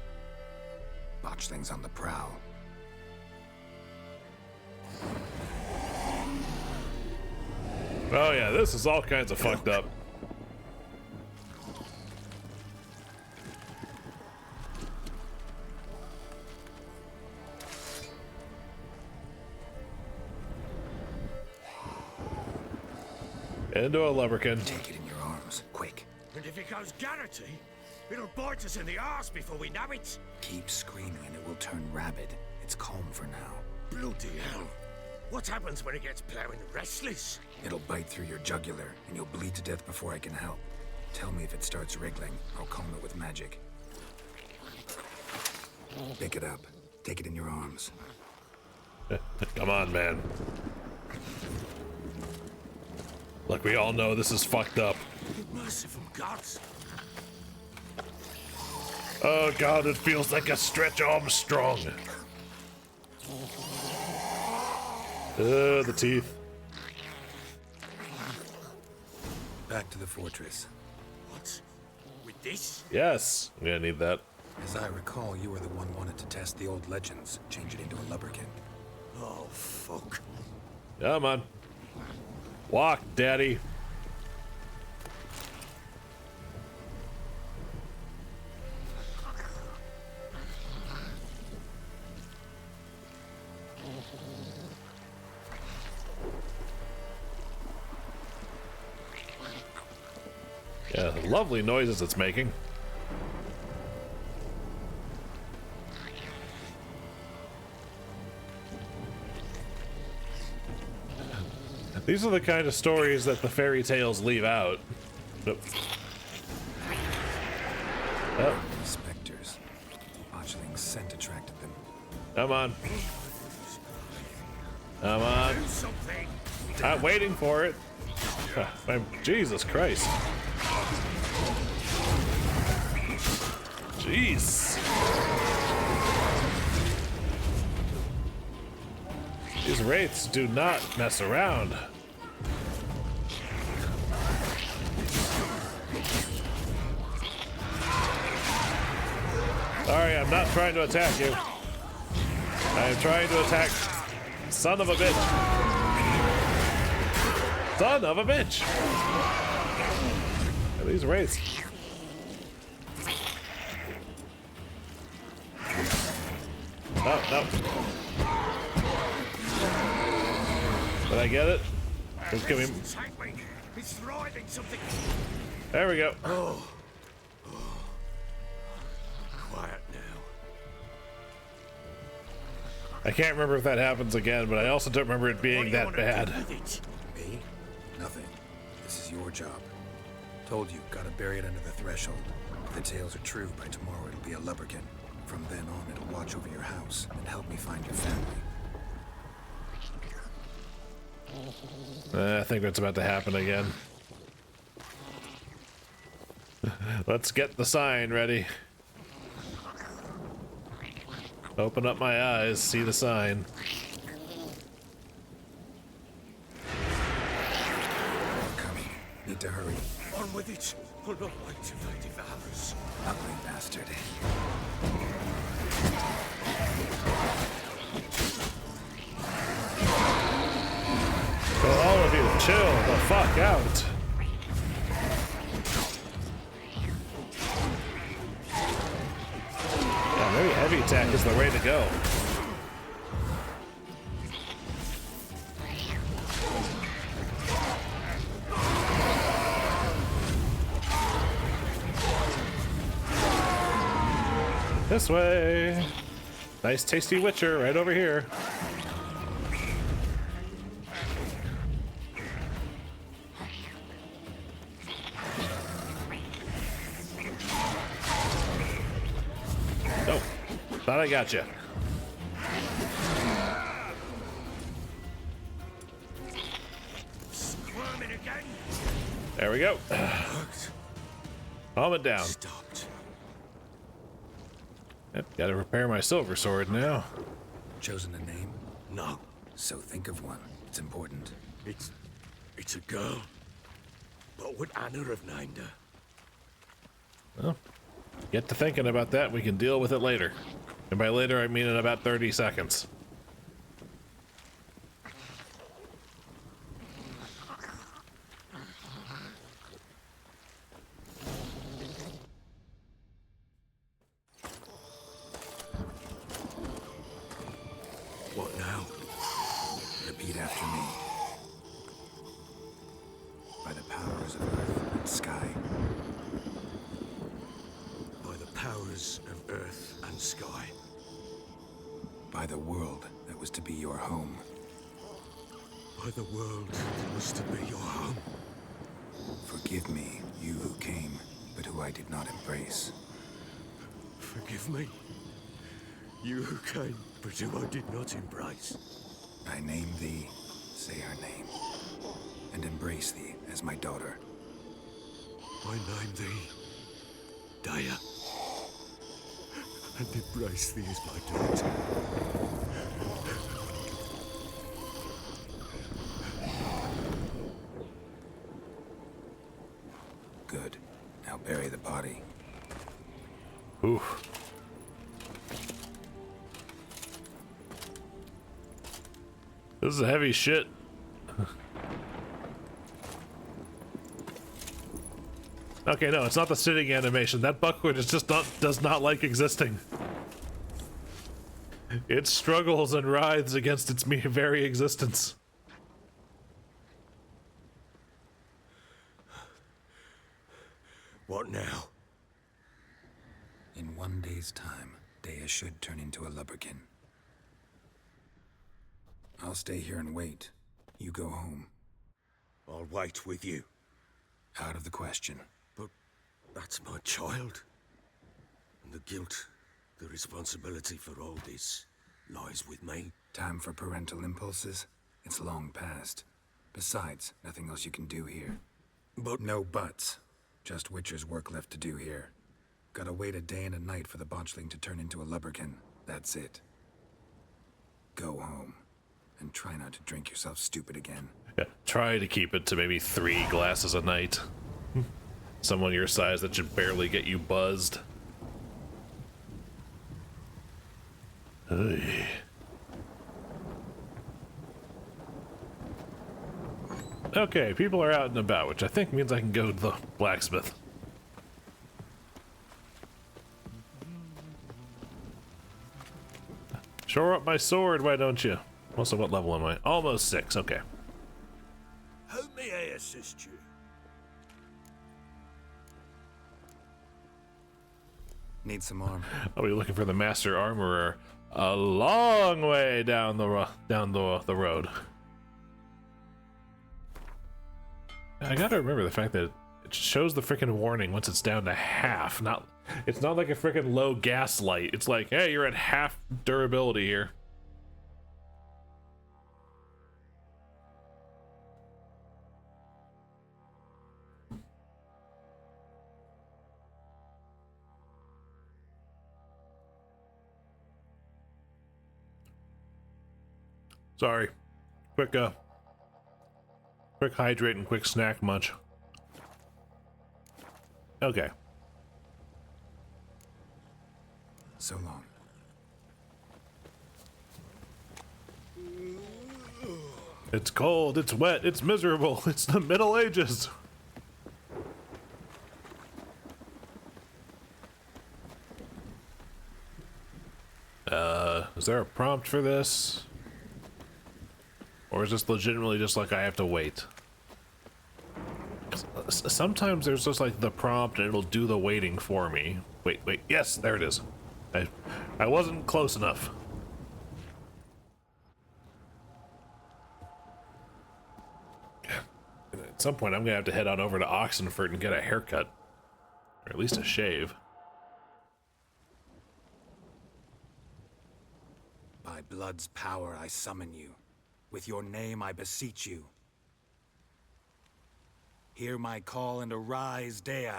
Botchling's on the prowl. Oh yeah, this is all kinds of fucked up. Into a lubberkin. Take it in your arms, quick. And if it goes Garrity, it'll bite us in the arse before we know it. Keep screaming and it will turn rabid. It's calm for now. Bloody hell. What happens when it gets plowing restless? It'll bite through your jugular and you'll bleed to death before I can help. Tell me if it starts wriggling. I'll calm it with magic. Pick it up. Take it in your arms. Come on, man. Look, we all know this is fucked up. Merciful gods. Oh god, it feels like a Stretch Armstrong. The teeth. Back to the fortress. What? With this? Yes, I'm gonna need that. As I recall, you were the one wanted to test the old legends, change it into a lubberkin. Oh, fuck. Come on. Walk, daddy. Yeah, lovely noises it's making. These are the kind of stories that the fairy tales leave out. Nope. Oh. Spectres. Botchling's scent attracted them. Come on. Come on. I'm waiting for it. Jesus Christ. Jeez. These wraiths do not mess around. Sorry, I'm not trying to attack you. I am trying to attack son of a bitch. Son of a bitch. Are these wraiths? Oh, no. Did I get it? Can we... There we go. Oh. Quiet now. I can't remember if that happens again, but I also don't remember it being that bad. Me? Nothing. This is your job. Told you, gotta bury it under the threshold. If the tales are true, by tomorrow it'll be a lubberkin. From then on, it'll watch over your house and help me find your family. I think that's about to happen again. Let's get the sign ready. Open up my eyes, see the sign. Coming. Need to hurry. On with it. I'll not wait till they devour us. Ugly bastard. So all of you, chill the fuck out. Yeah, maybe heavy attack is the way to go. This way. Nice tasty witcher right over here. Oh, thought I got you. There we go. Calm it down. Stopped. Yep, gotta repair my silver sword now. Chosen a name? No. So think of one. It's important. It's a girl. What would Anna have named her? Well, get to thinking about that. We can deal with it later. And by later, I mean in about 30 seconds. What now? Repeat after me. By the powers of earth and sky. By the powers of earth and sky. By the world that was to be your home. By the world that was to be your home. Forgive me, you who came, but who I did not embrace. Forgive me. You who came, but who I did not embrace. I name thee, say her name, and embrace thee as my daughter. I name thee, Daya, and embrace thee as my daughter. Good. Now bury the body. Oof. This is heavy shit. Okay, no, it's not the sitting animation. That buckwheat is just does not like existing. It struggles and writhes against its very existence. What now? In 1 day's time, Daya should turn into a lubberkin. I'll stay here and wait. You go home. I'll wait with you. Out of the question. But that's my child. And the guilt, the responsibility for all this lies with me. Time for parental impulses? It's long past. Besides, nothing else you can do here. But... No buts. Just Witcher's work left to do here. Gotta wait a day and a night for the botchling to turn into a lubberkin. That's it. Go home. And try not to drink yourself stupid again. Yeah, try to keep it to maybe 3 glasses a night. Someone your size that should barely get you buzzed. Hey. Okay, people are out and about, which I think means I can go to the blacksmith. Shore up my sword, why don't you? Also, what level am I? Almost 6, okay. How may I assist you? Need some armor. I'll be looking for the master armorer a long way down the road. I gotta remember the fact that it shows the freaking warning once it's down to half. It's not like a freaking low gas light. It's like, hey, you're at half durability here. Sorry. Quick hydrate and quick snack munch. Okay. So long. It's cold, it's wet, it's miserable, it's the Middle Ages. Is there a prompt for this? Or is this legitimately just like I have to wait? Sometimes there's just like the prompt and it'll do the waiting for me. Wait, yes, there it is. I wasn't close enough. At some point I'm gonna have to head on over to Oxenford and get a haircut. Or at least a shave. By blood's power I summon you. With your name I beseech you. Hear my call and arise, Dea.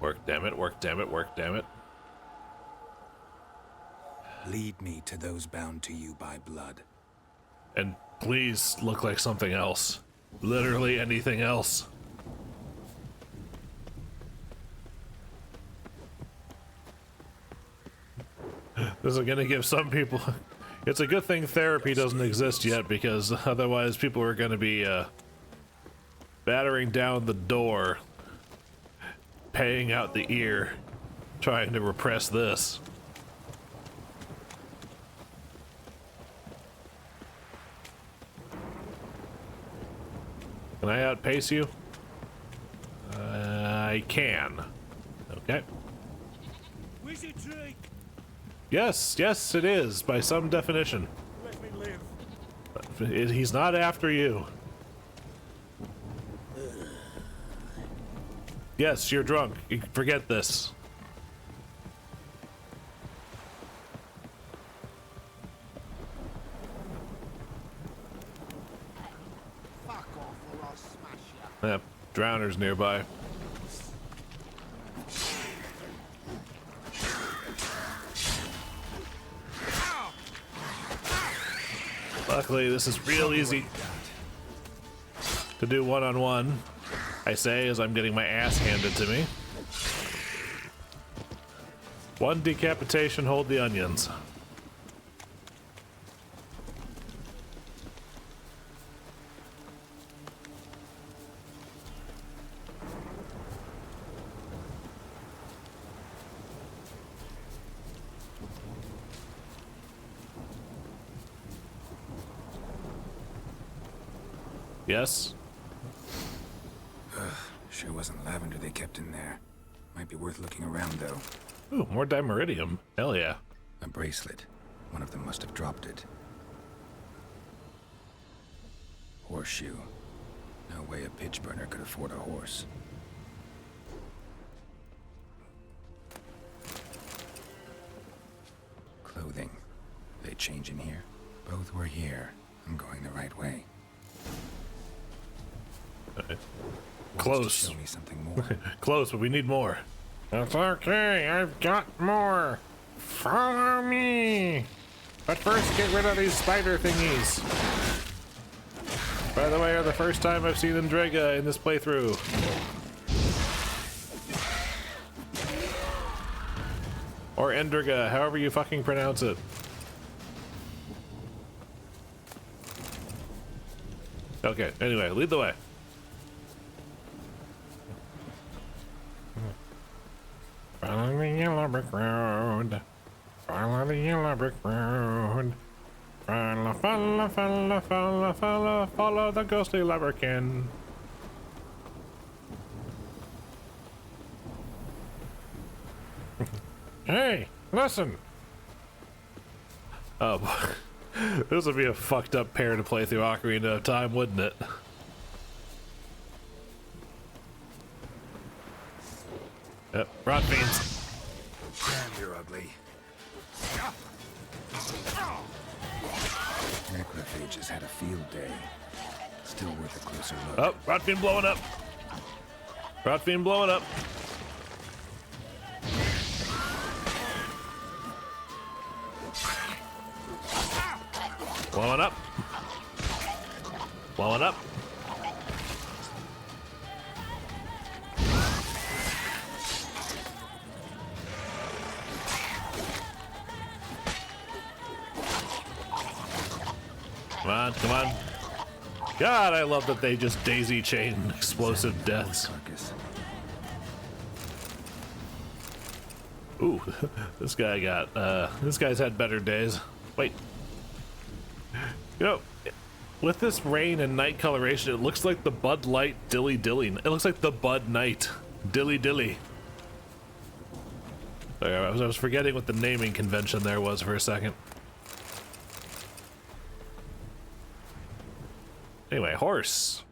Work, damn it, work, damn it, work, damn it. Lead me to those bound to you by blood. And please look like something else. Literally anything else. This is gonna give some people... It's a good thing therapy doesn't exist yet, because otherwise people are gonna be battering down the door, paying out the ear, trying to repress this. Can I outpace you? I can. Okay. Yes, it is, by some definition. Let me live. He's not after you. Yes, you're drunk. Forget this. Fuck off or I'll smash you. Drowners nearby. Luckily, this is real easy to do one-on-one, I say, as I'm getting my ass handed to me. One decapitation, hold the onions. Yes? Sure wasn't lavender they kept in there. Might be worth looking around, though. Ooh, more dimeridium. Hell yeah. A bracelet. One of them must have dropped it. Horseshoe. No way a pitch burner could afford a horse. change in here. Both were here. I'm going the right way. Close. Show me something more. Close, but we need more. It's okay, I've got more. Follow me. But first, get rid of these spider thingies. By the way, the first time I've seen Endrega in this playthrough. Or Endrega, however you fucking pronounce it. Okay, anyway, lead the way. Follow the yellow brick road. Follow the yellow brick road. Follow, follow, follow, follow, follow, follow the ghostly lubberkin. Hey, listen. Oh, this would be a fucked up pair to play through Ocarina of Time, wouldn't it? Yep, rot beans. Damn, you're ugly. Necrophages had a field day. Still worth a closer look. Oh, rot fiend blowing up. Rot fiend blowing up. Blowing up. Blowing up. Come on, come on. God, I love that they just daisy chain explosive deaths. Ooh, this guy's had better days. Wait. You know, with this rain and night coloration, it looks like the Bud Light Dilly Dilly. It looks like the Bud Night Dilly Dilly. Sorry, I was forgetting what the naming convention there was for a second. Anyway, horse.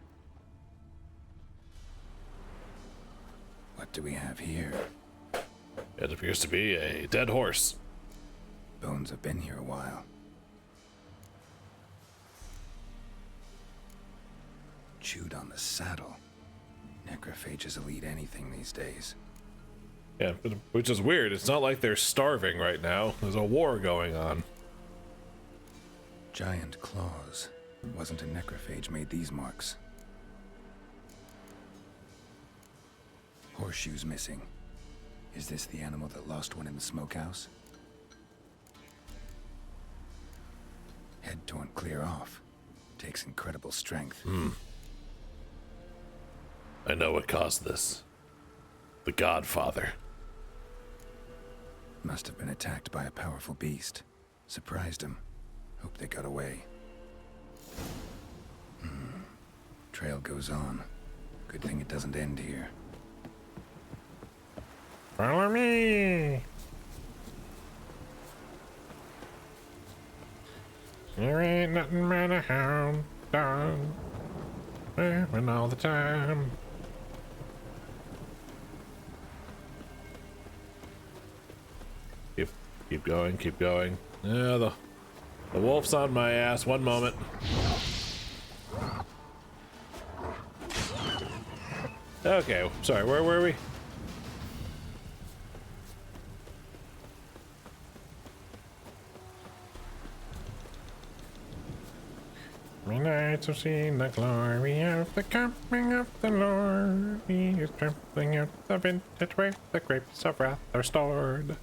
What do we have here? It appears to be a dead horse. Bones have been here a while. Chewed on the saddle. Necrophages will eat anything these days. Yeah, which is weird. It's not like they're starving right now. There's a war going on. Giant claws. Wasn't a necrophage made these marks. Horseshoes missing. Is this the animal that lost one in the smokehouse? Head torn clear off. Takes incredible strength. I know what caused this. The Godfather. Must have been attacked by a powerful beast. Surprised him. Hope they got away. Trail goes on. Good thing it doesn't end here. Follow me! There ain't nothing but a hound dog. Living all the time. Keep going, keep going. Yeah, the wolf's on my ass. One moment. Okay, sorry, where were we? Nights have seen the glory of the coming of the Lord. He is trampling out the vintage where the grapes of wrath are stored.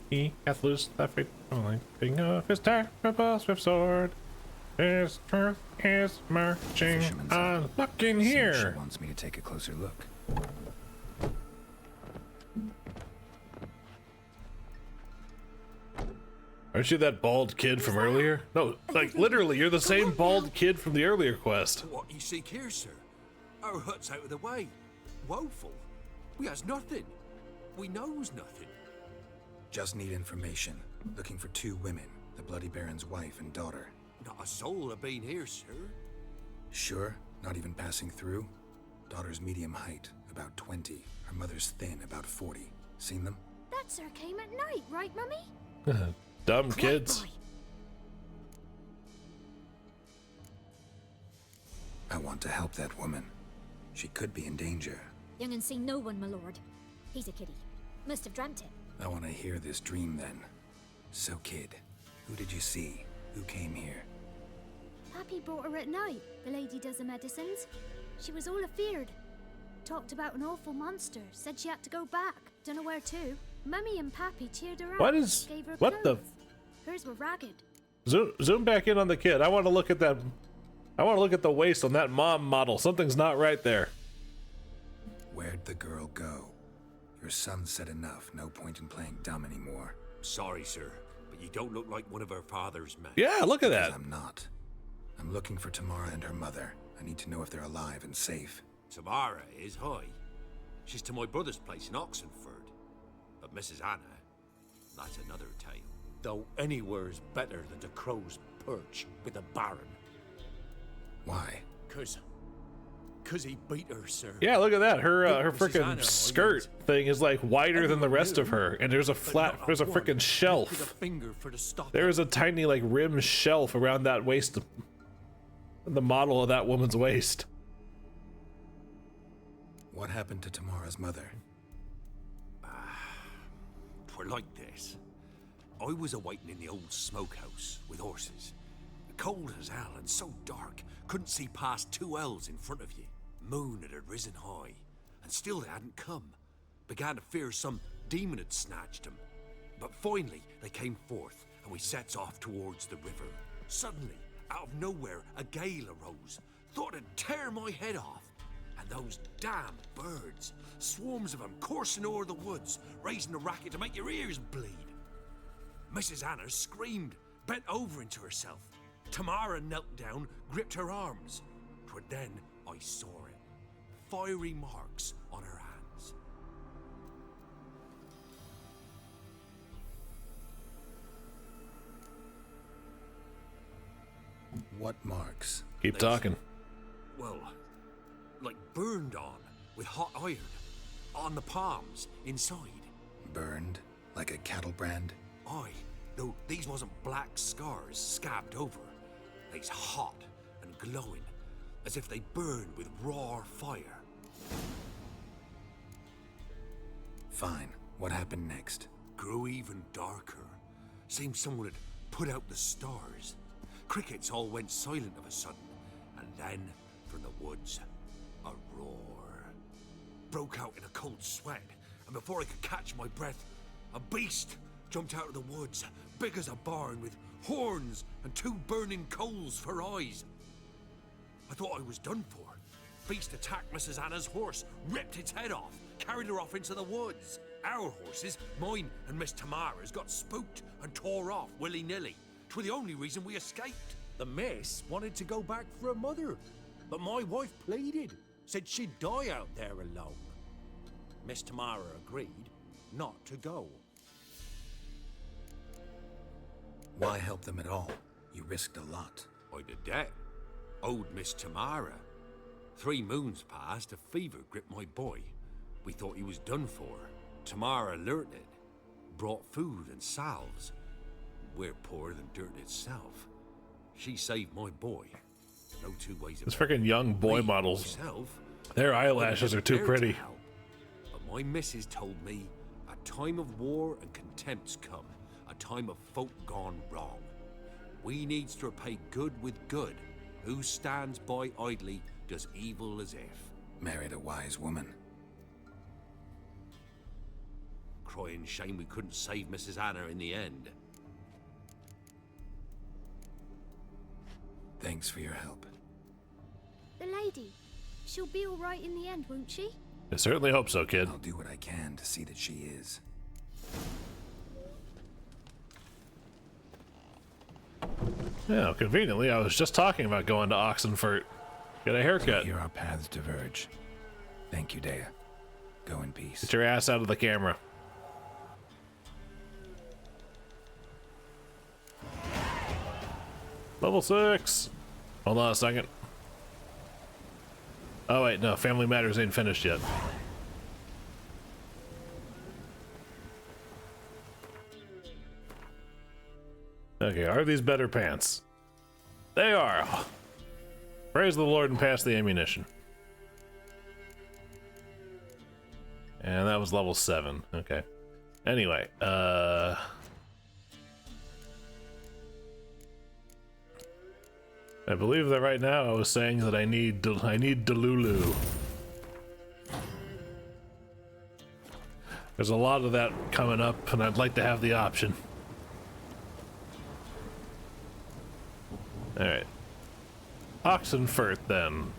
He hath loosed the fateful lightning of his terrible swift sword. His truth is marching on. Look in here. She wants me to take a closer look. Aren't you that bald kid from earlier? No, like literally, you're the same bald kid from the earlier quest. What you seek here, sir? Our hut's out of the way. Woeful. We has nothing. We knows nothing. Just need information. Looking for 2 women, the Bloody Baron's wife and daughter. Not a soul have been here, sir. Sure? Not even passing through? Daughter's medium height, about 20. Her mother's thin, about 40. Seen them? That sir came at night, right, Mummy? Dumb kids. I want to help that woman. She could be in danger. Young and see no one, my lord. He's a kiddie. Must have dreamt it. I want to hear this dream then. So, kid, who did you see? Who came here? Pappy brought her at night, the lady does the medicines. She was all afeared. Talked about an awful monster, said she had to go back. Dunno where to. Mummy and Pappy cheered her up. What is... Gave her what the... clothes. Hers were ragged. Zoom back in on the kid. I want to look at that... I want to look at the waist on that mom model. Something's not right there. Where'd the girl go? Your son said enough. No point in playing dumb anymore. Sorry, sir, but you don't look like one of her father's men. Yeah, look at that. I'm not. I'm looking for Tamara and her mother. I need to know if they're alive and safe. Tamara is high. She's to my brother's place in Oxenford. But Mrs. Anna, that's another tale. Though anywhere's better than the crow's perch with the Baron. Why? Cause he beat her, sir. Yeah, look at that. Her Mrs. freaking Anna, skirt thing is like wider than the rest of her, and there's a freaking shelf. There's a tiny like rim shelf around that waist, the model of that woman's waist. What happened to Tamara's mother? Twere like this. I was awaiting in the old smokehouse with horses. Cold as hell and so dark, couldn't see past 2 ells in front of you. Moon had risen high, and still they hadn't come. Began to fear some demon had snatched them. But finally they came forth, and we sets off towards the river. Suddenly, out of nowhere, a gale arose. Thought it'd tear my head off. And those damn birds, swarms of them coursing o'er the woods, raising a racket to make your ears bleed. Mrs. Anna screamed, bent over into herself. Tamara knelt down, gripped her arms. 'Twere then I saw it. Fiery marks on her hands. What marks? Keep talking. Well, like burned on with hot iron. On the palms, inside. Burned? Like a cattle brand? Aye, though these wasn't black scars scabbed over. They's hot and glowing, as if they burned with raw fire. Fine. What happened next? Grew even darker. Seemed someone had put out the stars. Crickets all went silent of a sudden, and then, from the woods, a roar. Broke out in a cold sweat, and before I could catch my breath, a beast jumped out of the woods, big as a barn, with horns and 2 burning coals for eyes. I thought I was done for. Beast attacked Mrs. Anna's horse, ripped its head off, carried her off into the woods. Our horses, mine and Miss Tamara's, got spooked and tore off willy-nilly. 'Twere the only reason we escaped. The miss wanted to go back for her mother, but my wife pleaded, said she'd die out there alone. Miss Tamara agreed not to go. Why help them at all? You risked a lot. I'd a debt. Owed Miss Tamara. 3 moons passed, a fever gripped my boy. We thought he was done for. Tamara learnt it. Brought food and salves. We're poorer than dirt itself. She saved my boy. No 2 ways These about it. freaking young boy models. Their eyelashes are too pretty. But my missus told me a time of war and contempt's come. A time of folk gone wrong. We needs to repay good with good. Who stands by idly does evil as if. Married a wise woman. Crying shame we couldn't save Mrs. Anna in the end. Thanks for your help. The lady. She'll be all right in the end, won't she? I certainly hope so, kid. I'll do what I can to see that she is. Yeah, conveniently, I was just talking about going to Oxenford. Get a haircut. Here our paths diverge. Thank you, Dea. Go in peace. Get your ass out of the camera. Level 6. Hold on a second. Oh wait, no, Family Matters ain't finished yet. Okay, are these better pants? They are. Praise the Lord and pass the ammunition. And that was level 7. Okay. Anyway, I believe that right now I was saying that I need Delulu. There's a lot of that coming up, and I'd like to have the option. Alright. Oxenfurt, then.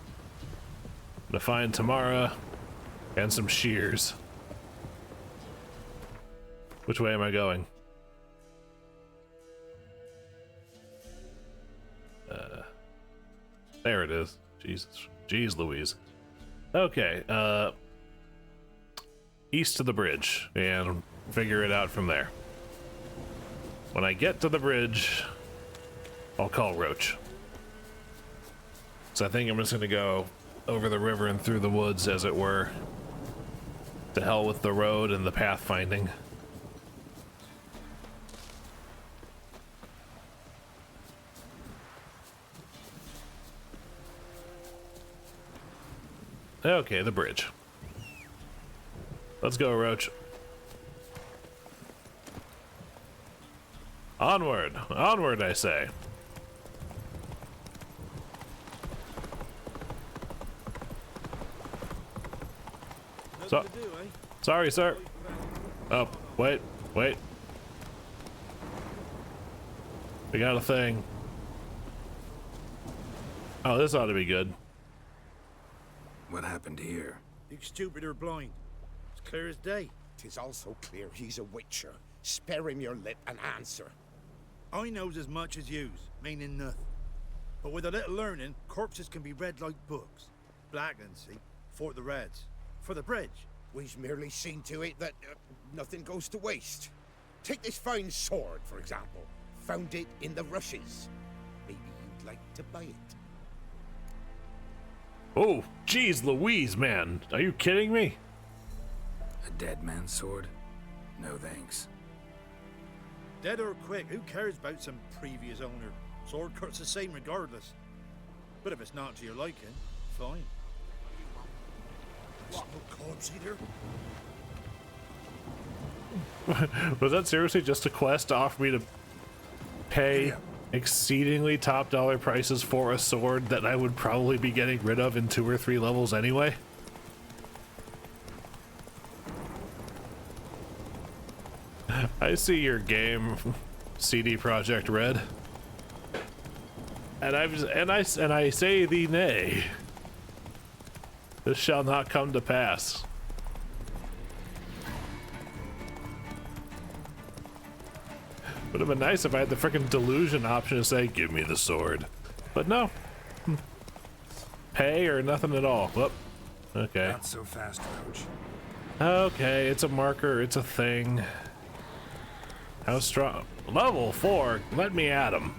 To find Tamara and some shears. Which way am I going? There it is. Jesus. Jeez Louise. Okay, east to the bridge, and figure it out from there. When I get to the bridge, I'll call Roach. So I think I'm just gonna go over the river and through the woods, as it were. To hell with the road and the pathfinding. Okay, the bridge. Let's go, Roach. Onward! Onward, I say. So, sorry, sir. Oh, wait, wait. We got a thing. Oh, this ought to be good. What happened here? You stupid or blind? It's clear as day. 'Tis also clear he's a witcher. Spare him your lip and answer. I knows as much as yous, meaning nothing. But with a little learning, corpses can be read like books. Blackland, see? For the Reds. For the bridge. We've merely seen to it that nothing goes to waste. Take this fine sword, for example. Found it in the rushes. Maybe you'd like to buy it. Oh, geez Louise, man. Are you kidding me? A dead man's sword? No thanks. Dead or quick, who cares about some previous owner? Sword cuts the same regardless. But if it's not to your liking, fine. What, no corpse eater? Was that seriously just a quest to offer me to pay exceedingly top dollar prices for a sword that I would probably be getting rid of in 2 or 3 levels anyway? I see your game, CD Projekt Red, and I say thee nay. This shall not come to pass. Would have been nice if I had the frickin' delusion option to say, give me the sword. But no. Pay or nothing at all. Whoop. Okay. Not so fast, Roach. Okay, it's a marker, it's a thing. How strong? Level 4, let me at him.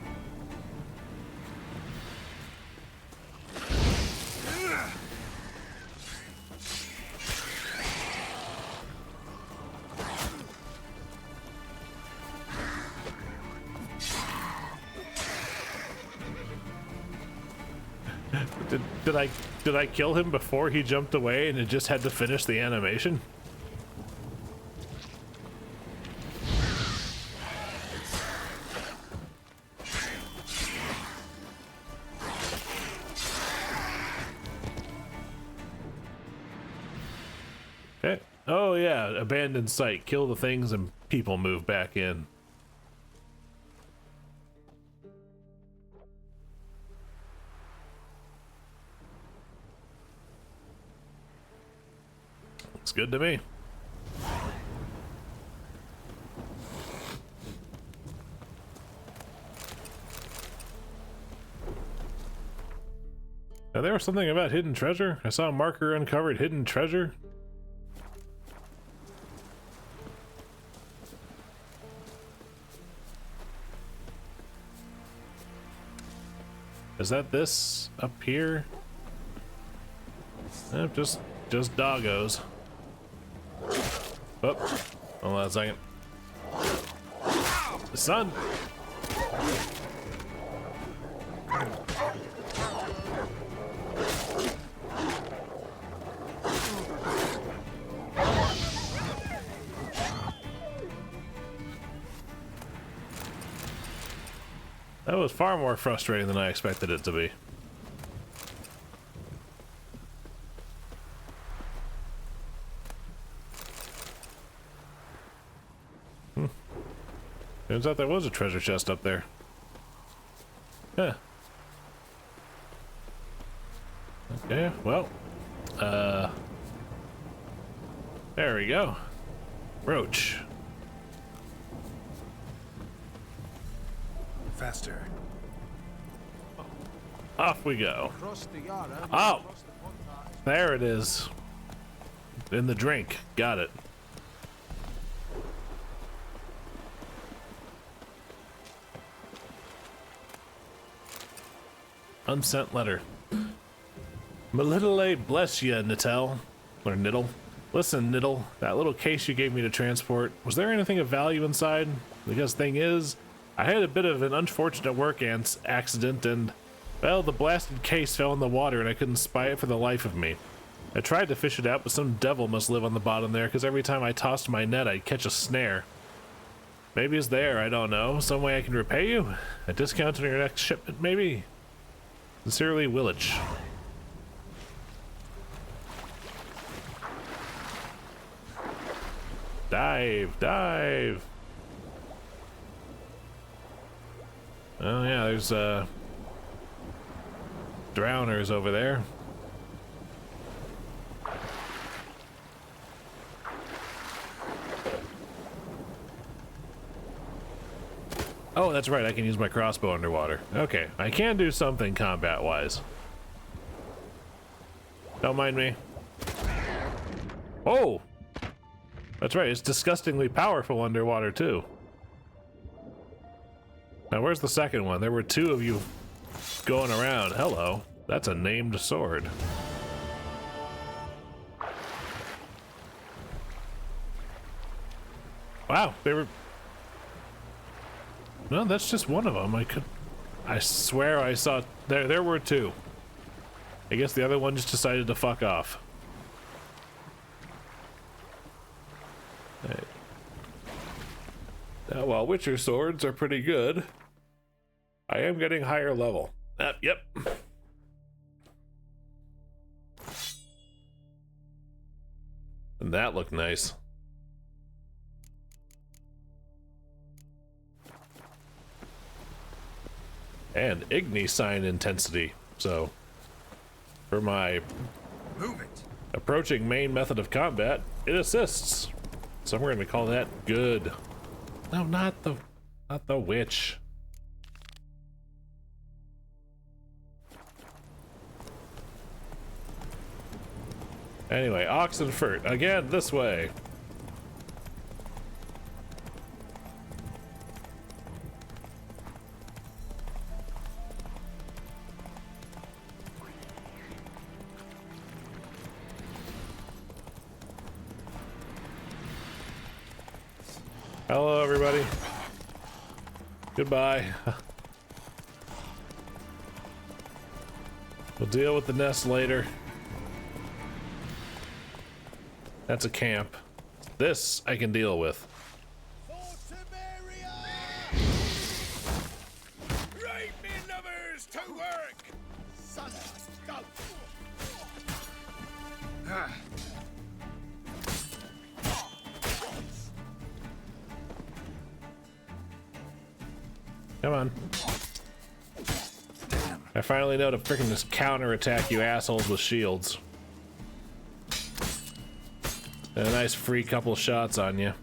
Did I kill him before he jumped away and it just had to finish the animation? Okay. Oh yeah, abandoned site. Kill the things and people move back in. Looks good to me. Now there was something about hidden treasure. I saw a marker uncovered hidden treasure. Is that this up here? Just doggos. Oh, hold on a second. Son! That was far more frustrating than I expected it to be. Turns out there was a treasure chest up there. Huh. Okay, well, there we go. Roach. Faster. Off we go. Across the yard, Oh! There it is. In the drink. Got it. Unsent letter. My little A bless ya, Nittel. Or Niddle. Listen, Niddle, that little case you gave me to transport, was there anything of value inside? Because thing is, I had a bit of an unfortunate work accident and, well, the blasted case fell in the water and I couldn't spy it for the life of me. I tried to fish it out, but some devil must live on the bottom there, because every time I tossed my net, I'd catch a snare. Maybe it's there, I don't know. Some way I can repay you? A discount on your next shipment, maybe? Sincerely, Willage. Dive, dive. Oh yeah, there's drowners over there. Oh, that's right, I can use my crossbow underwater. Okay, I can do something combat-wise. Don't mind me. Oh! That's right, it's disgustingly powerful underwater, too. Now, where's the second one? There were two of you going around. Hello. That's a named sword. Wow, they were... No, that's just one of them. I swear I saw... There were two. I guess the other one just decided to fuck off. Right. Now, while Witcher swords are pretty good, I am getting higher level. Yep. And that looked nice. And Igni sign intensity. So, for my approaching main method of combat, it assists. So we're gonna call that good. No, not the witch. Anyway, Oxenfurt, again, this way. Hello, everybody. Goodbye. We'll deal with the nest later. That's a camp. This I can deal with. Right, me lovers, to work! Son of a goat! Come on. I finally know to freaking just counterattack you assholes with shields. And a nice free couple shots on you.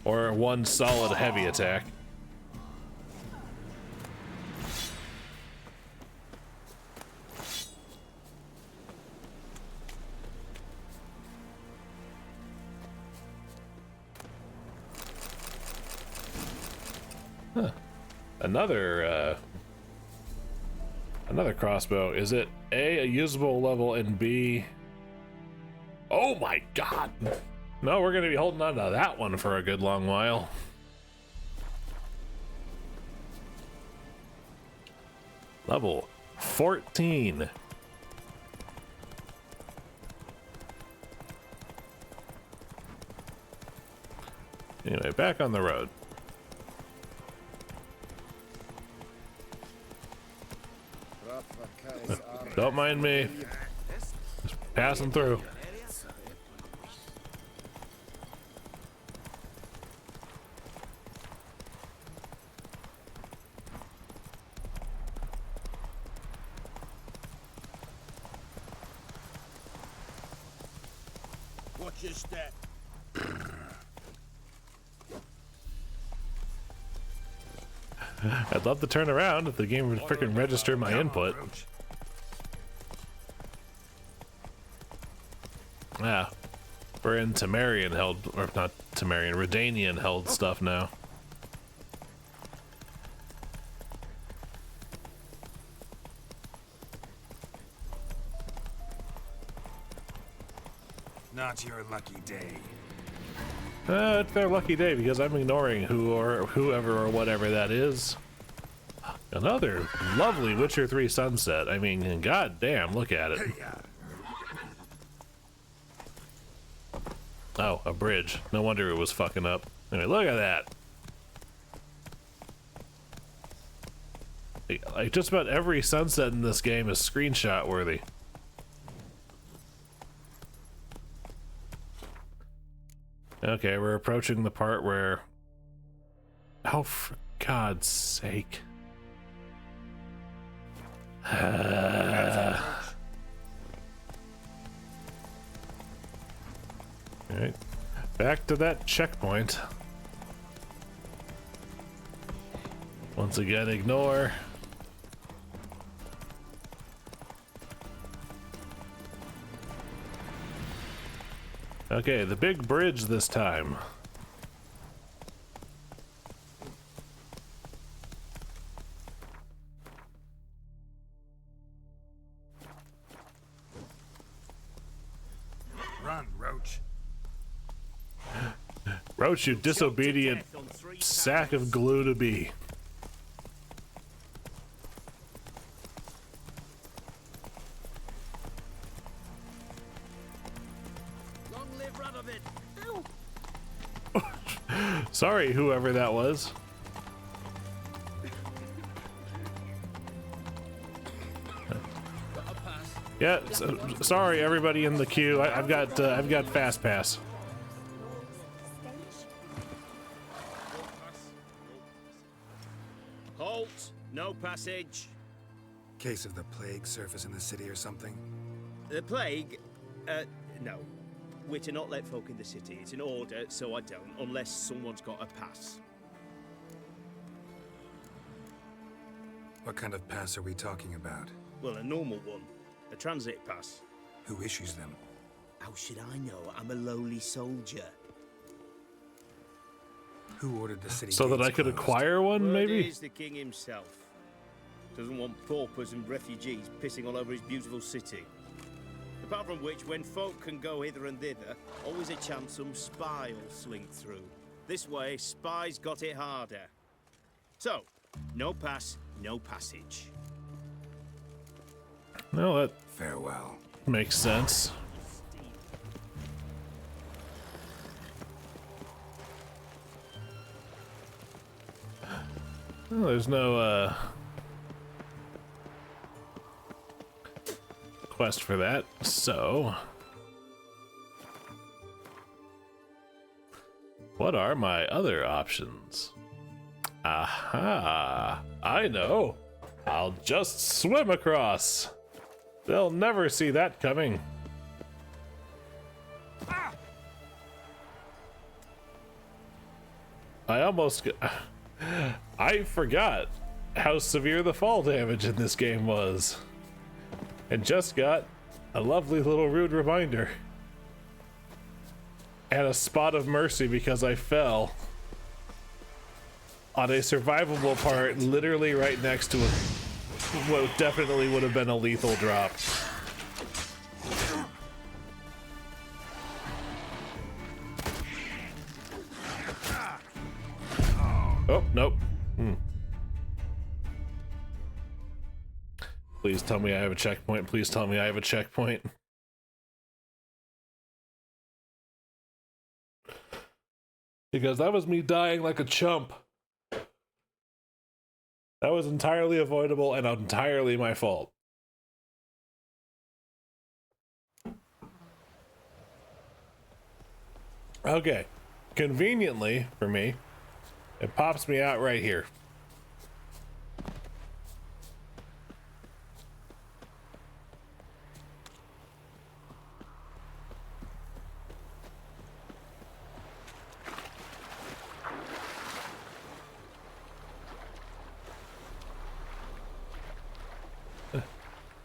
Or one solid heavy attack. Huh. Another crossbow. Is it A, usable level, and B... Oh my god! No, we're gonna be holding on to that one for a good long while. Level 14. Anyway, back on the road. Don't mind me. Just passing through. Watch your step. I'd love to turn around if the game would freaking register my input. Yeah, we're in Temerian held, or not Temerian, Redanian held stuff now. Not your lucky day. It's their lucky day because I'm ignoring whoever or whatever that is. Another lovely Witcher 3 sunset. I mean, goddamn, look at it. Oh, a bridge. No wonder it was fucking up. Anyway, look at that. Like, just about every sunset in this game is screenshot worthy. Okay, we're approaching the part where... Oh, for God's sake. Alright. Back to that checkpoint. Once again, ignore. Okay, the big bridge this time. Run, Roach. Roach, you disobedient sack of glue to be. Sorry, whoever that was. Yeah, sorry everybody in the queue. I've got fast pass. Halt! No passage. Case of the plague surface in the city or something? The plague? No. We're to not let folk in the city. It's an order, so I don't, unless someone's got a pass. What kind of pass are we talking about? Well, a normal one. A transit pass. Who issues them? How should I know? I'm a lowly soldier. Who ordered the city So that I could acquire one, maybe? It is the king himself. Doesn't want paupers and refugees pissing all over his beautiful city. Apart from which, when folk can go hither and thither, always a chance some spy will swing through. This way, spies got it harder. So, no pass, no passage. Well, that farewell makes sense. Well, there's no quest for that, so what are my other options? Aha, I know. I'll just swim across. They'll never see that coming. I forgot how severe the fall damage in this game was. And just got a lovely little rude reminder. And a spot of mercy because I fell on a survivable part literally right next to what definitely would have been a lethal drop. Oh, nope. Please tell me I have a checkpoint. Please tell me I have a checkpoint. Because that was me dying like a chump. That was entirely avoidable and entirely my fault. Okay. Conveniently, for me, it pops me out right here.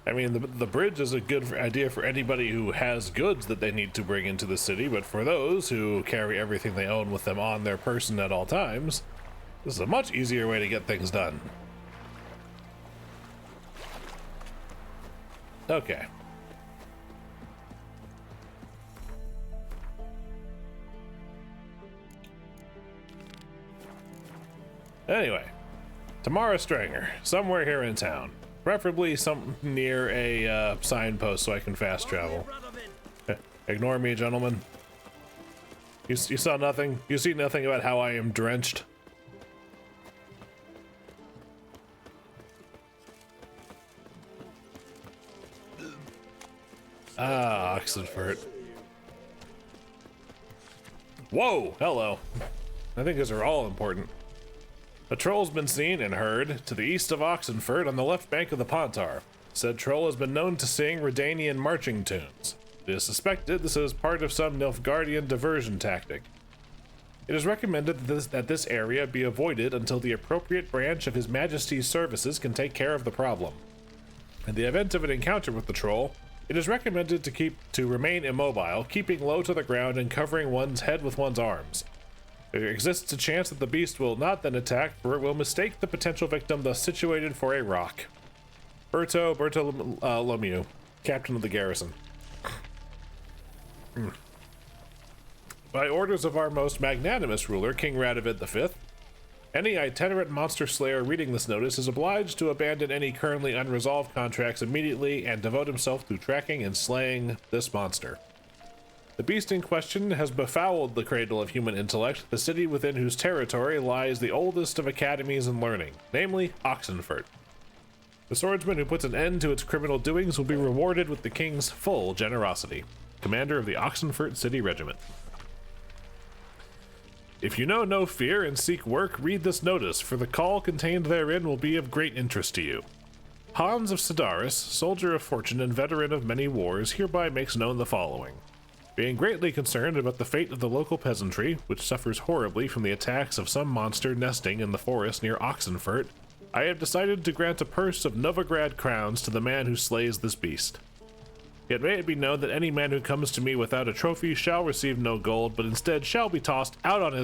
I mean, the bridge is a good idea for anybody who has goods that they need to bring into the city, but for those who carry everything they own with them on their person at all times, this is a much easier way to get things done. Okay. Anyway, Tamara Stranger, somewhere here in town. Preferably something near a signpost so I can fast travel. Ignore me, gentlemen. You saw nothing? You see nothing about how I am drenched? Ah, Oxenfurt. Whoa, hello. I think these are all important. A troll's been seen and heard to the east of Oxenfurt on the left bank of the Pontar. Said troll has been known to sing Redanian marching tunes. It is suspected this is part of some Nilfgaardian diversion tactic. It is recommended that this area be avoided until the appropriate branch of His Majesty's services can take care of the problem. In the event of an encounter with the troll, it is recommended to remain immobile, keeping low to the ground and covering one's head with one's arms. There exists a chance that the beast will not then attack, for it will mistake the potential victim thus situated for a rock. Bertolomeu, captain of the garrison. By orders of our most magnanimous ruler, King Radovid V, any itinerant monster slayer reading this notice is obliged to abandon any currently unresolved contracts immediately and devote himself to tracking and slaying this monster. The beast in question has befouled the cradle of human intellect, the city within whose territory lies the oldest of academies in learning, namely Oxenfurt. The swordsman who puts an end to its criminal doings will be rewarded with the king's full generosity. Commander of the Oxenfurt City Regiment. If you know no fear and seek work, read this notice, for the call contained therein will be of great interest to you. Hans of Sidaris, soldier of fortune and veteran of many wars, hereby makes known the following. Being greatly concerned about the fate of the local peasantry, which suffers horribly from the attacks of some monster nesting in the forest near Oxenfurt, I have decided to grant a purse of Novigrad crowns to the man who slays this beast. Yet may it be known that any man who comes to me without a trophy shall receive no gold, but instead shall be tossed out on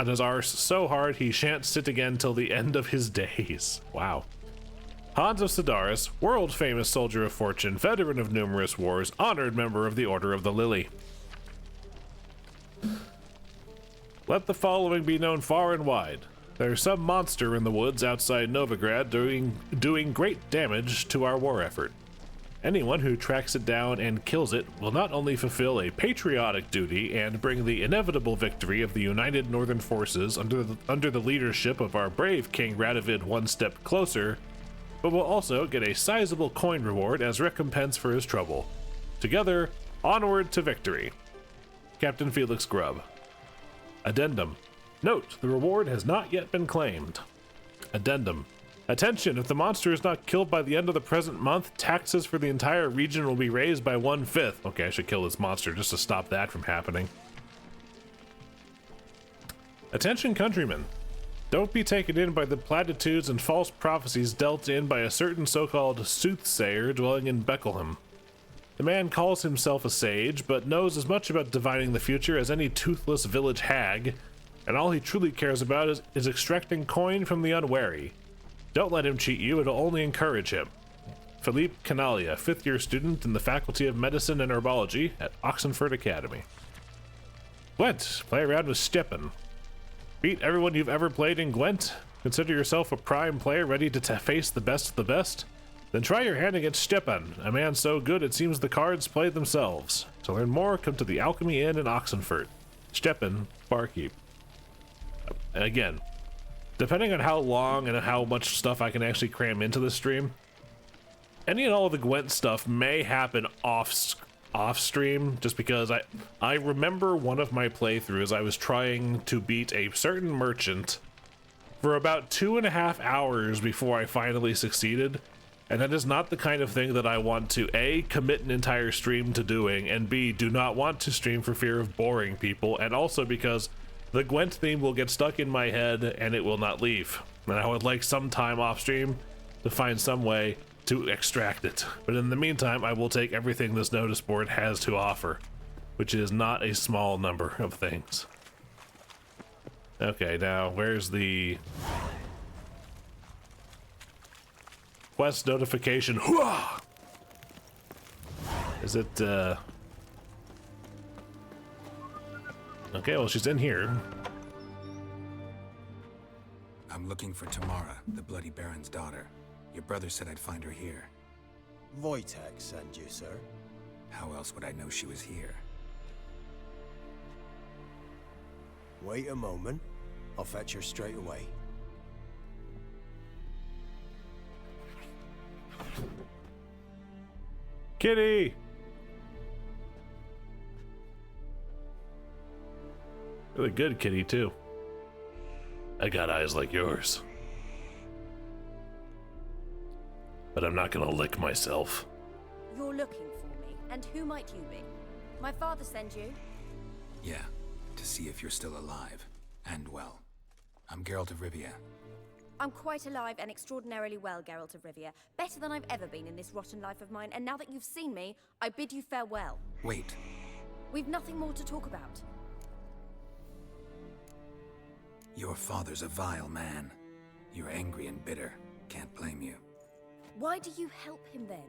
his arse so hard he shan't sit again till the end of his days. Wow. Hans of Sidaris, world-famous soldier of fortune, veteran of numerous wars, honored member of the Order of the Lily. Let the following be known far and wide. There is some monster in the woods outside Novigrad doing great damage to our war effort. Anyone who tracks it down and kills it will not only fulfill a patriotic duty and bring the inevitable victory of the united northern forces under the leadership of our brave King Radovid one step closer, but will also get a sizable coin reward as recompense for his trouble. Together, onward to victory. Captain Felix Grubb. Addendum. Note, the reward has not yet been claimed. Addendum. Attention, if the monster is not killed by the end of the present month, taxes for the entire region will be raised by 1/5. Okay, I should kill this monster just to stop that from happening. Attention, countrymen. Don't be taken in by the platitudes and false prophecies dealt in by a certain so-called soothsayer dwelling in Beckelheim. The man calls himself a sage, but knows as much about divining the future as any toothless village hag, and all he truly cares about is extracting coin from the unwary. Don't let him cheat you, it'll only encourage him. Philippe Canalia, 5th-year student in the Faculty of Medicine and Herbology at Oxenfurt Academy. Gwent, play around with Steppen. Beat everyone you've ever played in Gwent? Consider yourself a prime player ready to face the best of the best? Then try your hand against Steppen, a man so good it seems the cards play themselves. To learn more, come to the Alchemy Inn in Oxenfurt. Steppen, barkeep. And again, depending on how long and how much stuff I can actually cram into the stream, any and all of the Gwent stuff may happen off stream, just because I remember one of my playthroughs, I was trying to beat a certain merchant for about 2.5 hours before I finally succeeded, and that is not the kind of thing that I want to A, commit an entire stream to doing, and B, do not want to stream for fear of boring people, and also because the Gwent theme will get stuck in my head and it will not leave. And I would like some time off stream to find some way to extract it. But in the meantime, I will take everything this notice board has to offer, which is not a small number of things. Okay, now where's the quest notification? Hooah! Is it okay, well, she's in here. I'm looking for Tamara, the Bloody Baron's daughter. Your brother said I'd find her here. Wojtek sent you, sir. How else would I know she was here? Wait a moment. I'll fetch her straight away. Kitty! Really good kitty, too. I got eyes like yours. But I'm not gonna lick myself. You're looking for me, and who might you be? My father sent you? Yeah, to see if you're still alive. And well. I'm Geralt of Rivia. I'm quite alive and extraordinarily well, Geralt of Rivia. Better than I've ever been in this rotten life of mine, and now that you've seen me, I bid you farewell. Wait. We've nothing more to talk about. Your father's a vile man. You're angry and bitter. Can't blame you. Why do you help him then?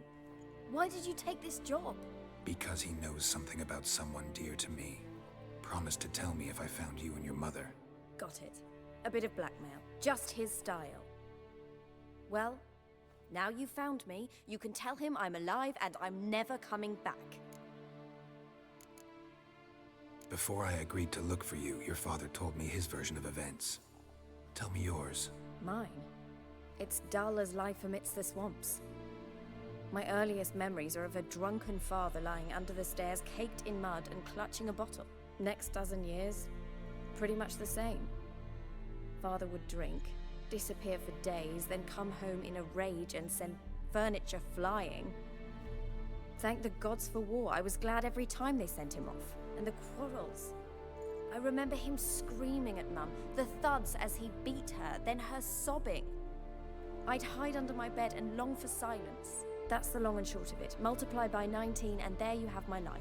Why did you take this job? Because he knows something about someone dear to me. Promised to tell me if I found you and your mother. Got it. A bit of blackmail. Just his style. Well, now you've found me, you can tell him I'm alive and I'm never coming back. Before I agreed to look for you, your father told me his version of events. Tell me yours. Mine? It's dull as life amidst the swamps. My earliest memories are of a drunken father lying under the stairs, caked in mud and clutching a bottle. Next dozen years, pretty much the same. Father would drink, disappear for days, then come home in a rage and send furniture flying. Thank the gods for war. I was glad every time they sent him off. And the quarrels. I remember him screaming at Mum, the thuds as he beat her, then her sobbing. I'd hide under my bed and long for silence. That's the long and short of it. Multiply by 19 and there you have my life.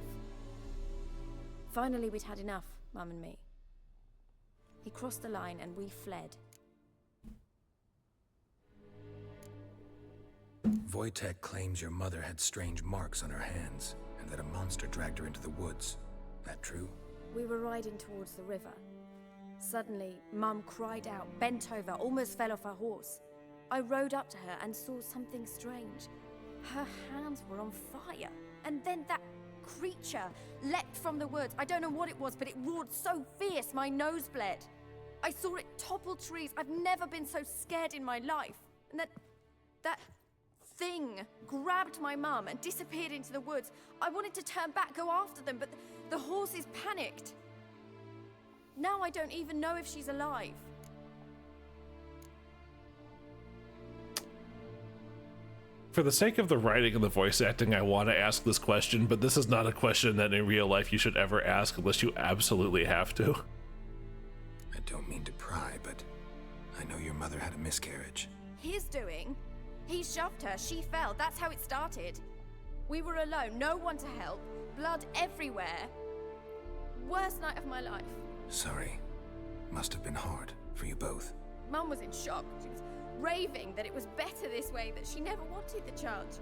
Finally, we'd had enough, Mum and me. He crossed the line and we fled. Wojtek claims your mother had strange marks on her hands, and that a monster dragged her into the woods. That true? We were riding towards the river. Suddenly, Mum cried out, bent over, almost fell off her horse. I rode up to her and saw something strange. Her hands were on fire. And then that creature leapt from the woods. I don't know what it was, but it roared so fierce my nose bled. I saw it topple trees. I've never been so scared in my life. And that thing grabbed my mum and disappeared into the woods. I wanted to turn back, go after them, but the horses panicked. Now I don't even know if she's alive. For the sake of the writing and the voice acting, I want to ask this question, but this is not a question that in real life you should ever ask unless you absolutely have to. I don't mean to pry, but I know your mother had a miscarriage. His doing? He shoved her, she fell, that's how it started. We were alone, no one to help, blood everywhere. Worst night of my life. Sorry. Must have been hard for you both. Mum was in shock. She was raving that it was better this way, that she never wanted the charge.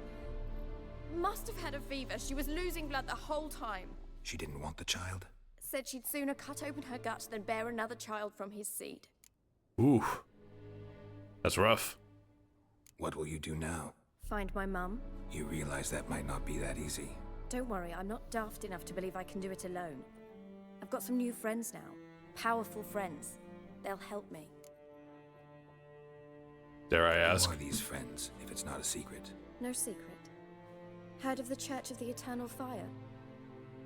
Must have had a fever. She was losing blood the whole time. She didn't want the child? Said she'd sooner cut open her gut than bear another child from his seed. Ooh. That's rough. What will you do now? Find my mum. You realize that might not be that easy. Don't worry, I'm not daft enough to believe I can do it alone. I've got some new friends now. Powerful friends. They'll help me. Dare I ask? Who are these friends, if it's not a secret? No secret. Heard of the Church of the Eternal Fire?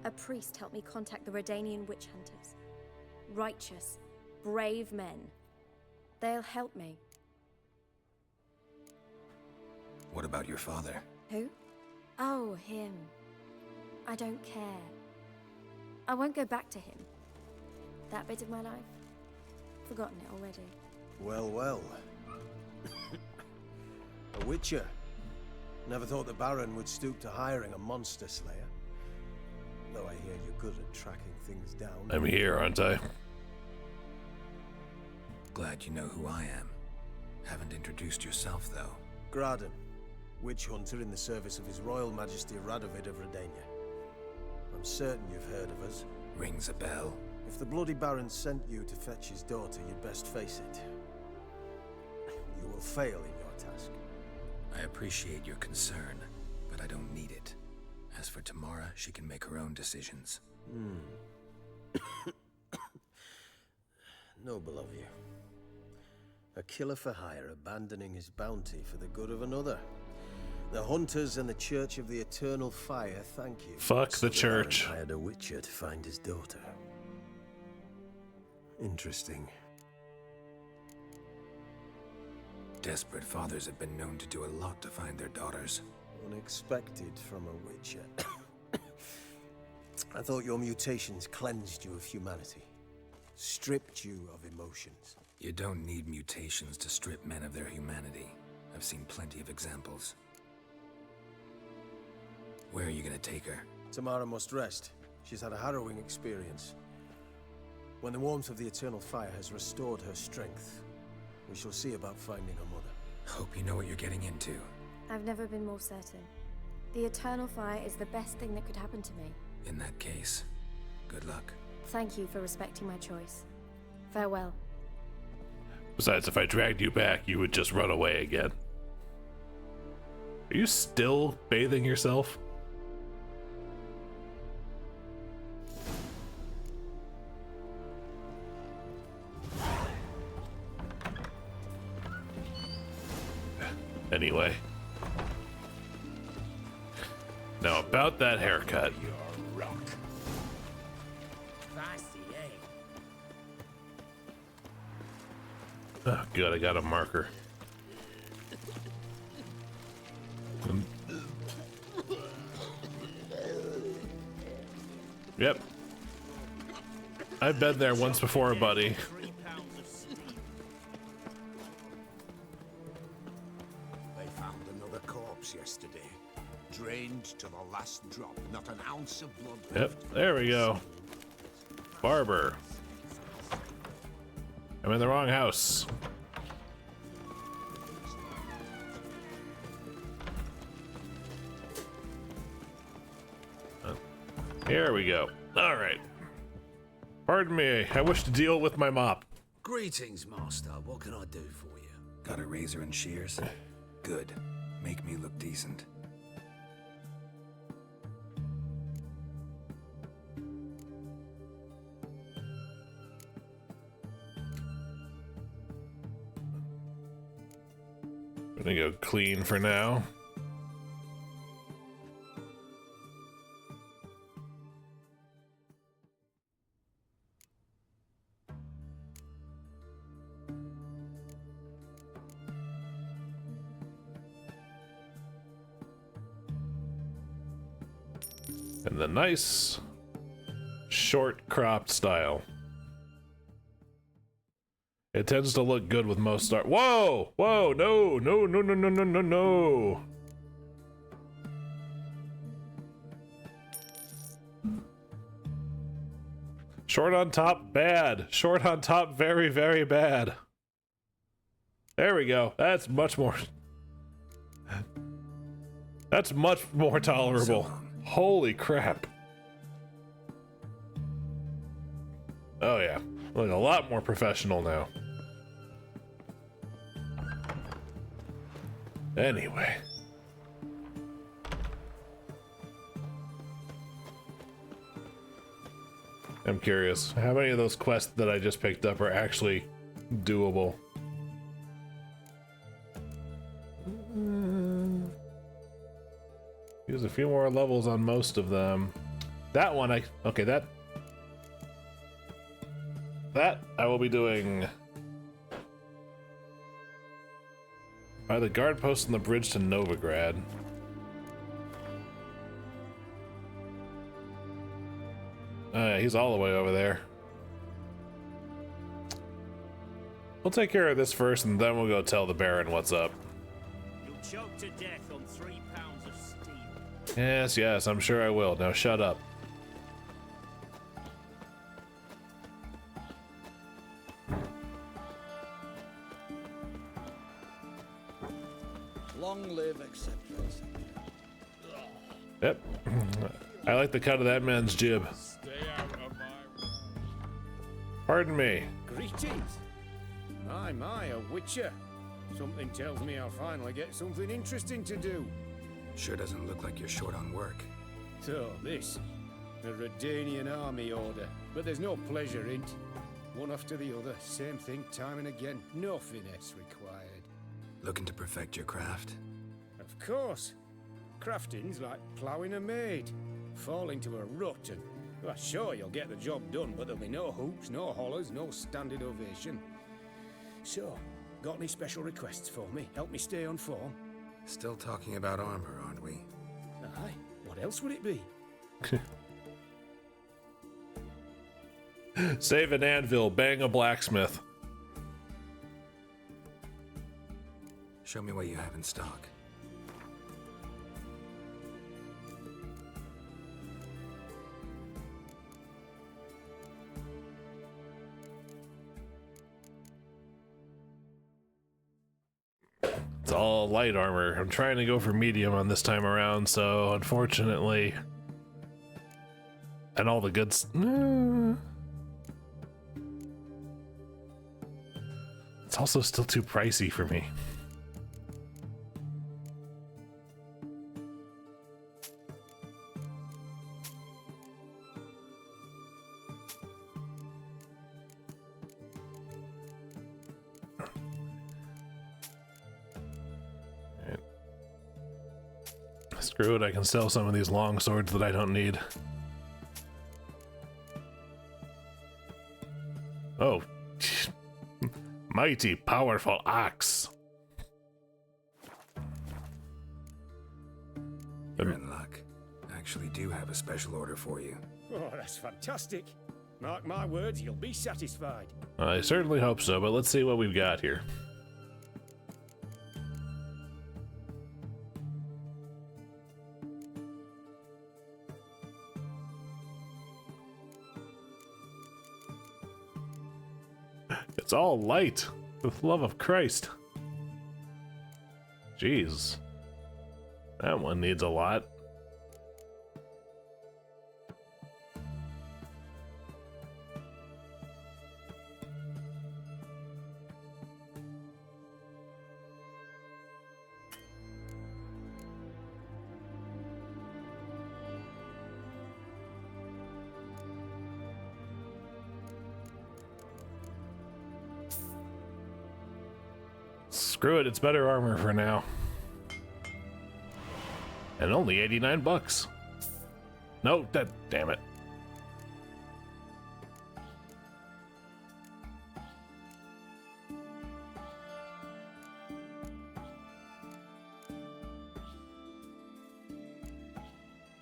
A priest helped me contact the Redanian witch hunters. Righteous, brave men. They'll help me. What about your father? Who? Oh, him. I don't care. I won't go back to him. That bit of my life? Forgotten it already. Well, well. A witcher. Never thought the Baron would stoop to hiring a monster slayer. Though I hear you're good at tracking things down. I'm here, aren't I? Glad you know who I am. Haven't introduced yourself, though. Graden, witch hunter in the service of His Royal Majesty Radovid of Redania. I'm certain you've heard of us. Rings a bell. If the Bloody Baron sent you to fetch his daughter, you'd best face it. You will fail in your task. I appreciate your concern, but I don't need it. As for Tamara, she can make her own decisions. Noble of you. A killer for hire abandoning his bounty for the good of another. The hunters and the Church of the Eternal Fire thank you. Fuck the church. Baron hired a witcher to find his daughter. Interesting. Desperate fathers have been known to do a lot to find their daughters. Unexpected from a witcher. I thought your mutations cleansed you of humanity. Stripped you of emotions. You don't need mutations to strip men of their humanity. I've seen plenty of examples. Where are you gonna take her? Tamara must rest. She's had a harrowing experience. When the warmth of the Eternal Fire has restored her strength, we shall see about finding her mother. Hope you know what you're getting into. I've never been more certain. The Eternal Fire is the best thing that could happen to me. In that case, good luck. Thank you for respecting my choice. Farewell. Besides, if I dragged you back, you would just run away again. Are you still bathing yourself? Anyway. Now about that haircut. Oh, good, I got a marker. Yep. I've been there once before, buddy. They found another corpse yesterday. Drained to the last drop, not an ounce of blood left. Yep, there we go. Barber. I'm in the wrong house. Here we go. All right. Pardon me. I wish to deal with my mop. Greetings, Master. What can I do for you? Got a razor and shears? Good. Make me look decent. Gonna go clean for now. And the nice short cropped style. It tends to look good with most art. Whoa! Whoa! No! No! No! No! No! No! No! No! Short on top, bad. Short on top, very, very bad. There we go. That's much more. That's much more tolerable. Holy crap. Oh yeah. Look a lot more professional now. Anyway. I'm curious, how many of those quests that I just picked up are actually doable. Use a few more levels on most of them. That one, okay, that I will be doing by the guard post on the bridge to Novigrad. Yeah, he's all the way over there. We'll take care of this first, and then we'll go tell the Baron what's up. You'll choke to death on 3 pounds of steel. Yes, yes, I'm sure I will. Now shut up. Long live, etc. Yep. I like the cut of that man's jib. Stay out of my... Pardon me. Greetings. My, a witcher. Something tells me I'll finally get something interesting to do. Sure doesn't look like you're short on work. So, this. A Redanian army order. But there's no pleasure in it. One after the other, same thing time and again. No finesse required. Looking to perfect your craft? Of course. Crafting's like ploughing a maid. Fall into a rut and... Well, sure, you'll get the job done, but there'll be no hoops, no hollers, no standing ovation. So, got any special requests for me? Help me stay on form? Still talking about armor, aren't we? Aye. What else would it be? Save an anvil, bang a blacksmith. Show me what you have in stock. It's all light armor. I'm trying to go for medium on this time around, so unfortunately... And all the goods... It's also still too pricey for me. Screw it, I can sell some of these long swords that I don't need. Oh. Mighty powerful axe. You're in luck. Actually do have a special order for you. Oh, that's fantastic. Mark my words, you'll be satisfied. I certainly hope so, but let's see what we've got here. It's all light, for the love of Christ. Jeez. That one needs a lot. Screw it, it's better armor for now. And only 89 bucks. No, damn it.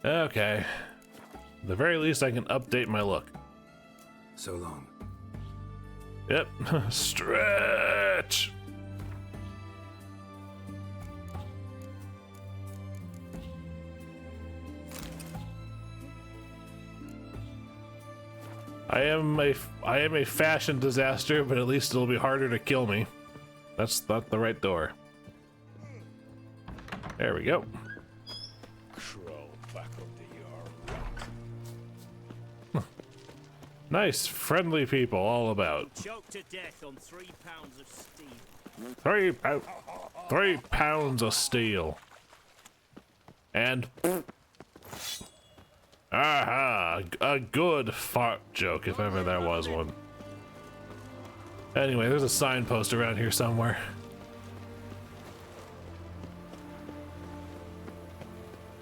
Okay. At the very least, I can update my look. So long. Yep. Stretch! I am a fashion disaster, but at least it'll be harder to kill me. That's not the right door. There we go. Crawl back under your rock. Nice, friendly people all about. Choked to death on 3 pounds of steel. 3 pounds of steel. And aha, a good fart joke if ever there was one. Anyway, there's a signpost around here somewhere.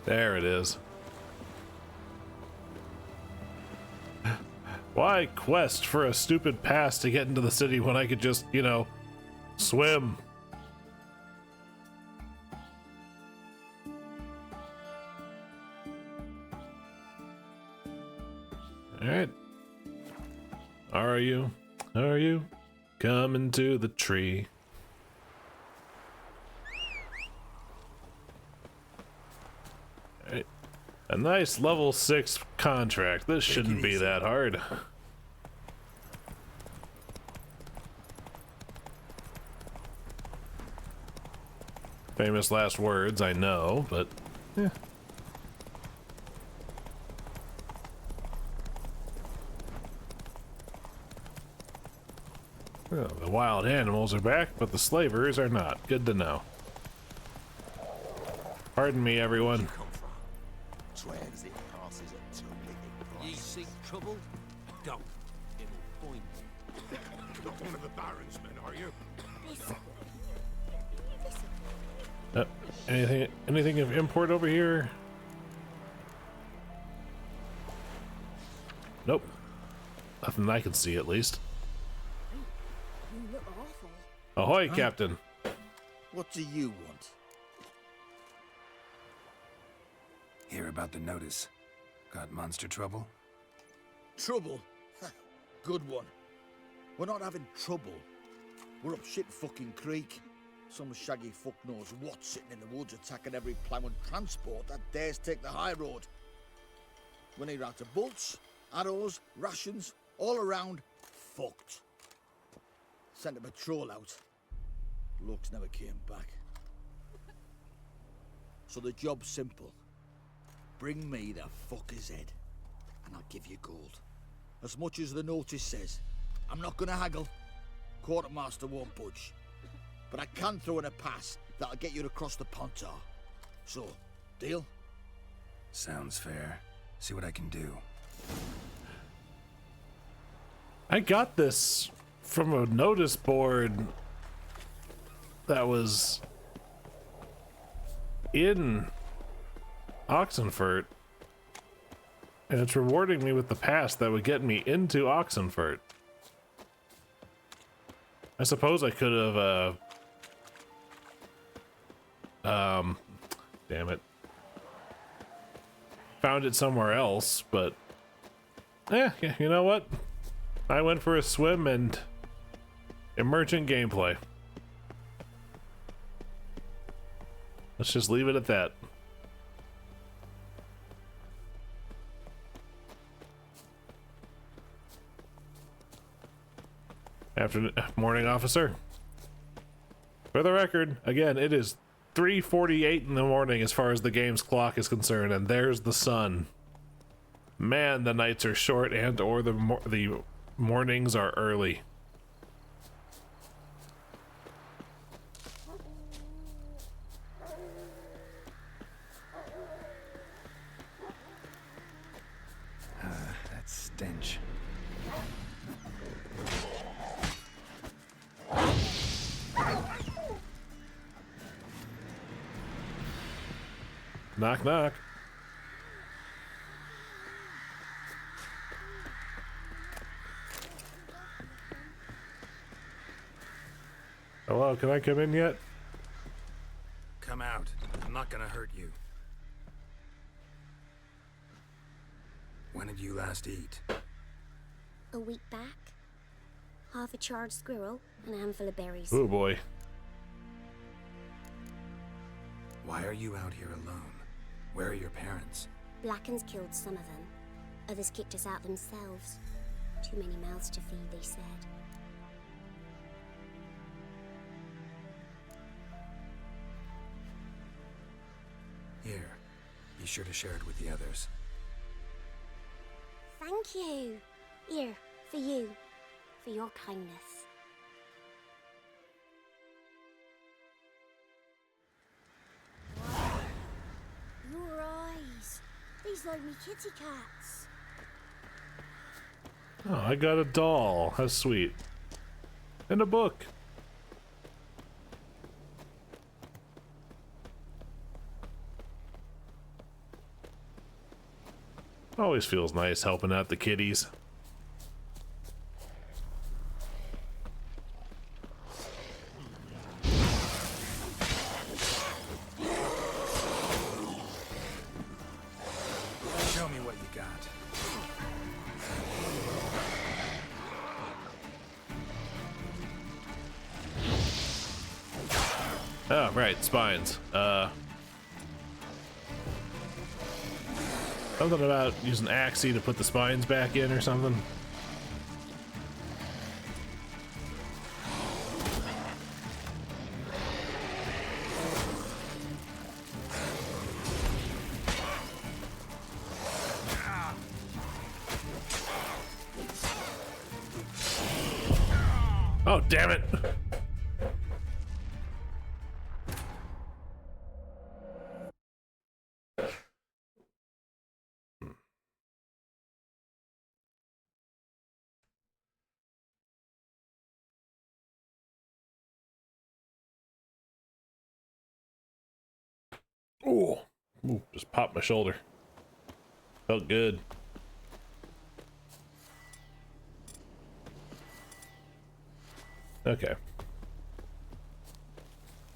There it is. Why quest for a stupid pass to get into the city when I could just, you know, swim? Alright. Are you coming to the tree? Alright. A nice level 6 contract. This shouldn't be that hard. Famous last words, I know, but yeah. Well, the wild animals are back, but the slavers are not. Good to know. Pardon me, everyone. Ye seek trouble? Don't. It'll find you. Not one of the Baron's men, are you? Anything of import over here? Nope. Nothing I can see, at least. You look awful. Ahoy, Captain. What do you want? Hear about the notice. Got monster trouble? Trouble? Good one. We're not having trouble. We're up shit fucking creek. Some shaggy fuck knows what sitting in the woods attacking every plough and transport that dares take the high road. We need out of bolts, arrows, rations, all around fucked. Sent a patrol out. Looks never came back. So the job's simple. Bring me the fucker's head, and I'll give you gold. As much as the notice says. I'm not gonna haggle. Quartermaster won't budge. But I can throw in a pass that'll get you across the Pontar. So, deal? Sounds fair. See what I can do. I got this from a notice board that was in Oxenfurt, and it's rewarding me with the pass that would get me into Oxenfurt. I suppose I could have damn it, found it somewhere else, but yeah, you know what? I went for a swim and emergent gameplay. Let's just leave it at that. Morning, officer. For the record, again, it is 3:48 in the morning as far as the game's clock is concerned, and there's the sun. Man, the nights are short and or the mornings are early. That stench. Knock, knock. Hello, can I come in yet? Come out. I'm not gonna hurt you. When did you last eat? A week back. Half a charred squirrel and a handful of berries. Oh boy. Why are you out here alone? Where are your parents? Blackens killed some of them. Others kicked us out themselves. Too many mouths to feed, they said. Here, be sure to share it with the others. Thank you. Here, for you. For your kindness. Your eyes. These like me kitty cats. Oh, I got a doll. How sweet. And a book. Always feels nice helping out the kiddies. Show me what you got. Oh, right, spines. Something about using Axie to put the spines back in or something. Oh, damn it! Ooh, just popped my shoulder. Felt good. Okay.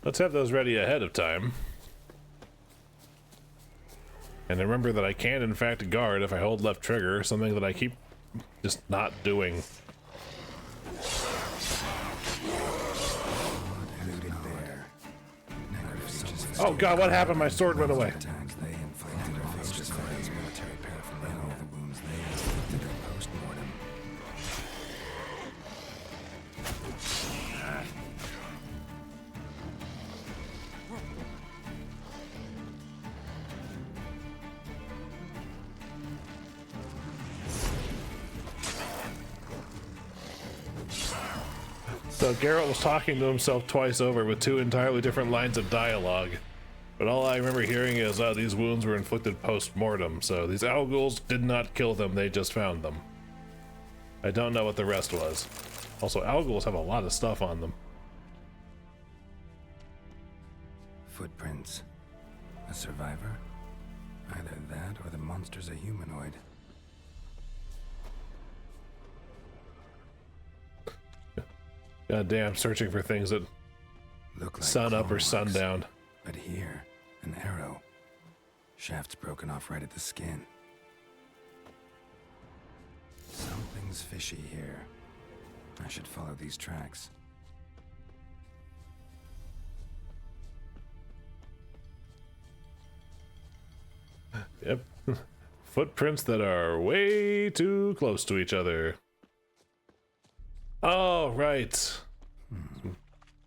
Let's have those ready ahead of time. And remember that I can in fact guard if I hold left trigger, something that I keep just not doing. Oh god, what happened? My sword went away. So Geralt was talking to himself twice over with two entirely different lines of dialogue. But all I remember hearing is, these wounds were inflicted post-mortem, so these Alghouls did not kill them, they just found them. I don't know what the rest was. Also, Alghouls have a lot of stuff on them. Footprints. A survivor? Either that or the monster's a humanoid. God damn, searching for things that look like sun up or sundown. But here, an arrow. Shaft's broken off right at the skin. Something's fishy here. I should follow these tracks. Yep. Footprints that are way too close to each other. Oh, right.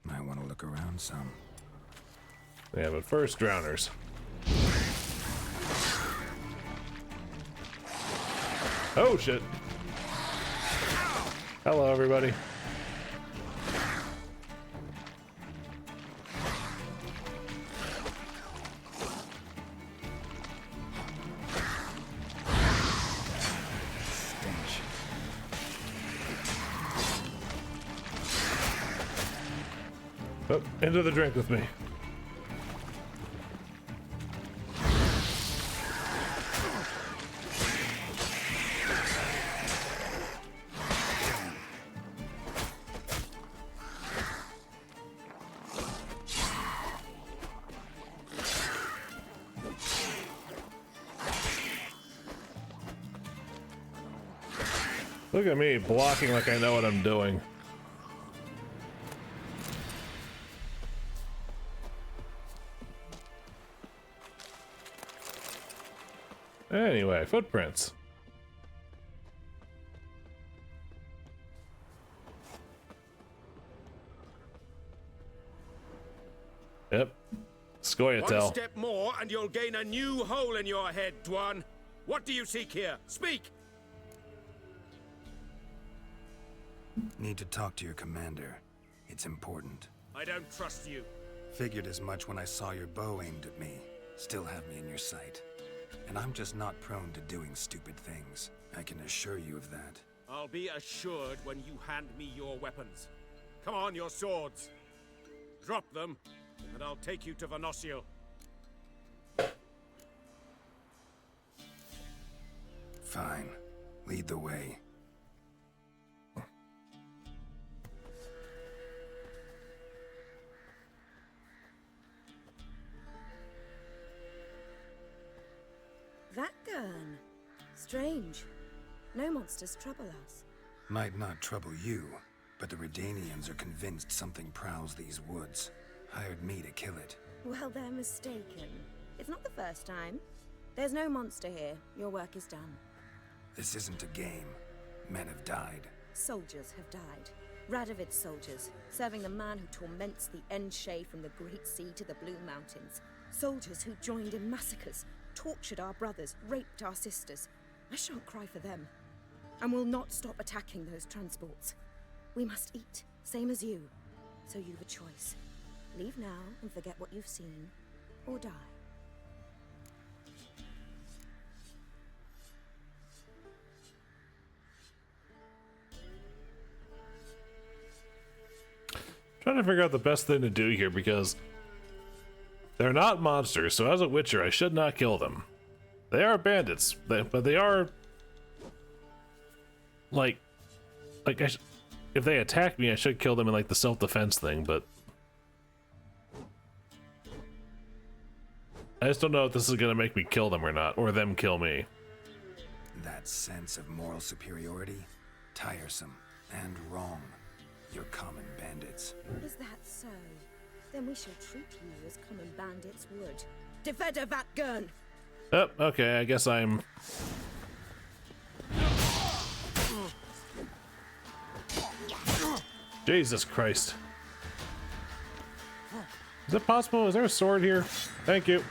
Might want to look around some. Yeah, but first, drowners. Oh, shit. Hello, everybody. Oh, into the drink with me. Look at me blocking like I know what I'm doing. Anyway, footprints. Yep. Scoia'tael. One step more and you'll gain a new hole in your head, Dwan. What do you seek here? Speak! Need to talk to your commander. It's important. I don't trust you. Figured as much when I saw your bow aimed at me. Still have me in your sight. And I'm just not prone to doing stupid things. I can assure you of that. I'll be assured when you hand me your weapons. Come on, your swords. Drop them, and I'll take you to Venosio. Fine. Lead the way. That gun. Strange. No monsters trouble us. Might not trouble you, but the Redanians are convinced something prowls these woods. Hired me to kill it. Well, they're mistaken. It's not the first time. There's no monster here. Your work is done. This isn't a game. Men have died. Soldiers have died. Radovid's soldiers, serving the man who torments the Endshay from the Great Sea to the Blue Mountains. Soldiers who joined in massacres, tortured our brothers, raped our sisters. I shan't cry for them, and will not stop attacking those transports. We must eat, same as you. So you've a choice. Leave now and forget what you've seen, or die. Trying to figure out the best thing to do here, because they're not monsters, so as a witcher I should not kill them. They are bandits, but they are like if they attack me I should kill them in like the self-defense thing, but I just don't know if this is gonna make me kill them or not, or them kill me. That sense of moral superiority? Tiresome and wrong. You're common bandits. Is that so? Then we shall treat you as common bandits would. Defender Vatgern! Oh, okay, I guess I'm... Jesus Christ. Is it possible? Is there a sword here? Thank you.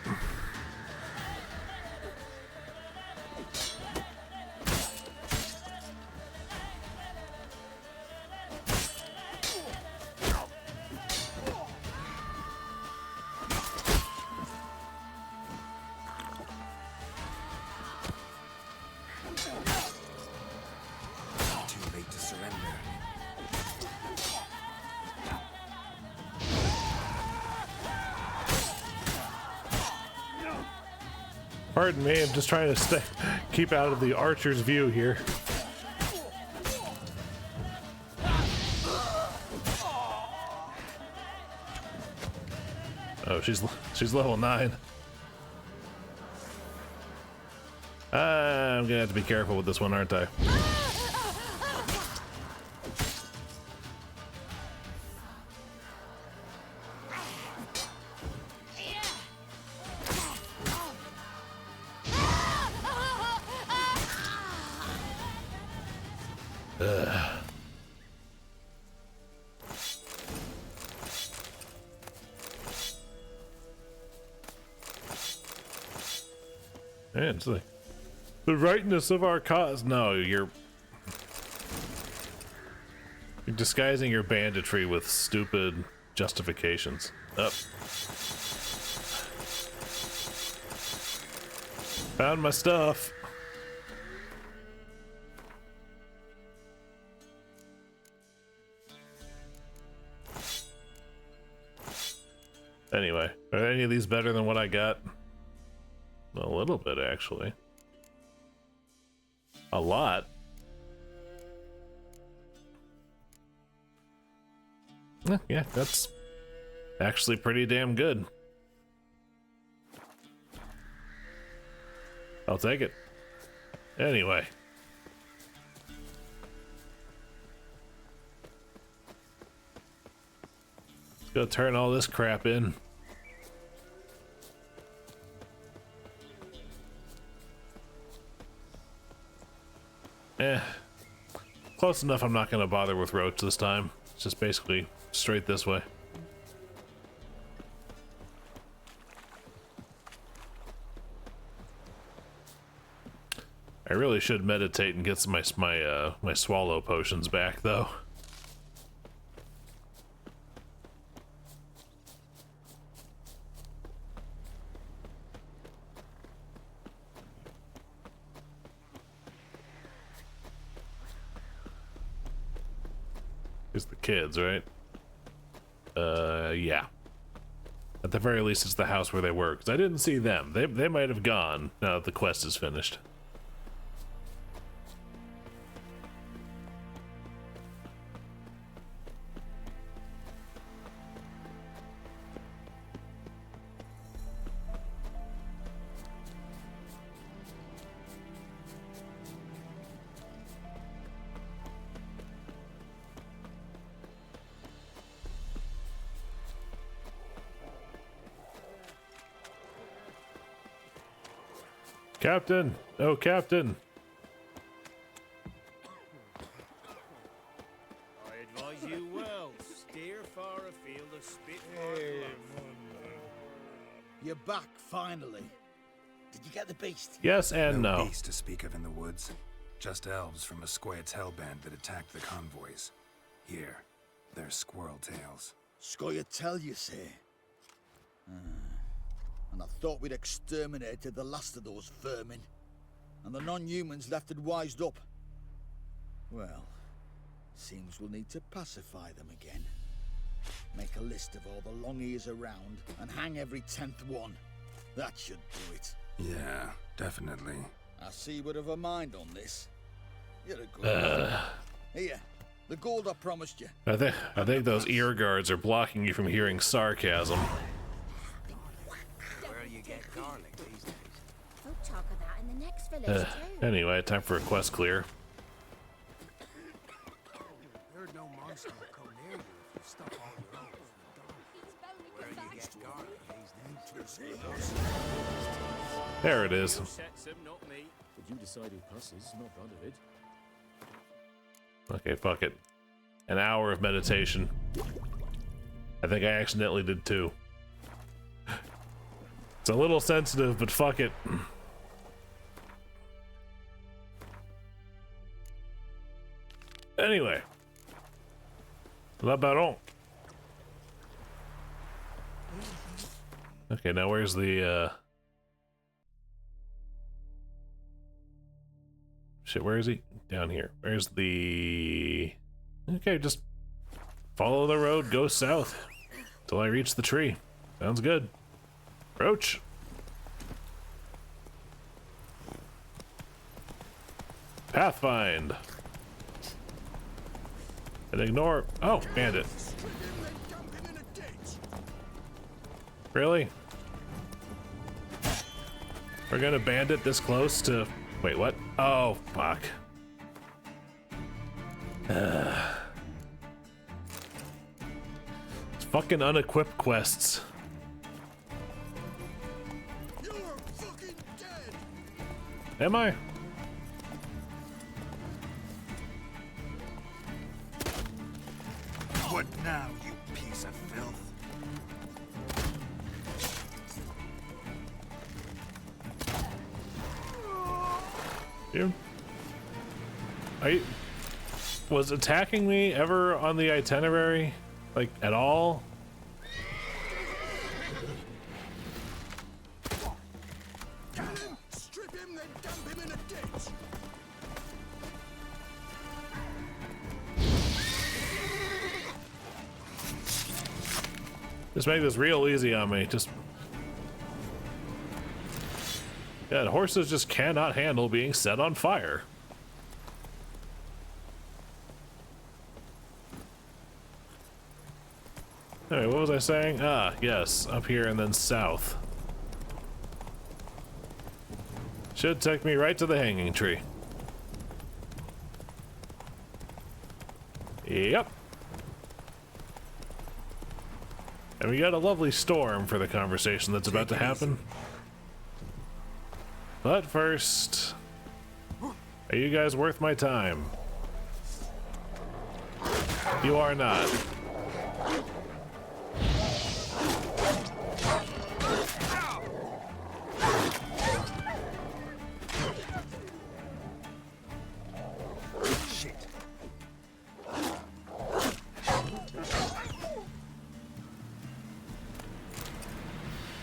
Pardon me, I'm just trying to keep out of the archer's view here. Oh, she's level 9. I'm gonna have to be careful with this one, aren't I? Man, it's like the rightness of our cause. No, you're disguising your banditry with stupid justifications. Up. Found my stuff. Anyway, are any of these better than what I got? A little bit, actually. A lot. Yeah, that's actually pretty damn good. I'll take it. Anyway. Let's go turn all this crap in. Close enough. I'm not going to bother with Roach this time. It's just basically straight this way. I really should meditate and get some my swallow potions back, though. It's the kids, right? Yeah. At the very least, it's the house where they were, because I didn't see them. They might have gone now that the quest is finished. Captain! Oh, Captain! I advise you well. Steer far afield of Spitfire. You're back, finally. Did you get the beast? Yes and no. Beast to speak of in the woods. Just elves from a Square's hellband that attacked the convoys. Here, they're squirrel tails. Scoia'tael, you say? And I thought we'd exterminated the last of those vermin. And the non-humans left it wised up. Well, seems we'll need to pacify them again. Make a list of all the long ears around and hang every 10th one. That should do it. Yeah, definitely. I see you would have a mind on this. You're a good man. Here, the gold I promised you. I think those ear guards are blocking you from hearing sarcasm. Where you get garlic these days? Folk talk of that in the next village too. Anyway, time for a quest clear. Heard no monster will come near you if you stop all your own from the dark. Where you get garlic these days? There it is. Sets him, not me. But you decide who passes, not bad of it. Okay, fuck it. An hour of meditation. I think I accidentally did too. It's a little sensitive, but fuck it. Anyway. La Baron. Okay, now where's the, Shit, where is he? Down here. Where's the... Okay, just follow the road, go south till I reach the tree. Sounds good. Roach. Pathfind. And ignore... Oh, bandit. Really? We're gonna bandit this close to... Wait, what? Oh, fuck. It's fucking unequipped quests. You're fucking dead. Am I? What now, you piece of filth? You? Was attacking me ever on the itinerary? Like, at all? Strip him, then dump him in a ditch. Just make this real easy on me. Just... Yeah, the horses just cannot handle being set on fire. Anyway, what was I saying? Ah, yes, up here and then south. Should take me right to the hanging tree. Yep. And we got a lovely storm for the conversation that's about to happen. But first, are you guys worth my time? You are not. Shit.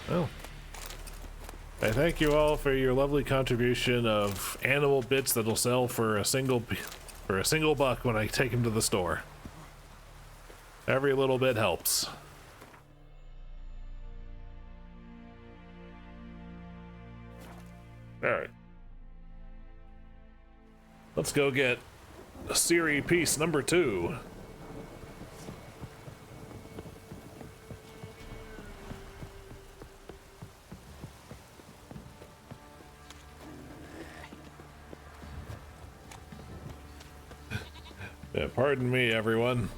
Well, I thank you all for your lovely contribution of animal bits that'll sell for a single buck when I take them to the store. Every little bit helps. Alright. Let's go get Siri piece number 2. Yeah, pardon me, everyone.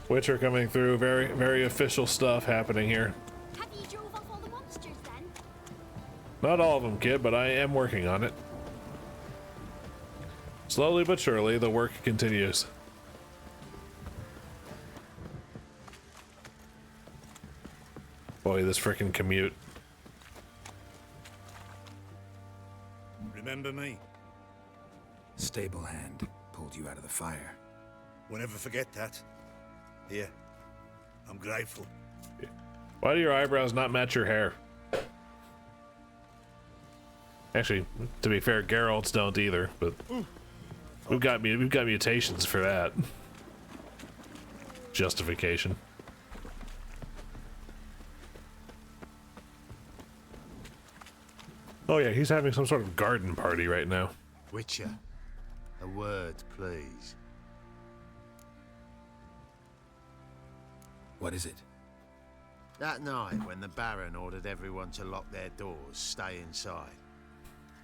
Witcher coming through. Very, very official stuff happening here. Have you drove off all the monsters then? Not all of them, kid, but I am working on it. Slowly but surely, the work continues. Boy, this frickin' commute. Remember me? Stable hand pulled you out of the fire. Won't ever forget that. Here, I'm grateful. Why do your eyebrows not match your hair? Actually, to be fair, Geralt's don't either, but we've got mutations for that. Justification. Oh yeah, he's having some sort of garden party right now. Witcher, a word, please. What is it? That night when the Baron ordered everyone to lock their doors, stay inside.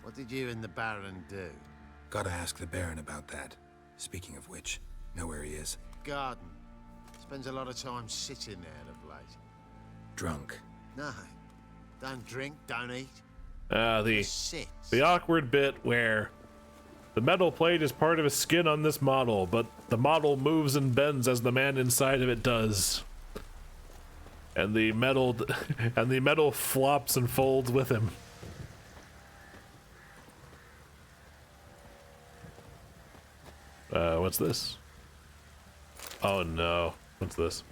What did you and the Baron do? Gotta ask the Baron about that. Speaking of which, know where he is? Garden. Spends a lot of time sitting there of late. Drunk. No. Don't drink, don't eat. The awkward bit where the metal plate is part of a skin on this model, but the model moves and bends as the man inside of it does. And the metal flops and folds with him. What's this? Oh no. What's this?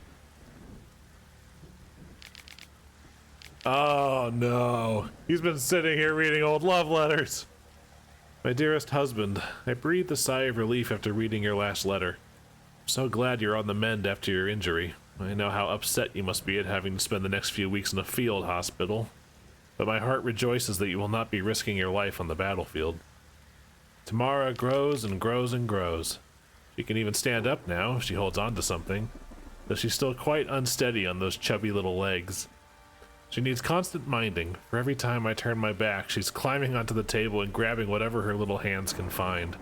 Oh no. He's been sitting here reading old love letters. My dearest husband, I breathed a sigh of relief after reading your last letter. I'm so glad you're on the mend after your injury. I know how upset you must be at having to spend the next few weeks in a field hospital, but my heart rejoices that you will not be risking your life on the battlefield. Tamara grows and grows and grows. She can even stand up now if she holds on to something, though she's still quite unsteady on those chubby little legs. She needs constant minding, for every time I turn my back, she's climbing onto the table and grabbing whatever her little hands can find.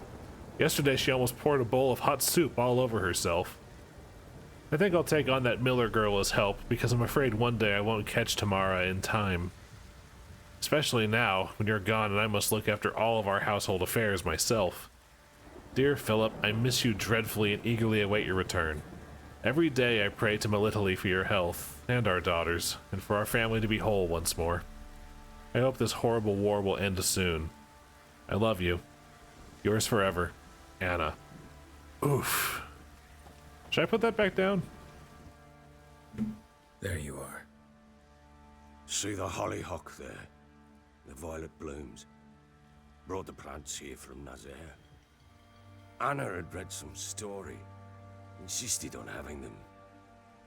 Yesterday she almost poured a bowl of hot soup all over herself. I think I'll take on that Miller girl as help, because I'm afraid one day I won't catch Tamara in time. Especially now, when you're gone and I must look after all of our household affairs myself. Dear Philip, I miss you dreadfully and eagerly await your return. Every day I pray to Melitele for your health, and our daughters, and for our family to be whole once more. I hope this horrible war will end soon. I love you. Yours forever, Anna. Oof. Should I put that back down? There you are. See the hollyhock there? The violet blooms. Brought the plants here from Nazaire. Anna had read some story. Insisted on having them.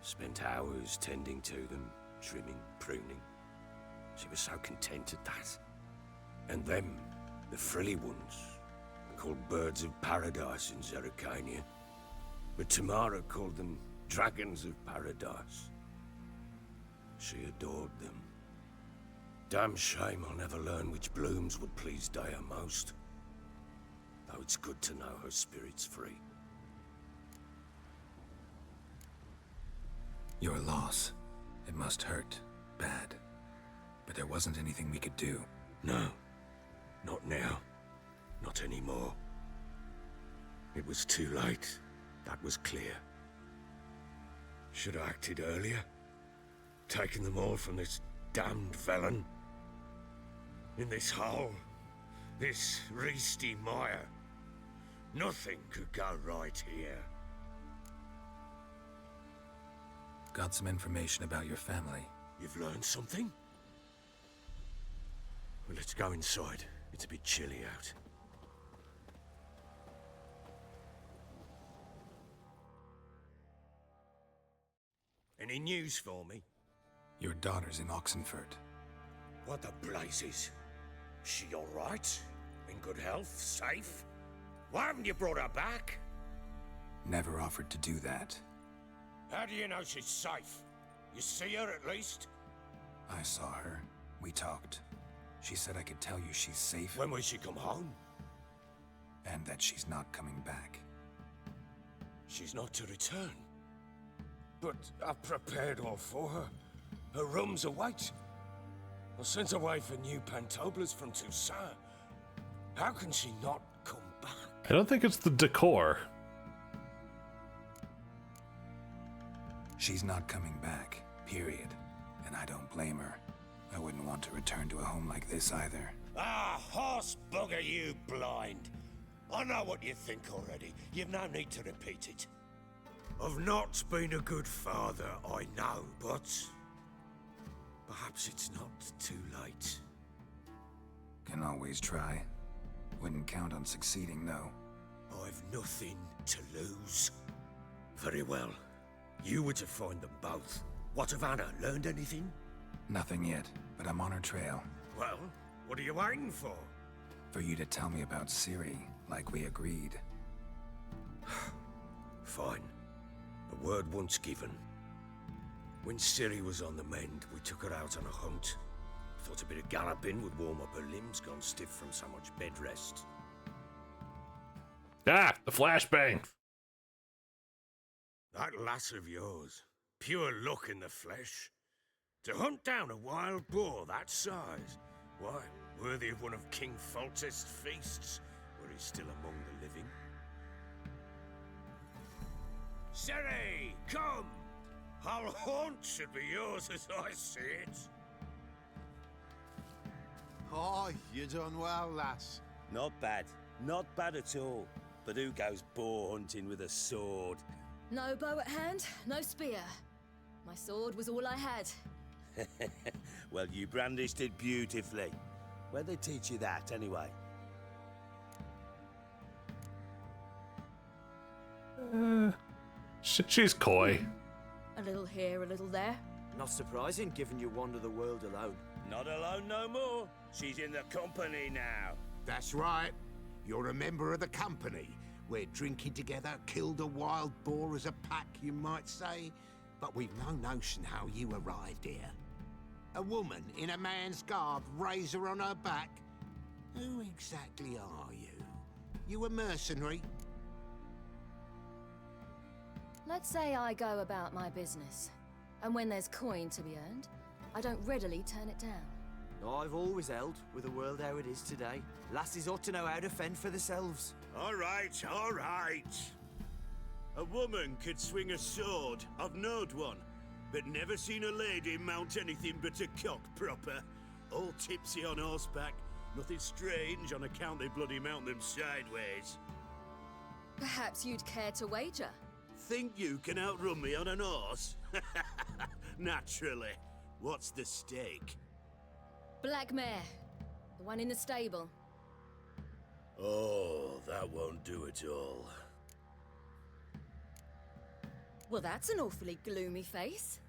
Spent hours tending to them, trimming, pruning. She was so content at that. And them, the frilly ones, called birds of paradise in Zerrikania. But Tamara called them dragons of paradise. She adored them. Damn shame I'll never learn which blooms would please Dea most. Though it's good to know her spirit's free. Your loss. It must hurt. Bad. But there wasn't anything we could do. No. Not now. Not anymore. It was too late. That was clear. Should have acted earlier. Taken them all from this damned Velen. In this hole. This reesty mire. Nothing could go right here. Got some information about your family. You've learned something? Well, let's go inside. It's a bit chilly out. Any news for me? Your daughter's in Oxenfurt. What the blazes? She all right? In good health? Safe? Why haven't you brought her back? Never offered to do that. How do you know she's safe? You see her at least? I saw her. We talked. She said I could tell you she's safe. When will she come home? And that she's not coming back. She's not to return. But I've prepared all for her. Her room's await. I sent away for new pantoblas from Toussaint. How can she not come back? I don't think it's the decor. She's not coming back, period. And I don't blame her. I wouldn't want to return to a home like this either. Ah, horse bugger you, blind. I know what you think already. You've no need to repeat it. I've not been a good father, I know, but perhaps it's not too late. Can always try. Wouldn't count on succeeding, though. I've nothing to lose. Very well. You were to find them both. What of Anna? Learned anything? Nothing yet, but I'm on her trail. Well, what are you waiting for? For you to tell me about Ciri, like we agreed. Fine. A word once given. When Ciri was on the mend, we took her out on a hunt. Thought a bit of galloping would warm up her limbs, gone stiff from so much bed rest. Ah, the flashbang. That lass of yours, pure luck in the flesh. To hunt down a wild boar that size, why, worthy of one of King Foltest's feasts, where he's still among the living. Ciri, come! Our haunt should be yours as I see it. Oh, you done well, lass. Not bad. Not bad at all. But who goes boar hunting with a sword? No bow at hand, no spear. My sword was all I had. Well, you brandished it beautifully. Where'd they teach you that, anyway? She's coy. A little here, a little there. Not surprising, given you wander the world alone. Not alone no more. She's in the company now. That's right. You're a member of the company. We're drinking together, killed a wild boar as a pack, you might say. But we've no notion how you arrived here. A woman in a man's garb, razor on her back. Who exactly are you? You a mercenary? Let's say I go about my business. And when there's coin to be earned, I don't readily turn it down. I've always held, with the world how it is today, lasses ought to know how to fend for themselves. All right, all right. A woman could swing a sword. I've knowed one, but never seen a lady mount anything but a cock proper. All tipsy on horseback. Nothing strange on account they bloody mount them sideways. Perhaps you'd care to wager? Think you can outrun me on an horse? Naturally. What's the stake? Black mare. The one in the stable. Oh, that won't do it all. Well, that's an awfully gloomy face.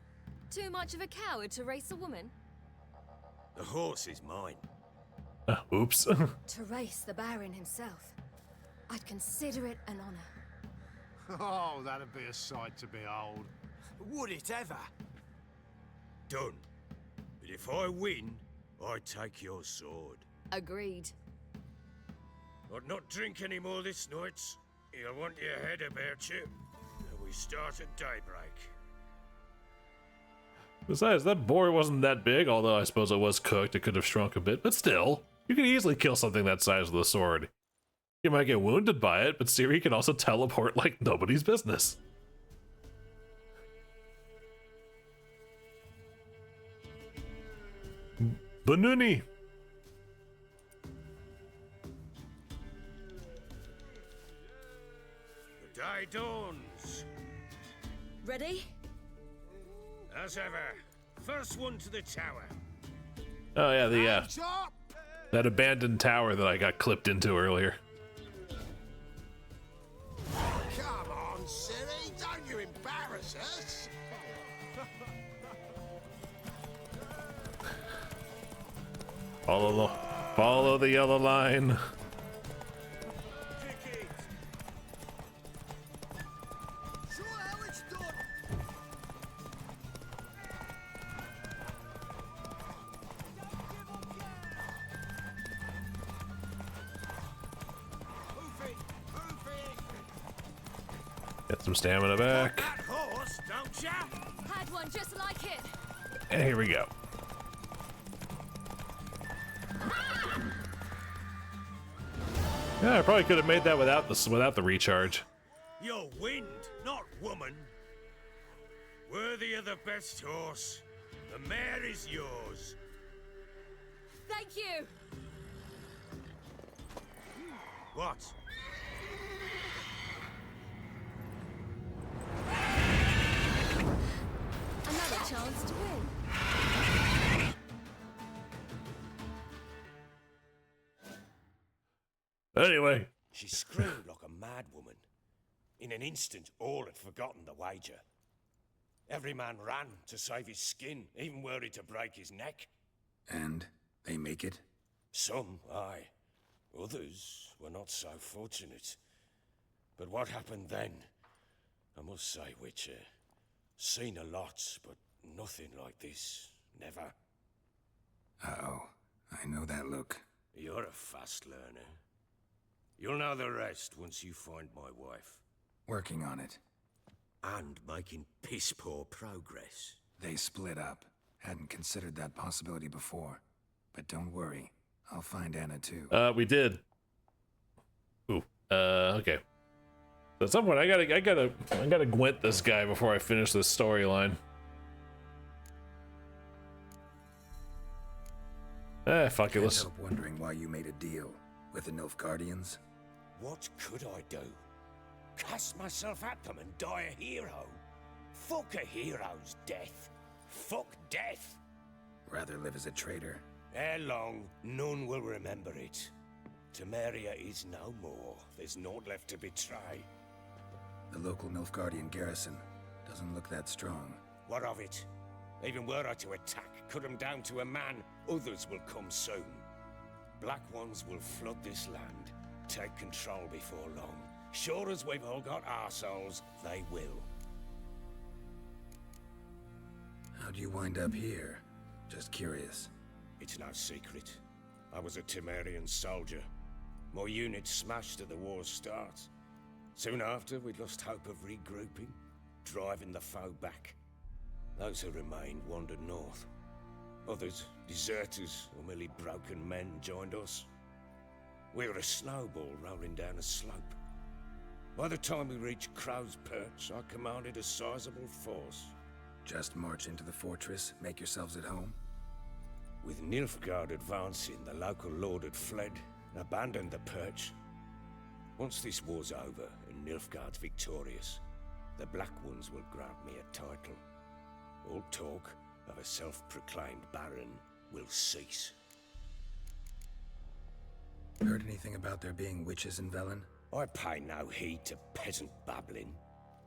Too much of a coward to race a woman? The horse is mine. Oops. To race the Baron himself. I'd consider it an honor. Oh, that'd be a sight to behold. Would it ever? Done. But if I win, I take your sword. Agreed. I'd not drink any more this night. You'll want your head about you. We start at daybreak. Besides, that boar wasn't that big, although I suppose it was cooked. It could have shrunk a bit, but still, you could easily kill something that size with a sword. You might get wounded by it, but Ciri can also teleport like nobody's business. Banuni! The day dawns. Ready? As ever. First one to the tower. Oh yeah, that abandoned tower that I got clipped into earlier. Come on, Ciri, don't you embarrass us. All along. Follow the yellow line. Get some stamina back. Horse, don't ya? Had one just like it. And here we go. Yeah, I probably could have made that without the recharge. You're wind, not woman. Worthy of the best horse. The mare is yours. Thank you. What? Another chance to win. Anyway. She screamed like a mad woman. In an instant, all had forgotten the wager. Every man ran to save his skin, even worried to break his neck. And they make it? Some, aye. Others were not so fortunate. But what happened then? I must say, Witcher, seen a lot, but nothing like this. Never. Uh-oh. I know that look. You're a fast learner. You'll know the rest once you find my wife. Working on it. And making piss-poor progress. They split up. Hadn't considered that possibility before. But don't worry. I'll find Anna too. We did. Ooh. Okay. At some point, I gotta Gwent this guy before I finish this storyline. Fuck it. Let's. Can't help wondering why you made a deal with the Nilfgaardians. What could I do? Cast myself at them and die a hero? Fuck a hero's death. Fuck death. Rather live as a traitor. Ere long, none will remember it. Temeria is no more. There's naught left to betray. The local Nilfgaardian garrison doesn't look that strong. What of it? Even were I to attack, cut them down to a man, others will come soon. Black ones will flood this land, take control before long. Sure as we've all got arseholes, they will. How'd you wind up here? Just curious. It's no secret. I was a Temerian soldier. My unit smashed at the war's start. Soon after, we lost hope of regrouping, driving the foe back. Those who remained wandered north. Others, deserters or merely broken men, joined us. We were a snowball rolling down a slope. By the time we reached Crow's Perch, I commanded a sizable force. Just march into the fortress, make yourselves at home? With Nilfgaard advancing, the local lord had fled, abandoned the Perch. Once this war's over and Nilfgaard's victorious, the Black Ones will grant me a title. All talk of a self-proclaimed baron will cease. Heard anything about there being witches in Velen? I pay no heed to peasant babbling.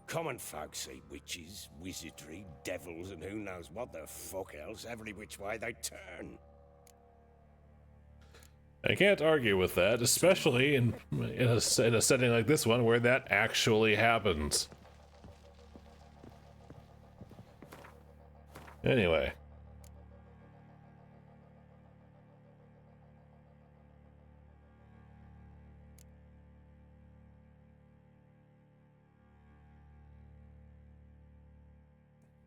Common folk see witches, wizardry, devils, and who knows what the fuck else every which way they turn. I can't argue with that, especially in a setting like this one where that actually happens. Anyway.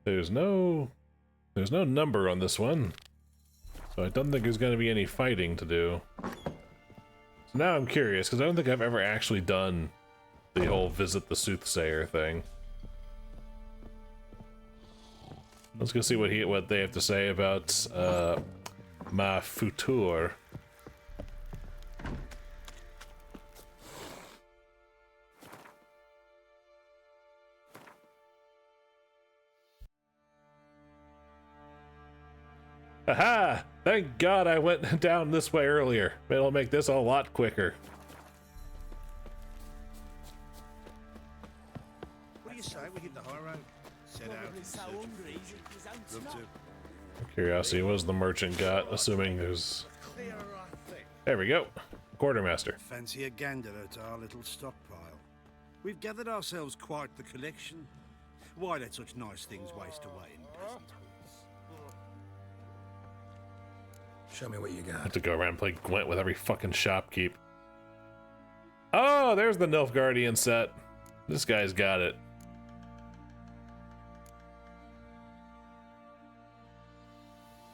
There's no number on this one, so I don't think there's going to be any fighting to do. So now I'm curious, because I don't think I've ever actually done the whole visit the soothsayer thing. Let's go see what they have to say about my futur. Aha! Thank God I went down this way earlier. It'll make this a lot quicker. What do you say we hit the high road? Set out in search of Curiosity, what has the merchant got? Assuming there's... There we go. Quartermaster. Fancy a gander at our little stockpile. We've gathered ourselves quite the collection. Why let such nice things waste away in peasant halls? Show me what you I got. have to go around and play Gwent with every fucking shopkeep. Oh, there's the Nilfgaardian set. This guy's got it.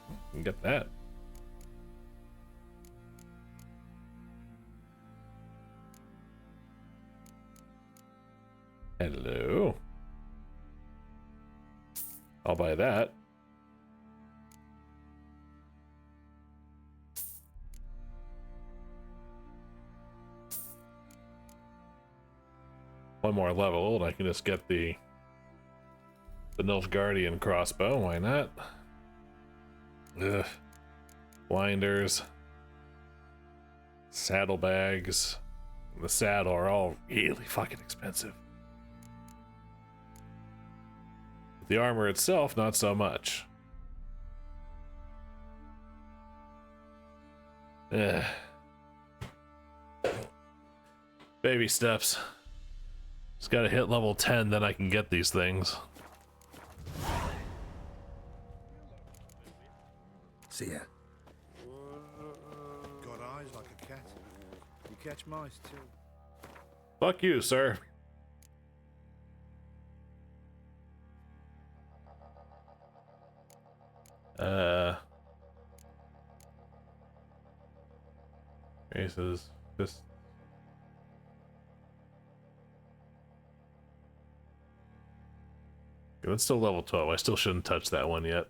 You can get that. Hello. I'll buy that. One more level and I can just get the Nilfgaardian crossbow. Why not? Ugh. Blinders. Saddlebags. The saddle are all really fucking expensive. The armor itself, not so much. Ugh. Baby steps. Just gotta hit level 10, then I can get these things. See ya. Got eyes like a cat. You catch mice too. Fuck you, sir. Aces. This. It's still level 12. I still shouldn't touch that one yet.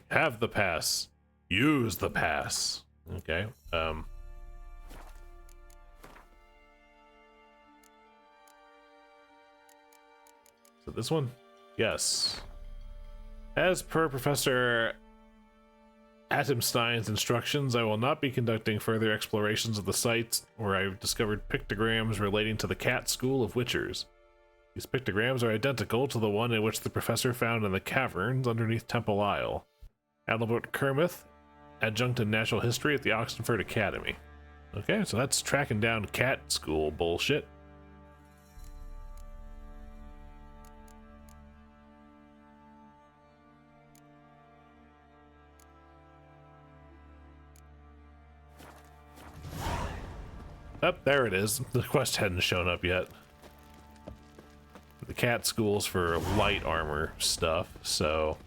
Have the pass. Use the pass. Okay. So this one? Yes. As per Professor Atomstein's instructions, I will not be conducting further explorations of the sites where I've discovered pictograms relating to the Cat School of Witchers. These pictograms are identical to the one in which the professor found in the caverns underneath Temple Isle. Adalbert Kermith, adjunct in natural history at the Oxenford Academy. Okay, so that's tracking down cat school bullshit. Oh, there it is. The quest hadn't shown up yet. The cat school's for light armor stuff, so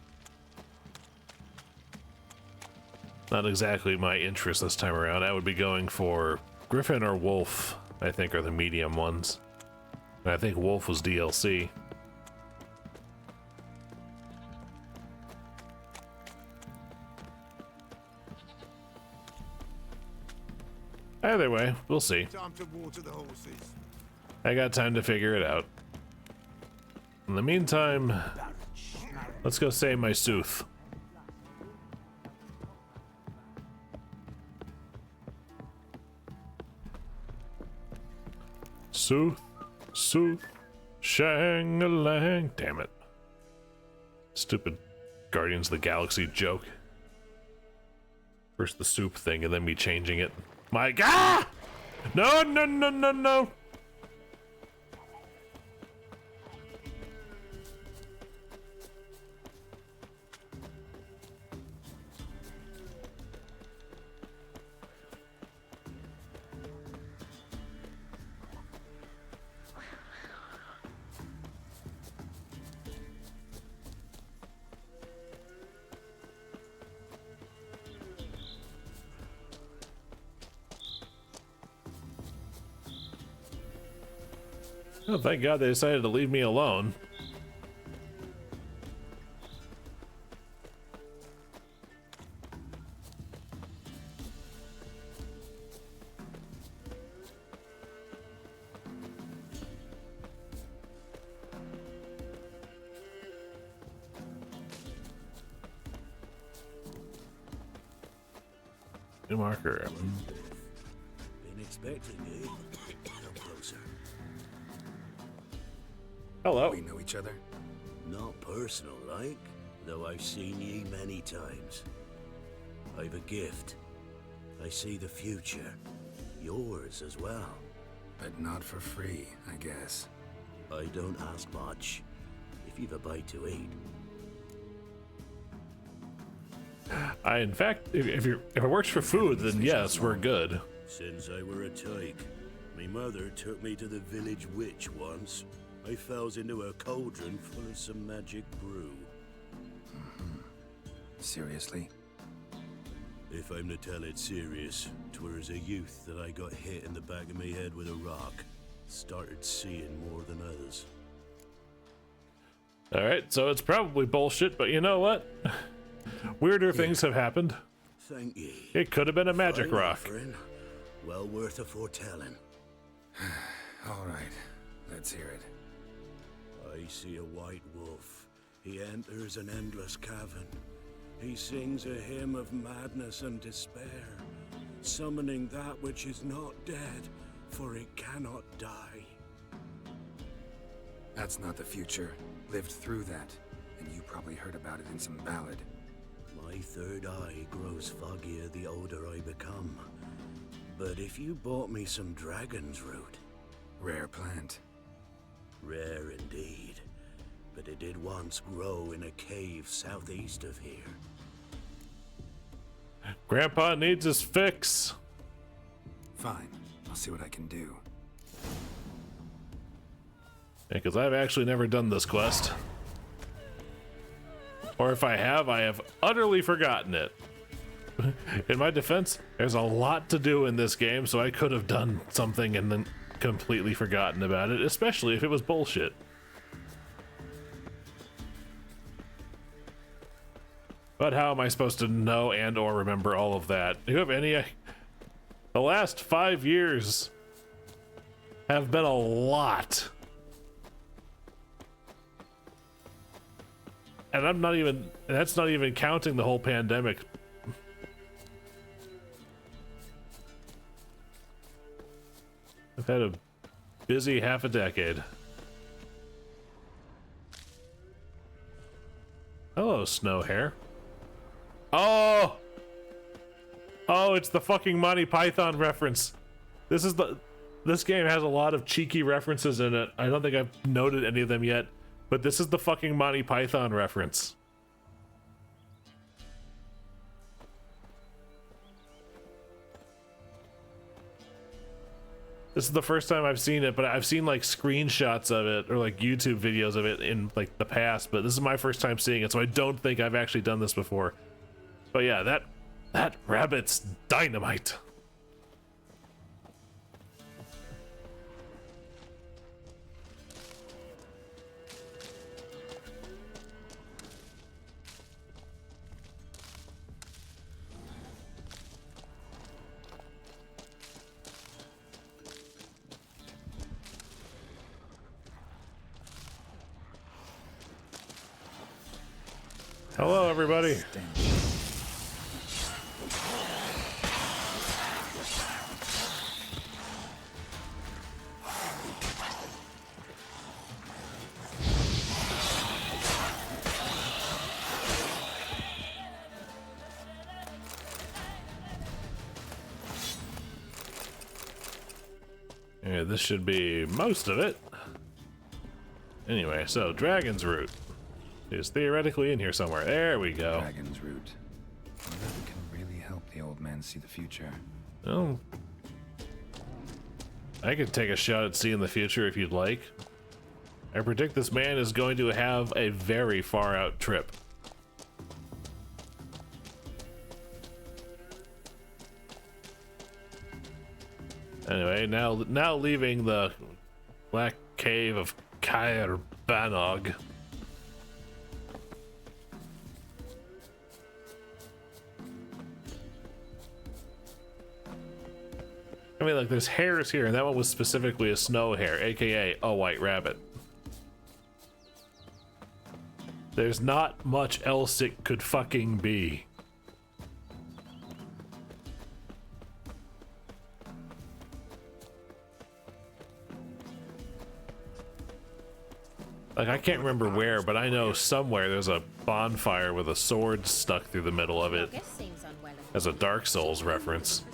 not exactly my interest this time around. I would be going for Griffin or Wolf, I think, are the medium ones. And I think Wolf was DLC. Either way, we'll see. Time to water the horses. I got time to figure it out. In the meantime, let's go save my Sooth. Sooth, Sooth, Shang-a-lang. Damn it. Stupid Guardians of the Galaxy joke. First the soup thing and then me changing it. My God! No, no, no, no, no! Oh, thank God they decided to leave me alone. New marker. Been expecting you. Come closer. Hello. We know each other? Not personal, like, though I've seen ye many times. I've a gift. I see the future. Yours as well. But not for free, I guess. I don't ask much. If you've a bite to eat. In fact, if it works for food, then yes, we're good. Since I were a tyke, my mother took me to the village witch once. I fells into a cauldron full of some magic brew. Seriously? If I'm to tell it serious, 'twere as a youth that I got hit in the back of my head with a rock. Started seeing more than others. Alright, so it's probably bullshit, but you know what? Weirder things have happened. Thank ye. It could have been a magic Fine rock. offering. Well worth a foretelling. Alright, let's hear it. I see a white wolf. He enters an endless cavern. He sings a hymn of madness and despair, summoning that which is not dead, for it cannot die. That's not the future. Lived through that, and you probably heard about it in some ballad. My third eye grows foggier the older I become. But if you bought me some dragon's root... Rare plant. Rare indeed. But it did once grow in a cave southeast of here. Grandpa needs his fix. Fine, I'll see what I can do. Yeah, because I've actually never done this quest. Or if I have utterly forgotten it. In my defense, there's a lot to do in this game, so I could have done something and then completely forgotten about it, especially if it was bullshit. But how am I supposed to know and or remember all of that? Do you have any... The last 5 years have been a lot. And I'm not even... That's not even counting the whole pandemic. I've had a busy half a decade. Hello, snow hair. Oh! Oh, it's the fucking Monty Python reference. This game has a lot of cheeky references in it. I don't think I've noted any of them yet, but this is the fucking Monty Python reference. This is the first time I've seen it, but I've seen like screenshots of it or like YouTube videos of it in like the past, but this is my first time seeing it, so I don't think I've actually done this before. But yeah, that rabbit's dynamite. Hello, everybody. Yeah, this should be most of it. Anyway, so Dragon's Root is theoretically in here somewhere. There we go. Dragon's Root. I wonder if it can really help the old man see the future. Oh. I could take a shot at seeing the future if you'd like. I predict this man is going to have a very far out trip. Anyway, now leaving the black cave of Caer Banog. I mean, like, there's hares here, and that one was specifically a snow hare, aka a white rabbit. There's not much else it could fucking be. Like, I can't remember where, but I know somewhere there's a bonfire with a sword stuck through the middle of it. Your guest seems unwell As a Dark Souls reference.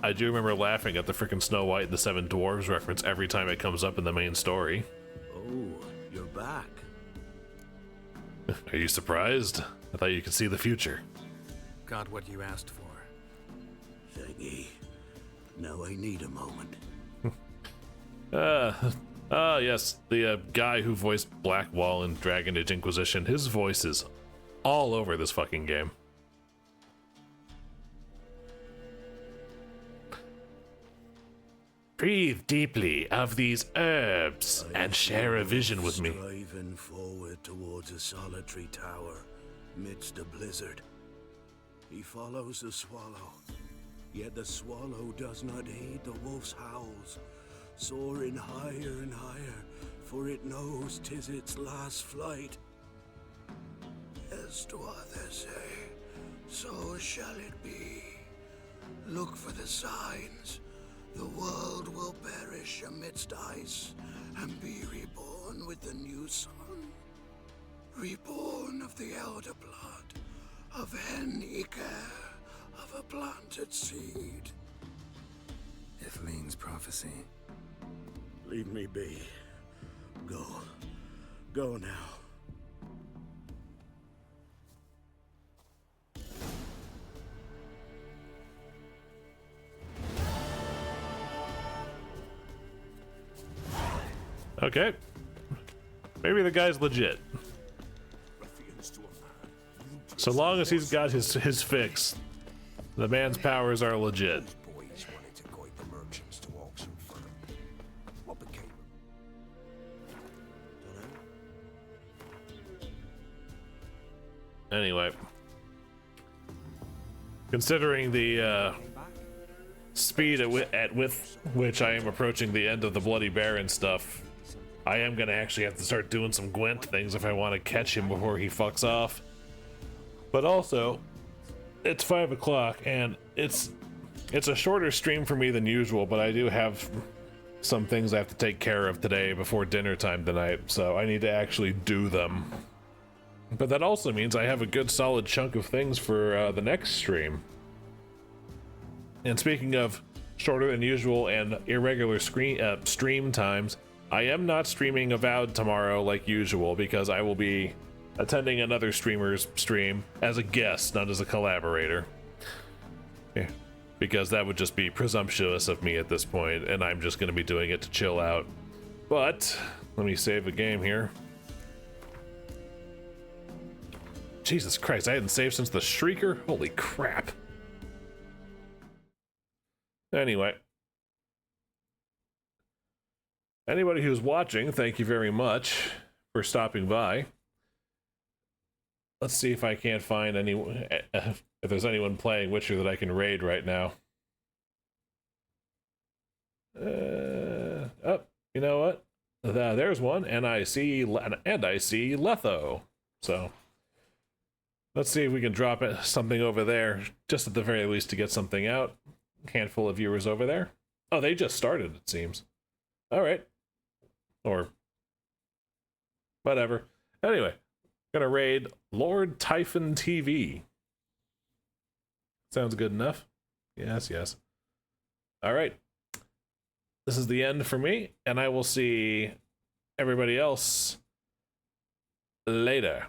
I do remember laughing at the frickin' Snow White and the Seven Dwarves reference every time it comes up in the main story. Oh, you're back. Are you surprised? I thought you could see the future. Got what you asked for. Thanky. Now I need a moment. Yes, the guy who voiced Blackwall in Dragon Age Inquisition, his voice is all over this fucking game. Breathe deeply of these herbs and share a vision with me. Striving forward towards a solitary tower midst a blizzard. He follows the swallow, yet the swallow does not heed the wolf's howls, soaring higher and higher, for it knows 'tis its last flight. As to others say, so shall it be. Look for the signs. The world will perish amidst ice and be reborn with the new sun. Reborn of the elder blood, of Hen-Iker, of a planted seed. Iflene's prophecy. Leave me be. Go. Go now. Okay. Maybe the guy's legit. So long as he's got his fix, the man's powers are legit. Anyway, considering the speed with which I am approaching the end of the Bloody Baron stuff, I am gonna actually have to start doing some Gwent things if I want to catch him before he fucks off. But also, it's 5 o'clock and it's a shorter stream for me than usual, but I do have some things I have to take care of today before dinner time tonight, so I need to actually do them. But that also means I have a good solid chunk of things for the next stream. And speaking of shorter than usual and irregular stream times, I am not streaming Avowed tomorrow like usual because I will be attending another streamer's stream as a guest, not as a collaborator. Yeah, because that would just be presumptuous of me at this point, and I'm just going to be doing it to chill out. But let me save the game here. Jesus Christ, I hadn't saved since the Shrieker? Holy crap. Anyway. Anybody who's watching, thank you very much for stopping by. Let's see if I can't find anyone, if there's anyone playing Witcher that I can raid right now. Oh, you know what? There's one, and I see Letho. So let's see if we can drop something over there, just at the very least to get something out. Handful of viewers over there. Oh, they just started, it seems. All right. Or whatever. Anyway, gonna raid Lord Typhon TV. Sounds good enough. Yes, yes. All right. This is the end for me, and I will see everybody else later.